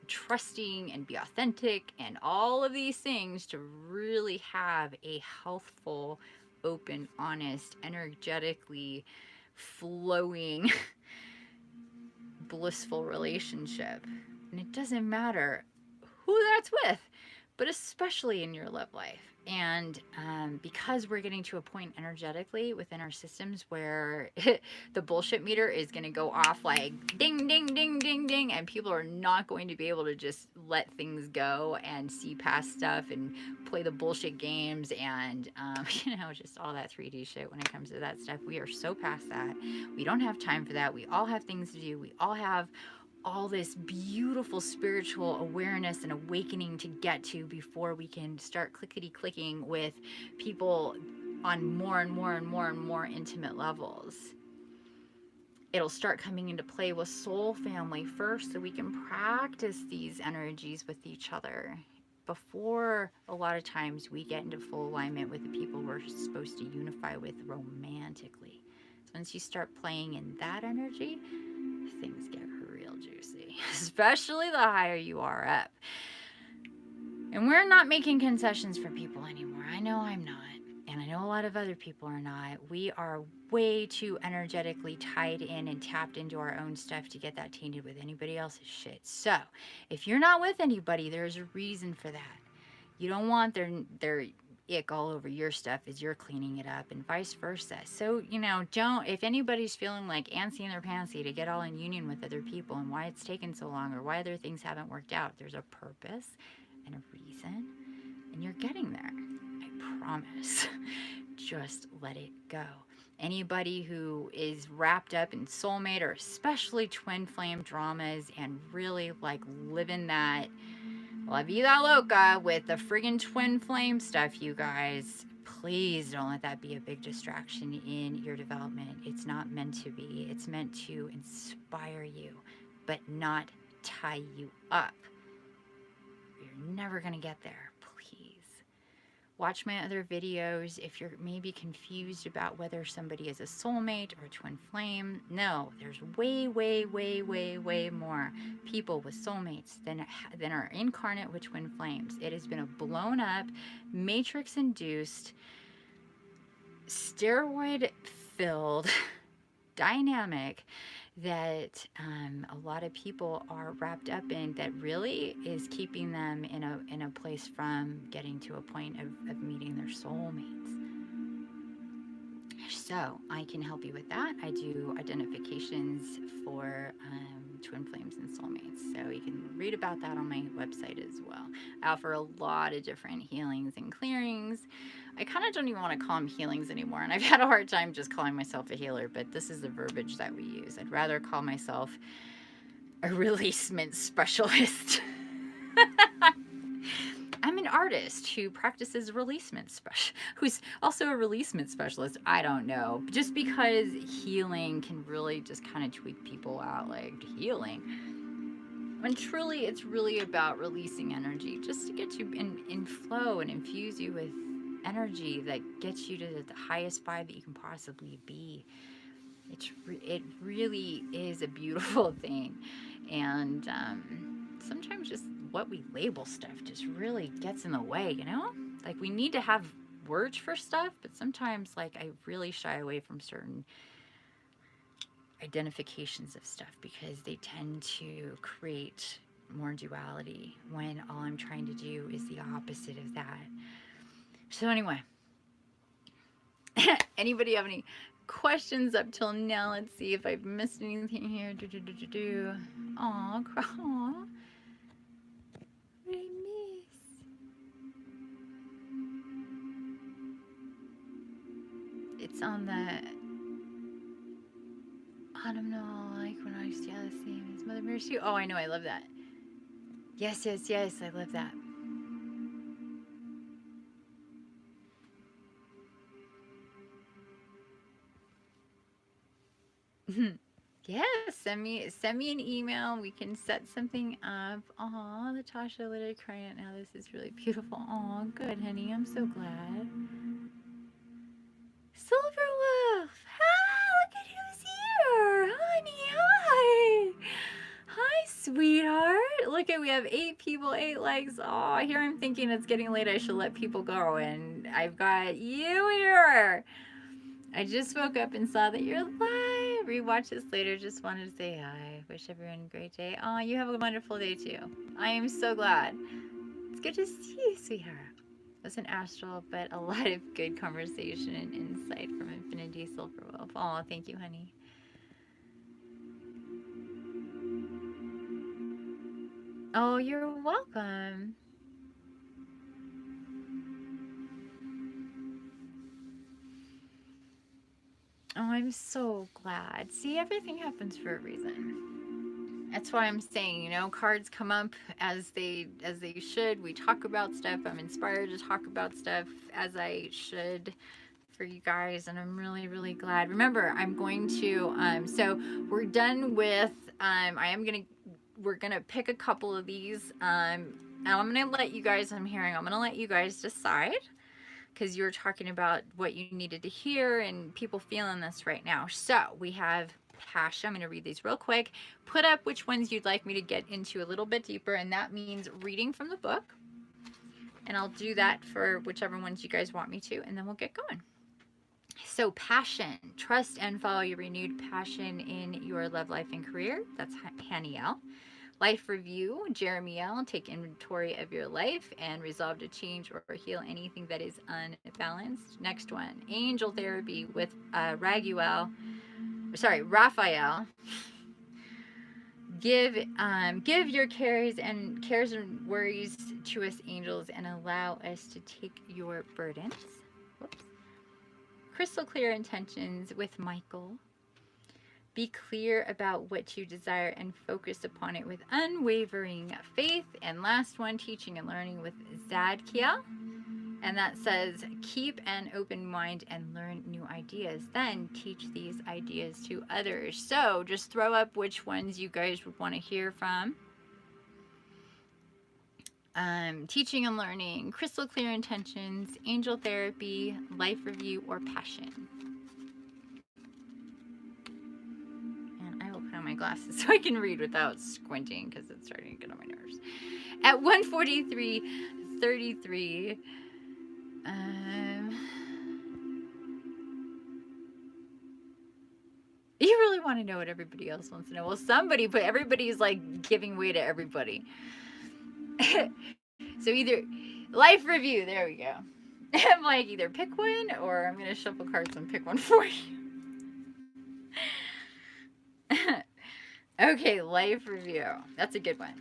trusting and be authentic and all of these things to really have a healthful, open, honest, energetically flowing, blissful relationship. And it doesn't matter who that's with, but especially in your love life. And because we're getting to a point energetically within our systems where the bullshit meter is going to go off like ding, ding, ding, ding, ding, and people are not going to be able to just let things go and see past stuff and play the bullshit games and, just all that 3D shit when it comes to that stuff. We are so past that. We don't have time for that. We all have things to do. We all have all this beautiful spiritual awareness and awakening to get to before we can start clickety-clicking with people on more and more and more and more intimate levels. It'll start coming into play with soul family first, so we can practice these energies with each other before a lot of times we get into full alignment with the people we're supposed to unify with romantically. So once you start playing in that energy, things get real juicy, especially the higher you are up. And we're not making concessions for people anymore. I know I'm not, and I know a lot of other people are not. We are way too energetically tied in and tapped into our own stuff to get that tainted with anybody else's shit. So if you're not with anybody, there's a reason for that. You don't want their ick all over your stuff as you're cleaning it up, and vice versa. So, don't, if anybody's feeling like antsy in their pantsy to get all in union with other people and why it's taken so long or why other things haven't worked out, there's a purpose and a reason, and you're getting there. I promise. Just let it go. Anybody who is wrapped up in soulmate or especially twin flame dramas and really like living that La Vida Loca with the friggin' twin flame stuff, you guys, please don't let that be a big distraction in your development. It's not meant to be. It's meant to inspire you, but not tie you up. You're never going to get there. Please. Watch my other videos if you're maybe confused about whether somebody is a soulmate or a twin flame. No, there's way, way, way, way, way more people with soulmates than are incarnate with twin flames. It has been a blown up, matrix-induced, steroid-filled, dynamic that a lot of people are wrapped up in, that really is keeping them in a place from getting to a point of meeting their soulmates. So I can help you with that. I do identifications for twin flames and soulmates. So you can read about that on my website as well. I offer a lot of different healings and clearings. I kind of don't even want to call them healings anymore. And I've had a hard time just calling myself a healer, but this is the verbiage that we use. I'd rather call myself a releasement specialist. I'm an artist who practices releasement who's also a releasement specialist. I don't know. Just because healing can really just kind of tweak people out, like healing. And truly, it's really about releasing energy, just to get you in flow and infuse you with energy that gets you to the highest vibe that you can possibly be. It really is a beautiful thing. And sometimes just what we label stuff just really gets in the way, you know? Like, we need to have words for stuff, but sometimes, like, I really shy away from certain identifications of stuff because they tend to create more duality when all I'm trying to do is the opposite of that. So anyway, anybody have any questions up till now? Let's see if I've missed anything here. Aw, aw. What did I miss? It's on the autumnal, like when I used to the same as Mother Mirror too. Oh, I know, I love that. Yes, yes, yes, I love that. Yes, send me an email. We can set something up. Aw, Latasha, let it cry out now. This is really beautiful. Aw, good, honey. I'm so glad. Silver Wolf! Ah, look at who's here! Honey, hi! Hi, sweetheart. Look at, we have 8 people, 8 likes. Oh, here I'm thinking it's getting late. I should let people go. And I've got you here. I just woke up and saw that you're live. Rewatch this later. Just wanted to say hi. Wish everyone a great day. Oh, you have a wonderful day too. I am so glad. It's good to see you, sweetheart. It was an astral, but a lot of good conversation and insight from Infiniti Silver Wolf. Oh, thank you, honey. Oh, you're welcome. Oh, I'm so glad. See, everything happens for a reason. That's why I'm saying, you know, cards come up as they should. We talk about stuff. I'm inspired to talk about stuff as I should for you guys, and I'm really, really glad. Remember, I'm going to so we're done with we're gonna pick a couple of these and I'm gonna let you guys, I'm gonna let you guys decide, because you were talking about what you needed to hear and people feeling this right now. So we have passion. I'm going to read these real quick. Put up which ones you'd like me to get into a little bit deeper, and that means reading from the book. And I'll do that for whichever ones you guys want me to, and then we'll get going. So passion, trust and follow your renewed passion in your love life and career. That's Haniel. Life review, Jeremiel, take inventory of your life and resolve to change or heal anything that is unbalanced. Next one, angel therapy with Raphael. Give your cares and worries to us angels and allow us to take your burdens. Whoops. Crystal clear intentions with Michael. Be clear about what you desire and focus upon it with unwavering faith. And last one, teaching and learning with Zadkiel. And that says, keep an open mind and learn new ideas. Then teach these ideas to others. So just throw up which ones you guys would want to hear from. Teaching and learning, crystal clear intentions, angel therapy, life review, or passion. My glasses so I can read without squinting because it's starting to get on my nerves. At 1:43:33, you want to know what everybody else wants to know. Well, somebody put, everybody's like giving way to everybody. So either life review, there we go. I'm like, either pick one or I'm going to shuffle cards and pick one for you. Okay, life review. That's a good one.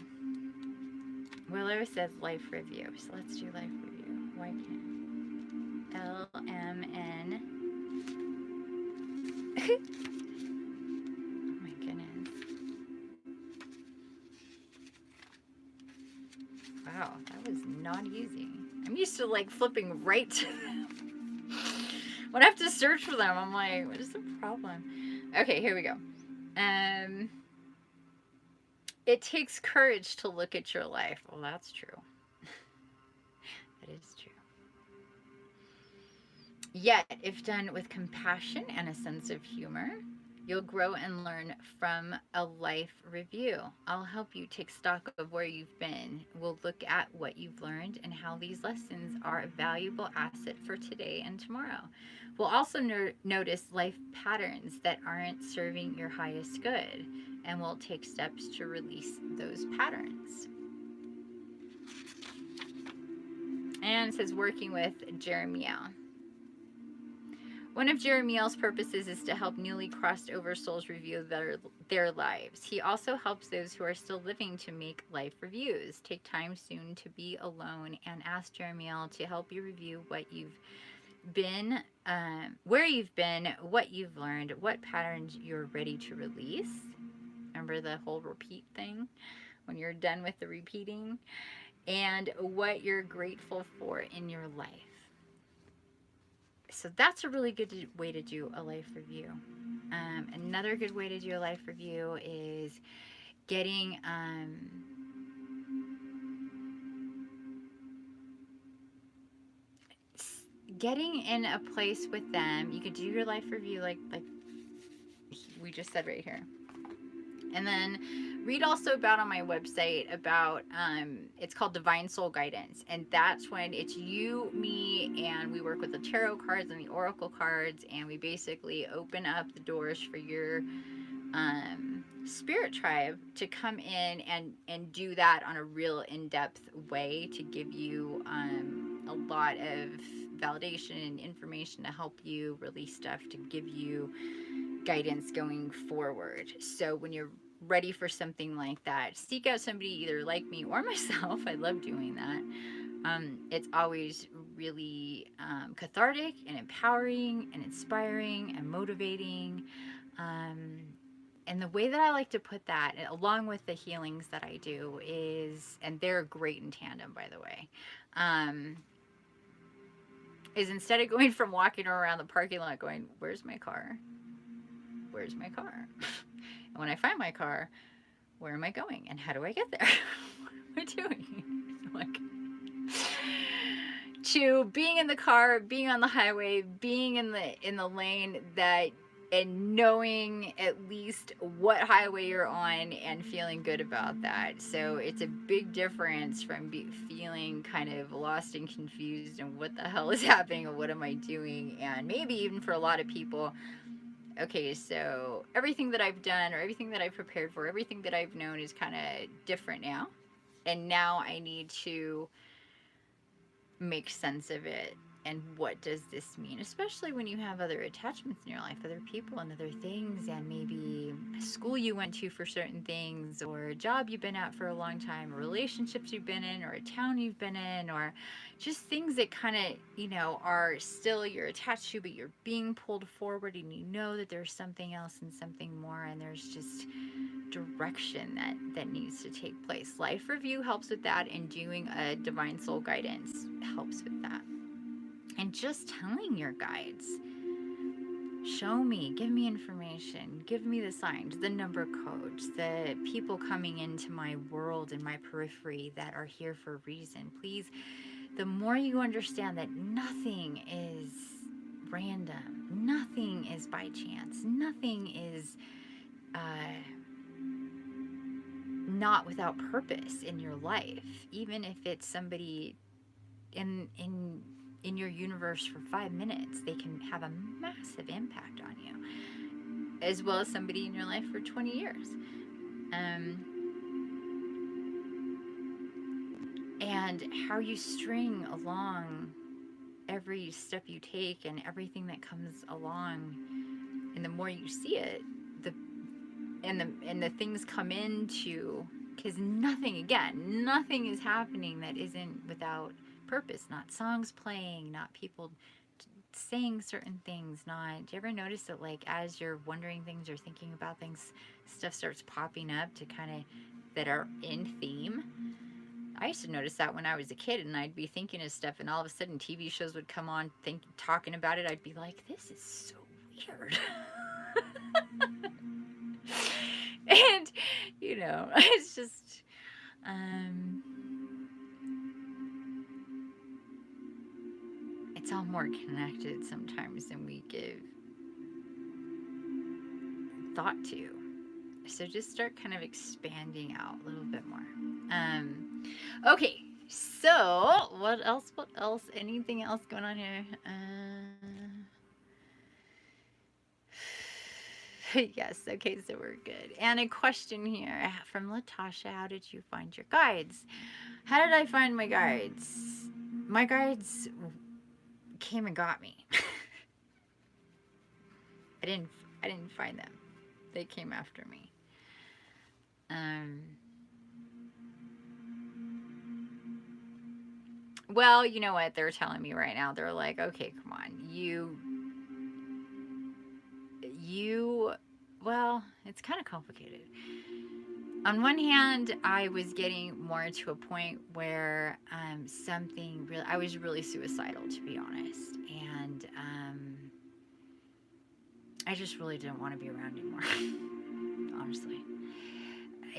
Willow says life review. So let's do life review. Why can't LMN? Oh my goodness. Wow, that was not easy. I'm used to like flipping right to them. When I have to search for them, I'm like, what is the problem? Okay, here we go. It takes courage to look at your life. Well, that's true. That is true. Yet, if done with compassion and a sense of humor, you'll grow and learn from a life review. I'll help you take stock of where you've been. We'll look at what you've learned and how these lessons are a valuable asset for today and tomorrow. We'll also notice life patterns that aren't serving your highest good, and we'll take steps to release those patterns. And it says working with Jeremiah. One of Jeremiah's purposes is to help newly crossed over souls review their lives. He also helps those who are still living to make life reviews. Take time soon to be alone and ask Jeremiah to help you review what you've been, where you've been, what you've learned, what patterns you're ready to release. Remember the whole repeat thing? When you're done with the repeating, and what you're grateful for in your life. So that's a really good way to do a life review. Another good way to do a life review is getting in a place with them. You could do your life review like we just said right here. And then read also about on my website about, it's called Divine Soul Guidance. And that's when it's you, me, and we work with the tarot cards and the oracle cards. And we basically open up the doors for your spirit tribe to come in and do that on a real in-depth way to give you a lot of validation and information to help you release stuff, to give you guidance going forward. So when you're ready for something like that, seek out somebody either like me or myself. I love doing that. It's always really cathartic and empowering and inspiring and motivating. And the way that I like to put that, along with the healings that I do, is, and they're great in tandem, by the way, is instead of going from walking around the parking lot going, where's my car? Where's my car? And when I find my car, where am I going? And how do I get there? What am I doing? Like, to being in the car, being on the highway, being in the lane that, and knowing at least what highway you're on and feeling good about that. So it's a big difference from feeling kind of lost and confused and what the hell is happening and what am I doing? And maybe even for a lot of people, okay, so everything that I've done or everything that I've prepared for, everything that I've known is kind of different now. And now I need to make sense of it. And what does this mean? Especially when you have other attachments in your life, other people and other things, and maybe a school you went to for certain things, or a job you've been at for a long time, or relationships you've been in, or a town you've been in, or just things that kind of, you know, are still you're attached to, but you're being pulled forward, and you know that there's something else and something more, and there's just direction that needs to take place. Life review helps with that, and doing a divine soul guidance helps with that. And just telling your guides, show me, give me information, give me the signs, the number codes, the people coming into my world and my periphery that are here for a reason. Please, the more you understand that nothing is random, nothing is by chance, nothing is not without purpose in your life, even if it's somebody in your universe for 5 minutes, they can have a massive impact on you. as well as somebody in your life for 20 years. And how you string along every step you take and everything that comes along, and the more you see it, the things come into, because nothing is happening that isn't without purpose. Not songs playing, not people saying certain things. Not, do you ever notice that, like, as you're wondering things or thinking about things, stuff starts popping up to kind of that are in theme? I used to notice that when I was a kid, and I'd be thinking of stuff, and all of a sudden TV shows would come on talking about it. I'd be like, this is so weird. And, it's just, it's all more connected sometimes than we give thought to. So just start kind of expanding out a little bit more. Okay, so what else? Anything else going on here? Yes, okay, so we're good. And a question here from Latasha: how did you find your guides? How did I find my guides? My guides came and got me. I didn't find them. They came after me. Well, you know what they're telling me right now? They're like, okay, come on, well, it's kind of complicated. On one hand, I was getting more to a point where I was really suicidal, to be honest, and I just really didn't want to be around anymore, honestly.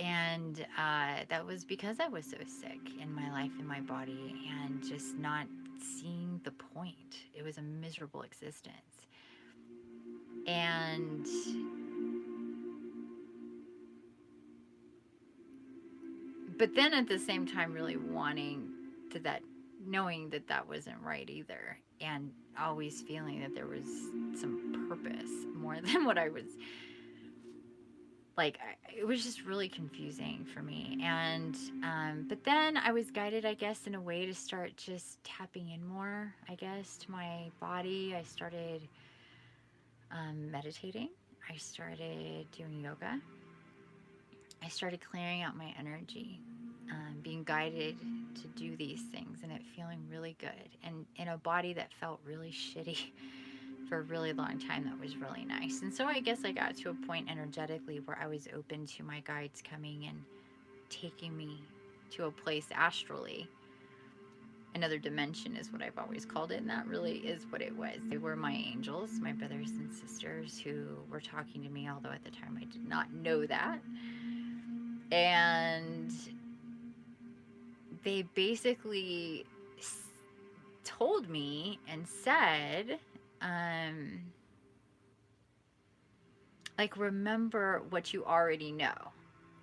And that was because I was so sick in my life, in my body, and just not seeing the point. It was a miserable existence. And but then at the same time really knowing that that wasn't right either, and always feeling that there was some purpose more than what I was like. It was just really confusing for me. And but then I was guided, I guess, in a way to start just tapping in more, I guess, to my body. I started meditating. I started doing yoga. I started clearing out my energy, being guided to do these things, and it feeling really good, and in a body that felt really shitty for a really long time. That was really nice. And so I guess I got to a point energetically where I was open to my guides coming and taking me to a place astrally. Another dimension is what I've always called it, and that really is what it was. They were my angels, my brothers and sisters, who were talking to me, although at the time I did not know that. And they basically told me and said, like, remember what you already know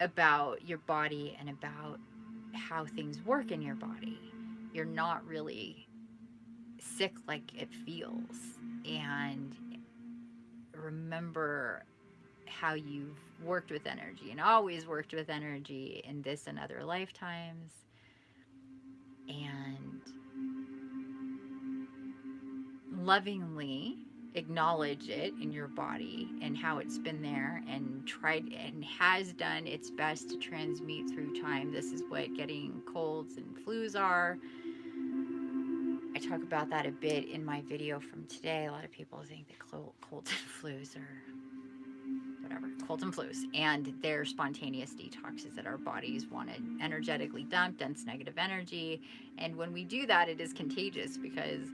about your body and about how things work in your body. You're not really sick like it feels. And remember how you've worked with energy and always worked with energy in this and other lifetimes. And lovingly acknowledge it in your body and how it's been there and tried and has done its best to transmute through time. This is what getting colds and flus are. I talk about that a bit in my video from today. A lot of people think that colds and flus are whatever, colds and flus, and they're spontaneous detoxes that our bodies want to energetically dump, dense negative energy. And when we do that, it is contagious, because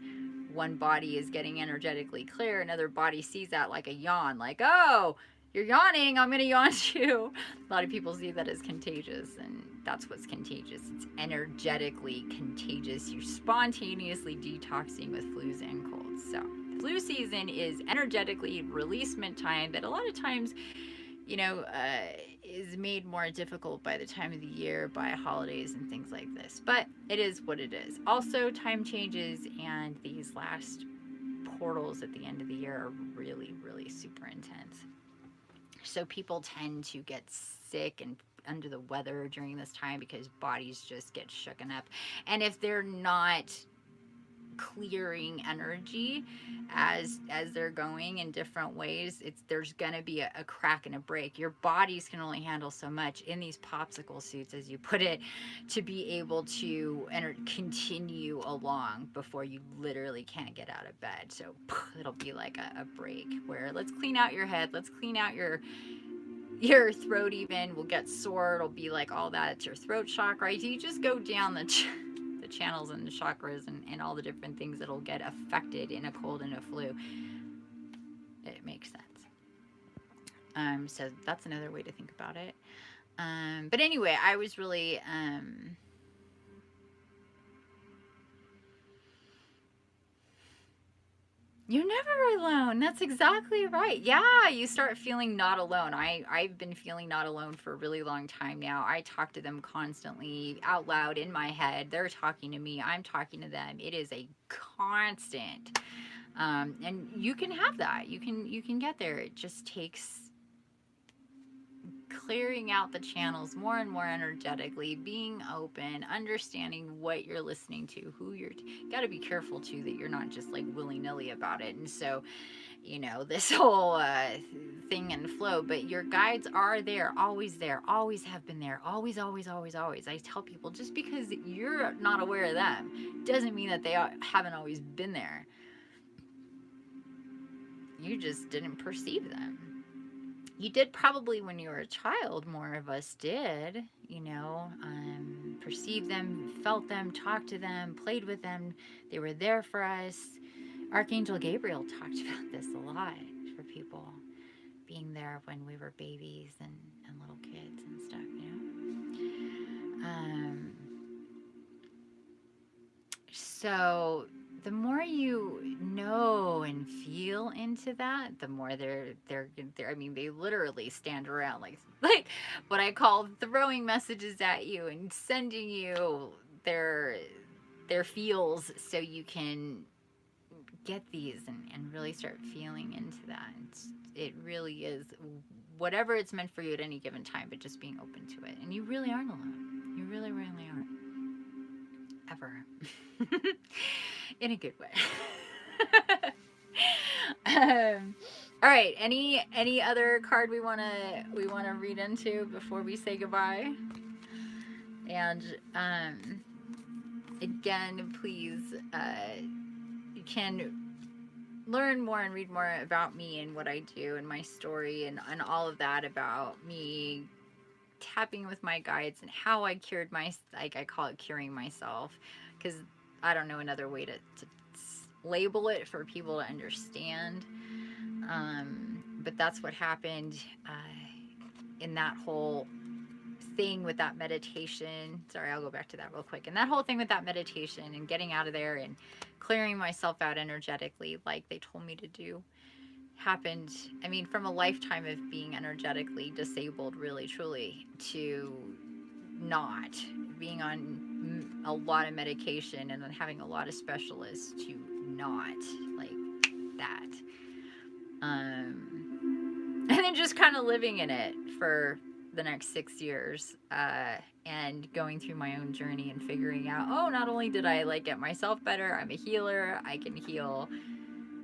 one body is getting energetically clear, another body sees that like a yawn, like, oh, you're yawning, I'm going to yawn too. A lot of people see that as contagious, and that's what's contagious. It's energetically contagious. You're spontaneously detoxing with flus and colds. So flu season is energetically releasement time that a lot of times, is made more difficult by the time of the year, by holidays and things like this. But it is what it is. Also, time changes, and these last portals at the end of the year are really, really super intense. So people tend to get sick and under the weather during this time because bodies just get shooken up. And if they're not clearing energy as they're going in different ways, there's gonna be a crack and a break. Your bodies can only handle so much in these popsicle suits, as you put it, to be able to continue along before you literally can't get out of bed. So it'll be like a break where let's clean out your head, let's clean out your throat. Even will get sore, it'll be like all that. It's your throat chakra. You just go down the channels and the chakras and all the different things that'll get affected in a cold and a flu. It makes sense. So that's another way to think about it. But anyway, I was really you're never alone. That's exactly right. Yeah, you start feeling not alone. I've been feeling not alone for a really long time now. I talk to them constantly out loud in my head. They're talking to me. I'm talking to them. It is a constant. And you can have that. You can get there. It just takes clearing out the channels more and more energetically, being open, understanding what you're listening to, who you're got to be careful too that you're not just like willy-nilly about it. And so, you know, this whole thing and flow, but your guides are there, always have been there, always. I tell people, just because you're not aware of them doesn't mean that they haven't always been there. You just didn't perceive them. You did probably when you were a child. More of us did, you know, perceived them, felt them, talked to them, played with them. They were there for us. Archangel Gabriel talked about this a lot for people, being there when we were babies and little kids and stuff, you know. So the more you know and feel into that, the more they're I mean, they literally stand around like what I call throwing messages at you and sending you their feels so you can get these and really start feeling into that. It really is whatever it's meant for you at any given time, but just being open to it. And you really aren't alone. You really aren't. Ever. In a good way. All right, any other card we want to read into before we say goodbye? And again, please, you can learn more and read more about me and what I do and my story and all of that about me tapping with my guides and how I cured I call it curing myself, because I don't know another way to label it for people to understand. But that's what happened in that whole thing with that meditation. Sorry, I'll go back to that real quick. And that whole thing with that meditation and getting out of there and clearing myself out energetically like they told me to do happened, I mean, from a lifetime of being energetically disabled, really, truly, to not being on a lot of medication and then having a lot of specialists to not, like that. And then just kind of living in it for the next 6 years and going through my own journey and figuring out, oh, not only did I like get myself better, I'm a healer, I can heal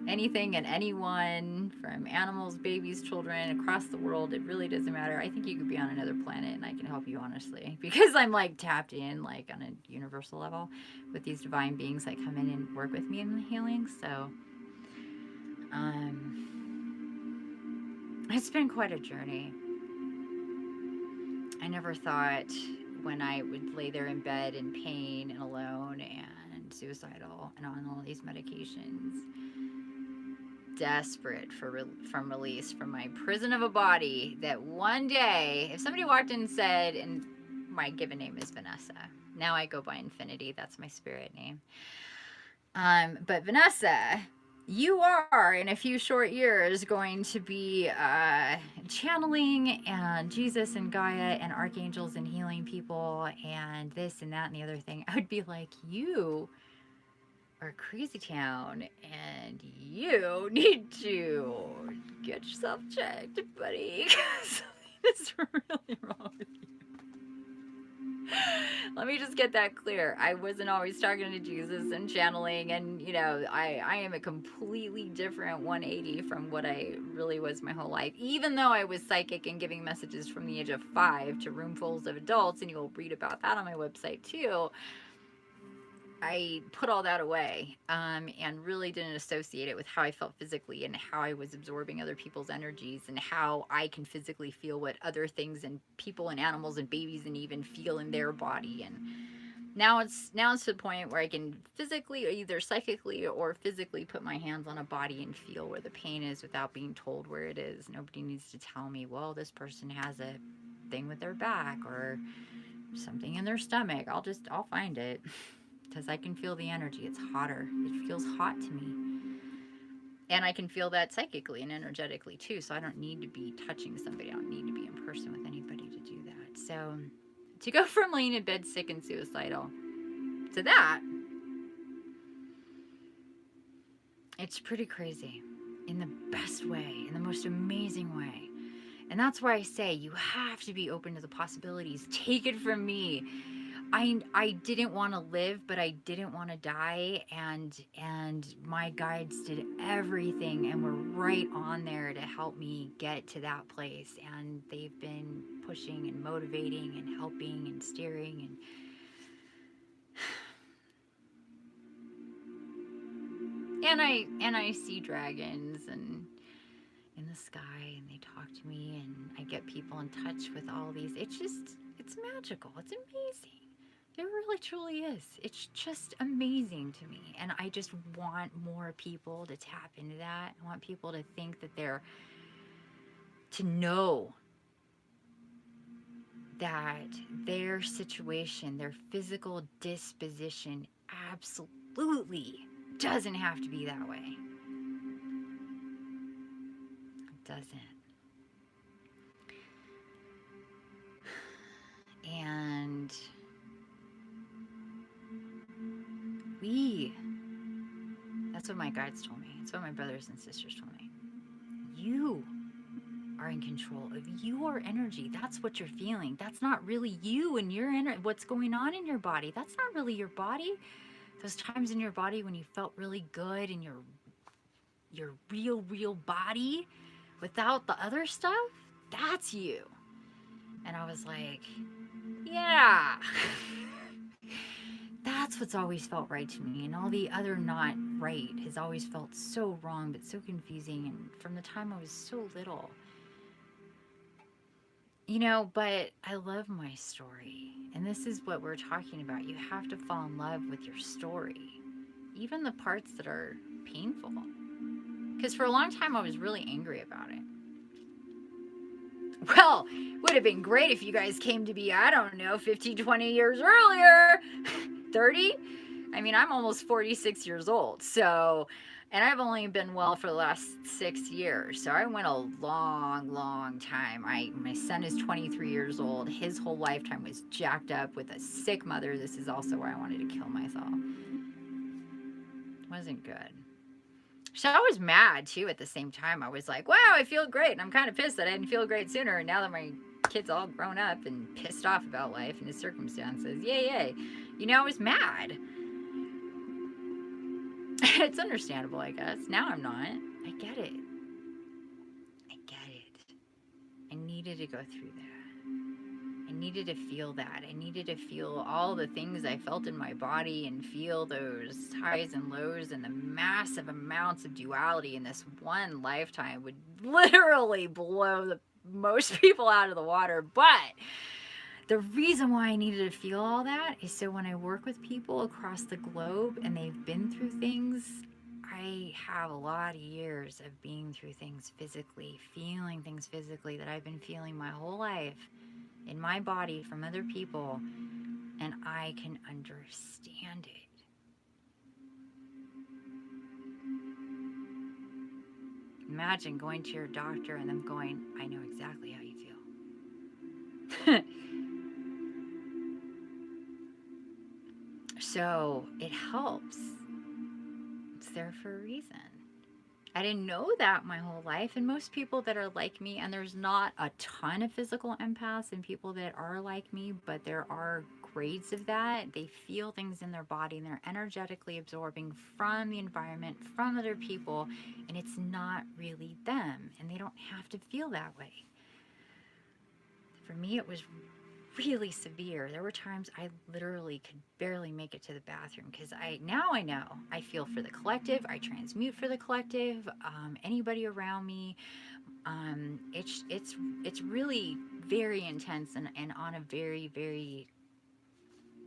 anything and anyone, from animals, babies, children, across the world. It really doesn't matter. I think you could be on another planet and I can help you, honestly, because I'm like tapped in like on a universal level with these divine beings that come in and work with me in the healing. So it's been quite a journey. I never thought when I would lay there in bed in pain and alone and suicidal and on all these medications, desperate from release from my prison of a body, that one day if somebody walked in and said, and my given name is Vanessa, now I go by Infiniti, that's my spirit name, but Vanessa, you are in a few short years going to be channeling and Jesus and Gaia and archangels and healing people and this and that and the other thing, I would be like, you or crazy town, and you need to get yourself checked, buddy. Something is really wrong with you. Let me just get that clear. I wasn't always talking to Jesus and channeling, and I am a completely different 180 from what I really was my whole life. Even though I was psychic and giving messages from the age of 5 to roomfuls of adults, and you'll read about that on my website too. I put all that away, and really didn't associate it with how I felt physically and how I was absorbing other people's energies and how I can physically feel what other things and people and animals and babies and even feel in their body. And now it's to the point where I can physically, or either psychically or physically, put my hands on a body and feel where the pain is without being told where it is. Nobody needs to tell me, well, this person has a thing with their back or something in their stomach. I'll find it. Because I can feel the energy. It's hotter. It feels hot to me. And I can feel that psychically and energetically too. So I don't need to be touching somebody. I don't need to be in person with anybody to do that. So to go from laying in bed sick and suicidal to that, it's pretty crazy in the best way, in the most amazing way. And that's why I say you have to be open to the possibilities. Take it from me. I didn't want to live, but I didn't want to die, and my guides did everything and were right on there to help me get to that place, and they've been pushing and motivating and helping and steering, and I see dragons and in the sky, and they talk to me, and I get people in touch with all these. It's magical. It's amazing. It really truly is. It's just amazing to me. And I just want more people to tap into that. I want people to think that to know that their situation, their physical disposition absolutely doesn't have to be that way. It doesn't. And that's what my guides told me. It's what my brothers and sisters told me. You are in control of your energy. That's what you're feeling. That's not really you and your what's going on in your body. That's not really your body. Those times in your body when you felt really good in your real body without the other stuff, that's you. And I was like, yeah. That's what's always felt right to me, and all the other not right has always felt so wrong, but so confusing, and from the time I was so little. But I love my story, and this is what we're talking about. You have to fall in love with your story, even the parts that are painful. Because for a long time I was really angry about it. Well, would have been great if you guys came to be, I don't know, 15, 20 years earlier. 30? I mean, I'm almost 46 years old. So, and I've only been well for the last 6 years. So I went a long time. My son is 23 years old. His whole lifetime was jacked up with a sick mother. This is also where I wanted to kill myself. It wasn't good. So I was mad too at the same time. I was like, wow, I feel great. And I'm kind of pissed that I didn't feel great sooner. And now that my kid's all grown up and pissed off about life and his circumstances, yay. I was mad. It's understandable, I guess. Now I'm not. I get it. I needed to go through that. I needed to feel that. I needed to feel all the things I felt in my body and feel those highs and lows and the massive amounts of duality in this one lifetime would literally blow most people out of the water. But the reason why I needed to feel all that is so when I work with people across the globe and they've been through things, I have a lot of years of being through things physically, feeling things physically that I've been feeling my whole life in my body from other people, and I can understand it. Imagine going to your doctor and them going, I know exactly how you feel. So it helps there for a reason. I didn't know that my whole life. And most people that are like me, and there's not a ton of physical empaths and people that are like me, but there are grades of that. They feel things in their body and they're energetically absorbing from the environment, from other people, and it's not really them. And they don't have to feel that way. For me, it was really severe. There were times I literally could barely make it to the bathroom because I know I feel for the collective. I transmute for the collective. Anybody around me. It's really very intense and on a very very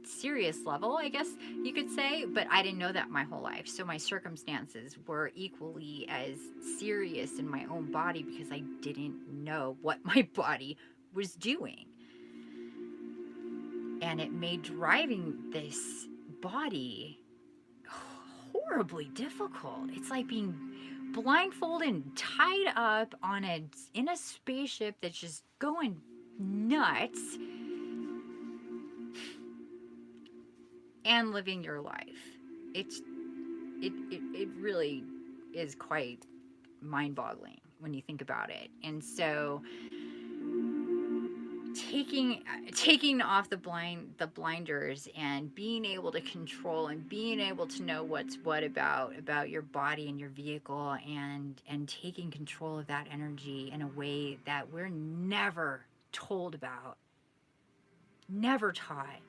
serious level, I guess you could say. But I didn't know that my whole life, so my circumstances were equally as serious in my own body because I didn't know what my body was doing. And it made driving this body horribly difficult. It's like being blindfolded and tied up in a spaceship that's just going nuts and living your life. It really is quite mind-boggling when you think about it. And so taking off the blinders and being able to control and being able to know what's what about your body and your vehicle, and taking control of that energy in a way that we're never told about, never taught.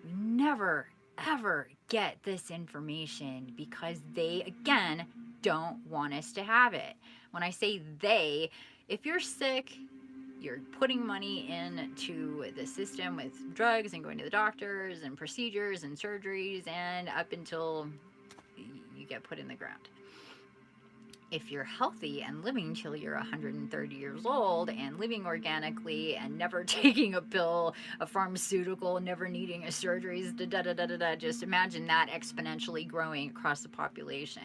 We never ever get this information because they, again, don't want us to have it. When I say they, if you're sick, you're putting money into the system with drugs and going to the doctors and procedures and surgeries and up until you get put in the ground. If you're healthy and living till you're 130 years old and living organically and never taking a pill, a pharmaceutical, never needing a surgery, just imagine that exponentially growing across the population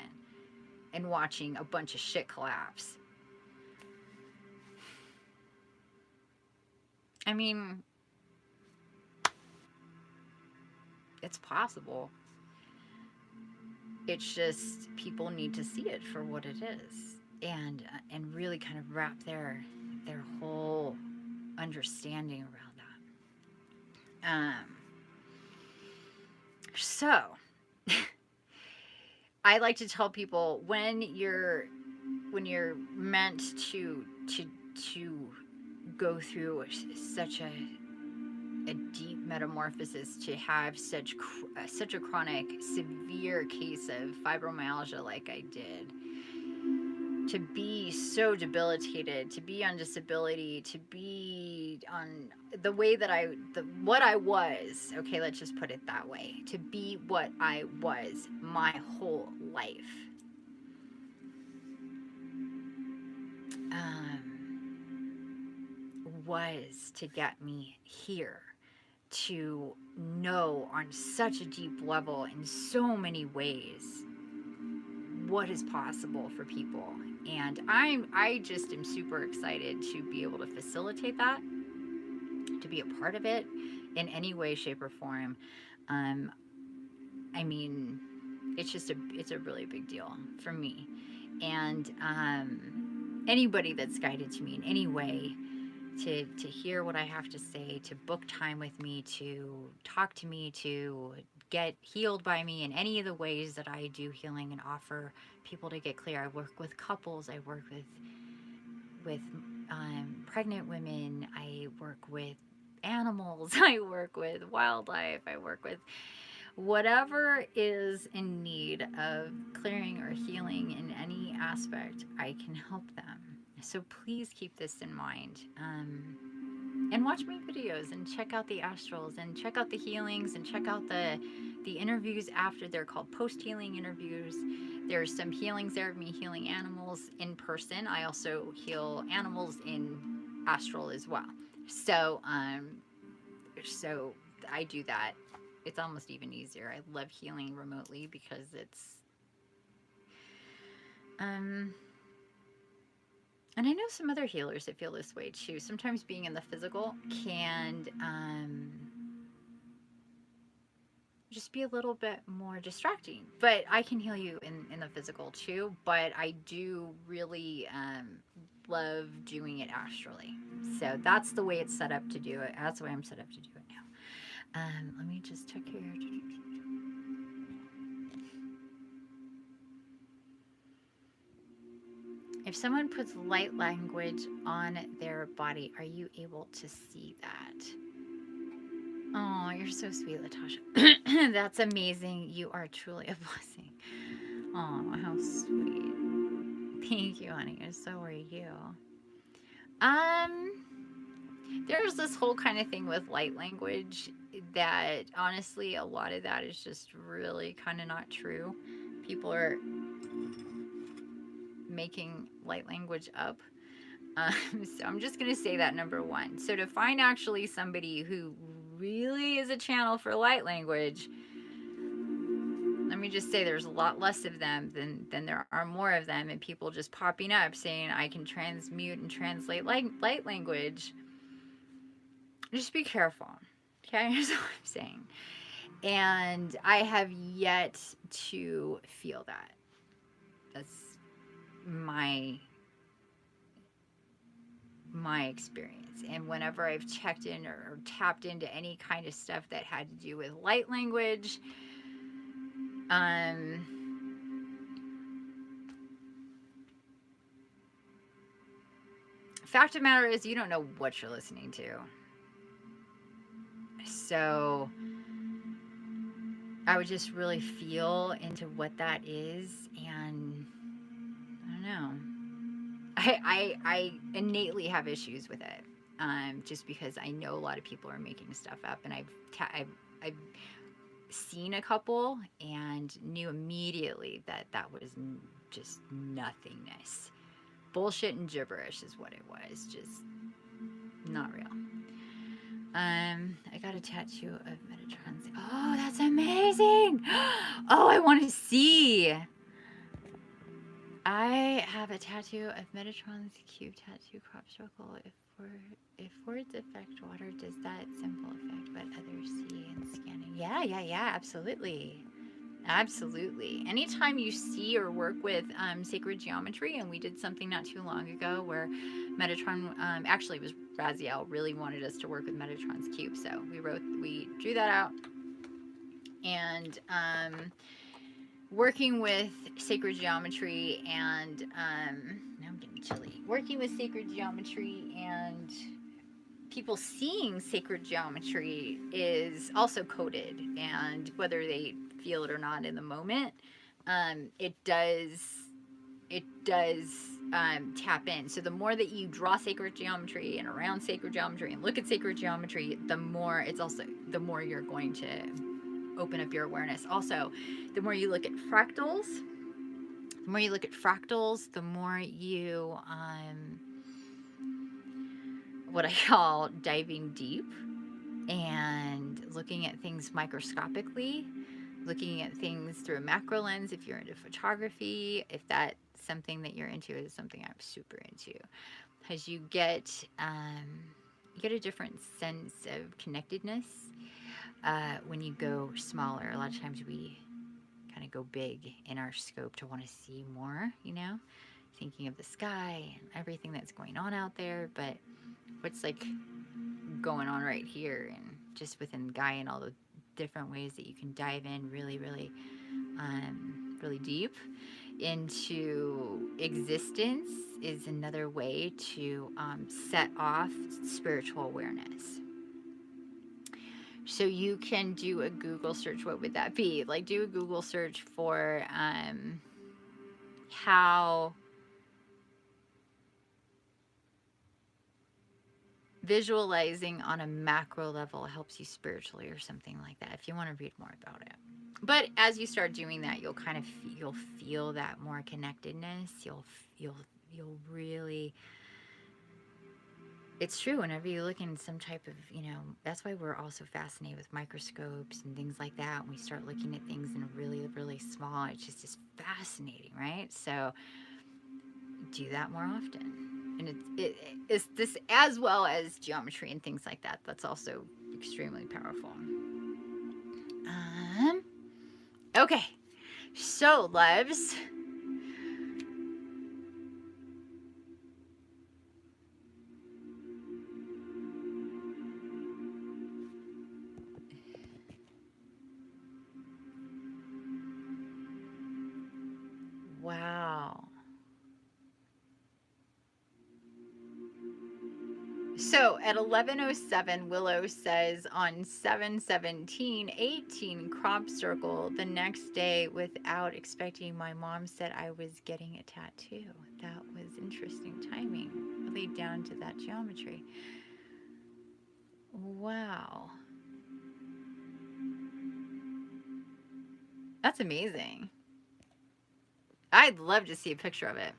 and watching a bunch of shit collapse. I mean, it's possible. It's just people need to see it for what it is, and really kind of wrap their whole understanding around that. So I like to tell people when you're meant to go through such a deep metamorphosis, to have such a chronic, severe case of fibromyalgia like I did, to be so debilitated, to be on disability, to be on the way that what I was, okay, let's just put it that way, to be what I was my whole life. Was to get me here, to know on such a deep level in so many ways what is possible for people. And I just am super excited to be able to facilitate that, to be a part of it in any way, shape, or form. I mean, it's a really big deal for me. And anybody that's guided to me in any way, to hear what I have to say, to book time with me, to talk to me, to get healed by me in any of the ways that I do healing and offer people to get clear. I work with couples, I work with pregnant women, I work with animals, I work with wildlife, I work with whatever is in need of clearing or healing in any aspect. I can help them. So please keep this in mind, and watch my videos and check out the astrals and check out the healings and check out the interviews after. They're called post-healing interviews. There's some healings there of me healing animals in person. I also heal animals in astral as well. So so I do that. It's almost even easier. I love healing remotely because it's and I know some other healers that feel this way too. Sometimes being in the physical can, just be a little bit more distracting. But I can heal you in the physical too. But I do really love doing it astrally. So that's the way it's set up to do it. That's the way I'm set up to do it now. Let me just check here. If someone puts light language on their body, are you able to see that? Oh, you're so sweet, Latasha. That's amazing. You are truly a blessing. Oh, how sweet. Thank you, honey. And so are you. Um, there's this whole kind of thing with light language that honestly, a lot of that is just really kind of not true. People are making light language up. So I'm just going to say that, number one. So to find actually somebody who really is a channel for light language, let me just say there's a lot less of them than there are more of them, and people just popping up saying I can transmute and translate light language. Just be careful. Okay, that's what I'm saying. And I have yet to feel that. That's my experience. And whenever I've checked in or tapped into any kind of stuff that had to do with light language, fact of the matter is you don't know what you're listening to. So I would just really feel into what that is, and I don't know. I innately have issues with it, just because I know a lot of people are making stuff up, and I've seen a couple and knew immediately that that was just nothingness. Bullshit and gibberish is what it was. Just not real. I got a tattoo of Metatron's. Oh, that's amazing. Oh, I want to see. I have a tattoo of Metatron's cube tattoo crop circle. If words affect water, does that symbol affect what others see in scanning? Yeah, absolutely. Absolutely. Anytime you see or work with sacred geometry, and we did something not too long ago where Metatron, actually it was Raziel, really wanted us to work with Metatron's cube. So we drew that out, and working with sacred geometry and now I'm getting chilly. Working with sacred geometry and people seeing sacred geometry is also coded, and whether they feel it or not in the moment, it does tap in. So the more that you draw sacred geometry and around sacred geometry and look at sacred geometry, the more you're going to open up your awareness. Also, the more you look at fractals, the more you what I call diving deep and looking at things microscopically, looking at things through a macro lens. If you're into photography, if that's something that you're into, is something I'm super into, because you get a different sense of connectedness when you go smaller. A lot of times we kind of go big in our scope to want to see more, thinking of the sky and everything that's going on out there, but what's like going on right here and just within Gaia, and all the different ways that you can dive in really, really, really deep into existence is another way to set off spiritual awareness. So you can do a Google search. What would that be? Like, do a Google search for how visualizing on a macro level helps you spiritually, or something like that, if you want to read more about it. But as you start doing that, you'll kind of you'll feel that more connectedness. You'll really, it's true, whenever you look in some type of, that's why we're also fascinated with microscopes and things like that. When we start looking at things in really, really small, it's just fascinating, right? So do that more often. And it's this, as well as geometry and things like that. That's also extremely powerful. Okay. So, loves. Wow. So at 11:07, Willow says on 7/17/18 crop circle the next day without expecting. My mom said I was getting a tattoo. That was interesting timing, really down to that geometry. Wow. That's amazing. I'd love to see a picture of it.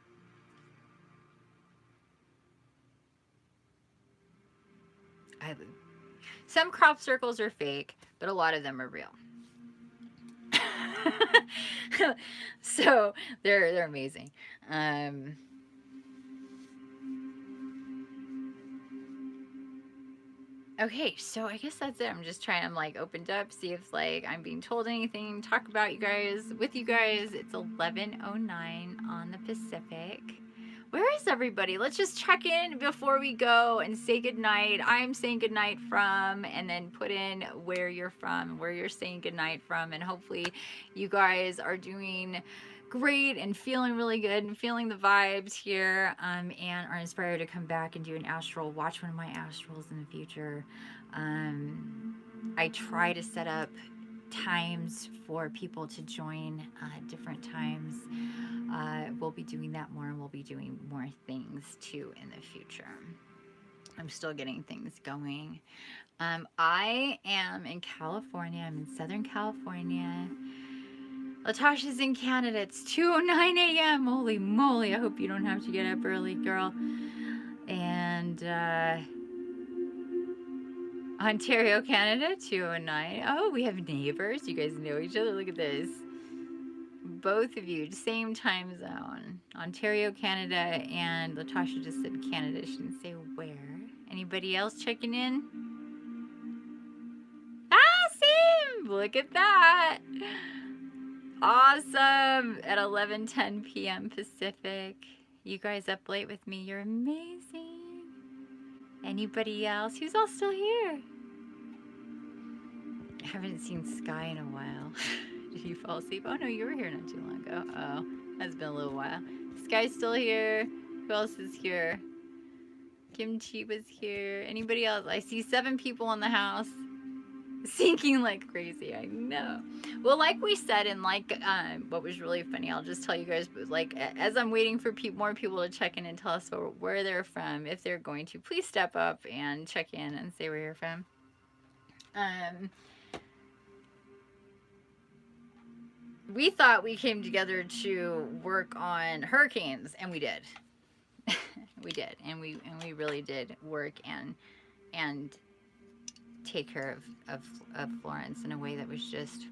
Some crop circles are fake, but a lot of them are real. So they're amazing. Okay, so I guess that's it. I'm like opened up, see if like I'm being told anything, talk about you guys with you guys. It's 11:09 on the Pacific. Where is everybody? Let's just check in before we go and say goodnight. I'm saying goodnight from, and then put in where you're from, where you're saying goodnight from, and hopefully you guys are doing great and feeling really good and feeling the vibes here, and are inspired to come back and do an astral, watch one of my astrals in the future. I try to set up times for people to join different times. We'll be doing that more, and we'll be doing more things too in the future. I'm still getting things going. I am in California. I'm in Southern California. Latasha's in Canada. It's 2:09 a.m. Holy moly. I hope you don't have to get up early, girl. And Ontario, Canada, 2:09. Oh, we have neighbors. You guys know each other. Look at this. Both of you, same time zone. Ontario, Canada, and Latasha just said Canada. She didn't say where. Anybody else checking in? Ah, same. Look at that. Awesome. At 11:10 p.m. Pacific. You guys up late with me. You're amazing. Anybody else? Who's all still here? I haven't seen Sky in a while. Did you fall asleep? Oh no, you were here not too long ago. Oh, that's been a little while. Sky's still here. Who else is here? Kimchi was here. Anybody else? I see 7 people in the house. Sinking like crazy. I know. Well, like we said, and like what was really funny, I'll just tell you guys, but like as I'm waiting for more people to check in and tell us where they're from, if they're going to, please step up and check in and say where you're from. We thought we came together to work on hurricanes, and we did. We did, and we really did work and take care of Florence in a way that was just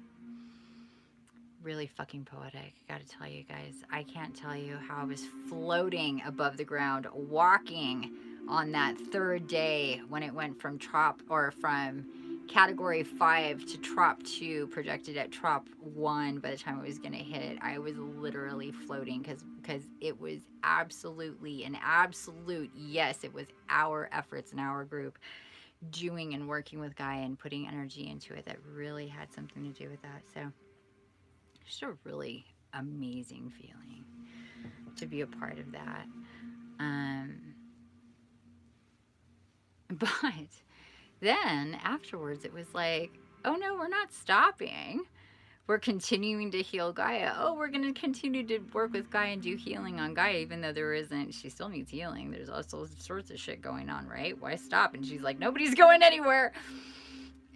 really fucking poetic. I gotta tell you guys, I can't tell you how I was floating above the ground, walking on that 3rd day when it went from from category 5 to trop 2, projected at trop 1 by the time I was gonna hit. I was literally floating because it was absolutely an absolute yes. It was our efforts and our group doing and working with Gaia and putting energy into it that really had something to do with that. So just a really amazing feeling to be a part of that. But then afterwards it was like, oh no, we're not stopping. We're continuing to heal Gaia. Oh, we're going to continue to work with Gaia and do healing on Gaia, even though she still needs healing. There's all sorts of shit going on, right? Why stop? And she's like, nobody's going anywhere.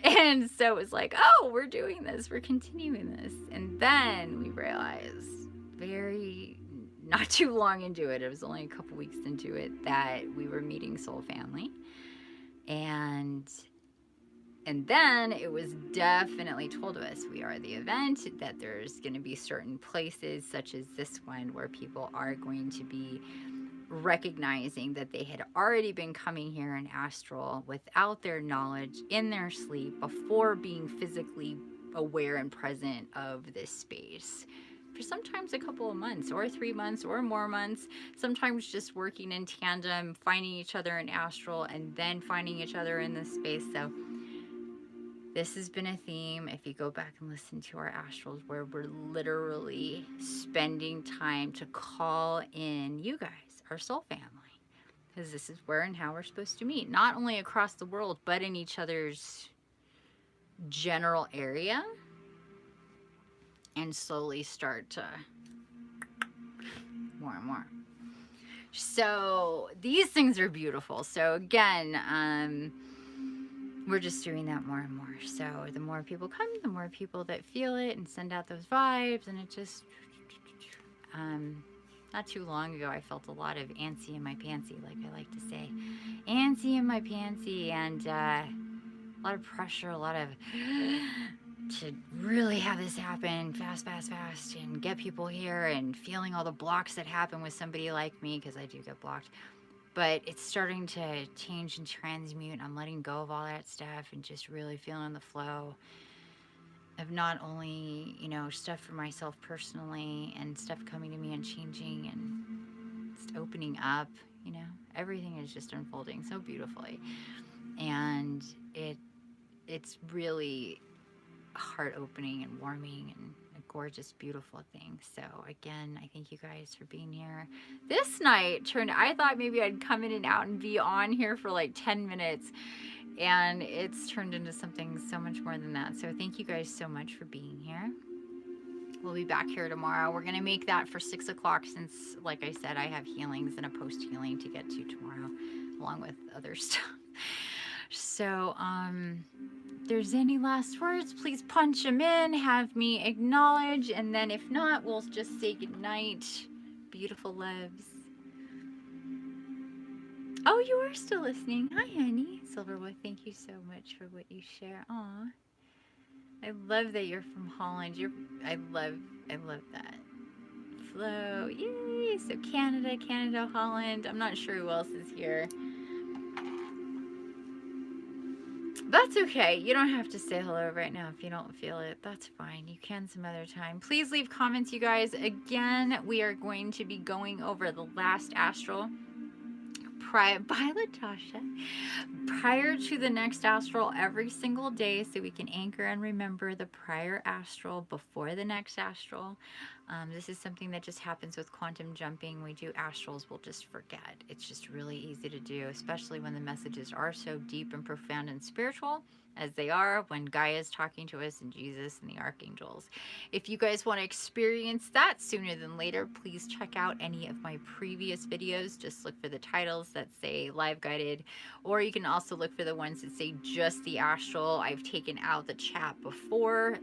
And so it was like, oh, we're doing this. We're continuing this. And then we realized not too long into it, it was only a couple weeks into it, that we were meeting Soul Family. And then it was definitely told to us, we are the event, that there's going to be certain places such as this one where people are going to be recognizing that they had already been coming here in astral without their knowledge, in their sleep, before being physically aware and present of this space for sometimes a couple of months or 3 months or more months, sometimes just working in tandem, finding each other in astral and then finding each other in this space. So this has been a theme, if you go back and listen to our astrals, where we're literally spending time to call in you guys, our soul family, because this is where and how we're supposed to meet, not only across the world, but in each other's general area, and slowly start to more and more. So these things are beautiful. So again, we're just doing that more and more. So the more people come, the more people that feel it and send out those vibes, and it just, not too long ago, I felt a lot of antsy in my pantsy, like I like to say, antsy in my pantsy, and a lot of pressure, a lot of to really have this happen fast, fast, fast, and get people here, and feeling all the blocks that happen with somebody like me, because I do get blocked. But it's starting to change and transmute. I'm letting go of all that stuff and just really feeling the flow of not only, you know, stuff for myself personally and stuff coming to me and changing and just opening up, you know, everything is just unfolding so beautifully. And it's really heart opening and warming and a gorgeous, beautiful thing. So again, I thank you guys for being here. This night I thought maybe I'd come in and out and be on here for like 10 minutes, and it's turned into something so much more than that. So thank you guys so much for being here. We'll be back here tomorrow. We're gonna make that for 6 o'clock, since like I said, I have healings and a post healing to get to tomorrow, along with other stuff. So if there's any last words, please punch them in, have me acknowledge, and then if not, we'll just say goodnight. Beautiful loves. Oh, you are still listening. Hi, honey. Silverwood, thank you so much for what you share. Aw. I love that you're from Holland. I love that. Flo, yay! So Canada, Holland. I'm not sure who else is here. That's okay. You don't have to say hello right now if you don't feel it. That's fine. You can some other time. Please leave comments, you guys. Again, we are going to be going over the last astral by Latasha prior to the next astral every single day, so we can anchor and remember the prior astral before the next astral. This is something that just happens with quantum jumping. We do astrals, we'll just forget. It's just really easy to do, especially when the messages are so deep and profound and spiritual, as they are when Gaia is talking to us and Jesus and the archangels. If you guys want to experience that sooner than later, please check out any of my previous videos. Just look for the titles that say live guided, or you can also look for the ones that say just the astral. I've taken out the chat before,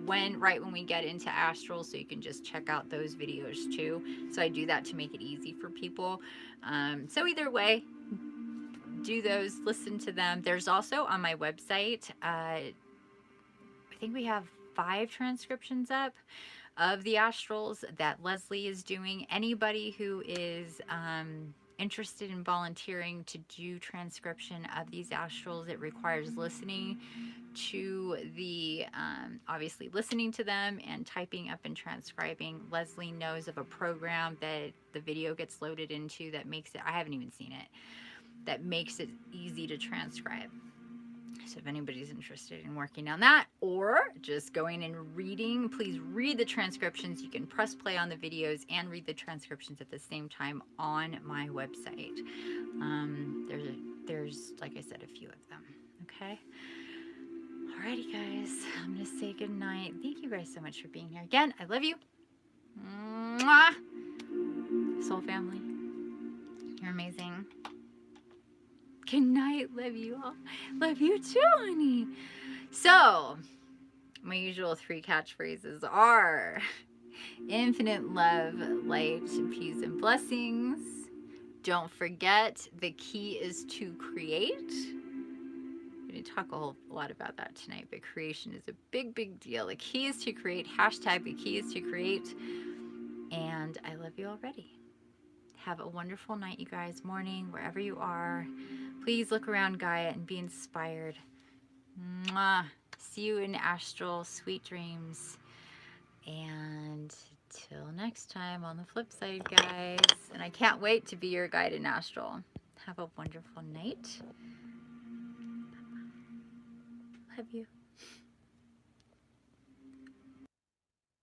right when we get into astral, so you can just check out those videos too. So I do that to make it easy for people. So either way, do those, listen to them. There's also on my website, I think we have 5 transcriptions up of the astrals that Leslie is doing. Anybody who is interested in volunteering to do transcription of these astrals, it requires listening to the obviously listening to them and typing up and transcribing. Leslie knows of a program that the video gets loaded into that makes it, I haven't even seen it, that makes it easy to transcribe. So if anybody's interested in working on that, or just going and reading, please read the transcriptions. You can press play on the videos and read the transcriptions at the same time on my website. There's like I said, a few of them. Okay. Alrighty, guys. I'm gonna say good night. Thank you guys so much for being here. Again, I love you. Mwah! Soul family, you're amazing. Good night. Love you all. Love you too, honey. So, my usual 3 catchphrases are infinite love, light, peace, and blessings. Don't forget, the key is to create. We didn't talk a whole lot about that tonight, but creation is a big, big deal. The key is to create. Hashtag the key is to create. And I love you already. Have a wonderful night, you guys. Morning, wherever you are. Please look around Gaia and be inspired. Mwah. See you in astral. Sweet dreams. And till next time on the flip side, guys. And I can't wait to be your guide in astral. Have a wonderful night. Love you.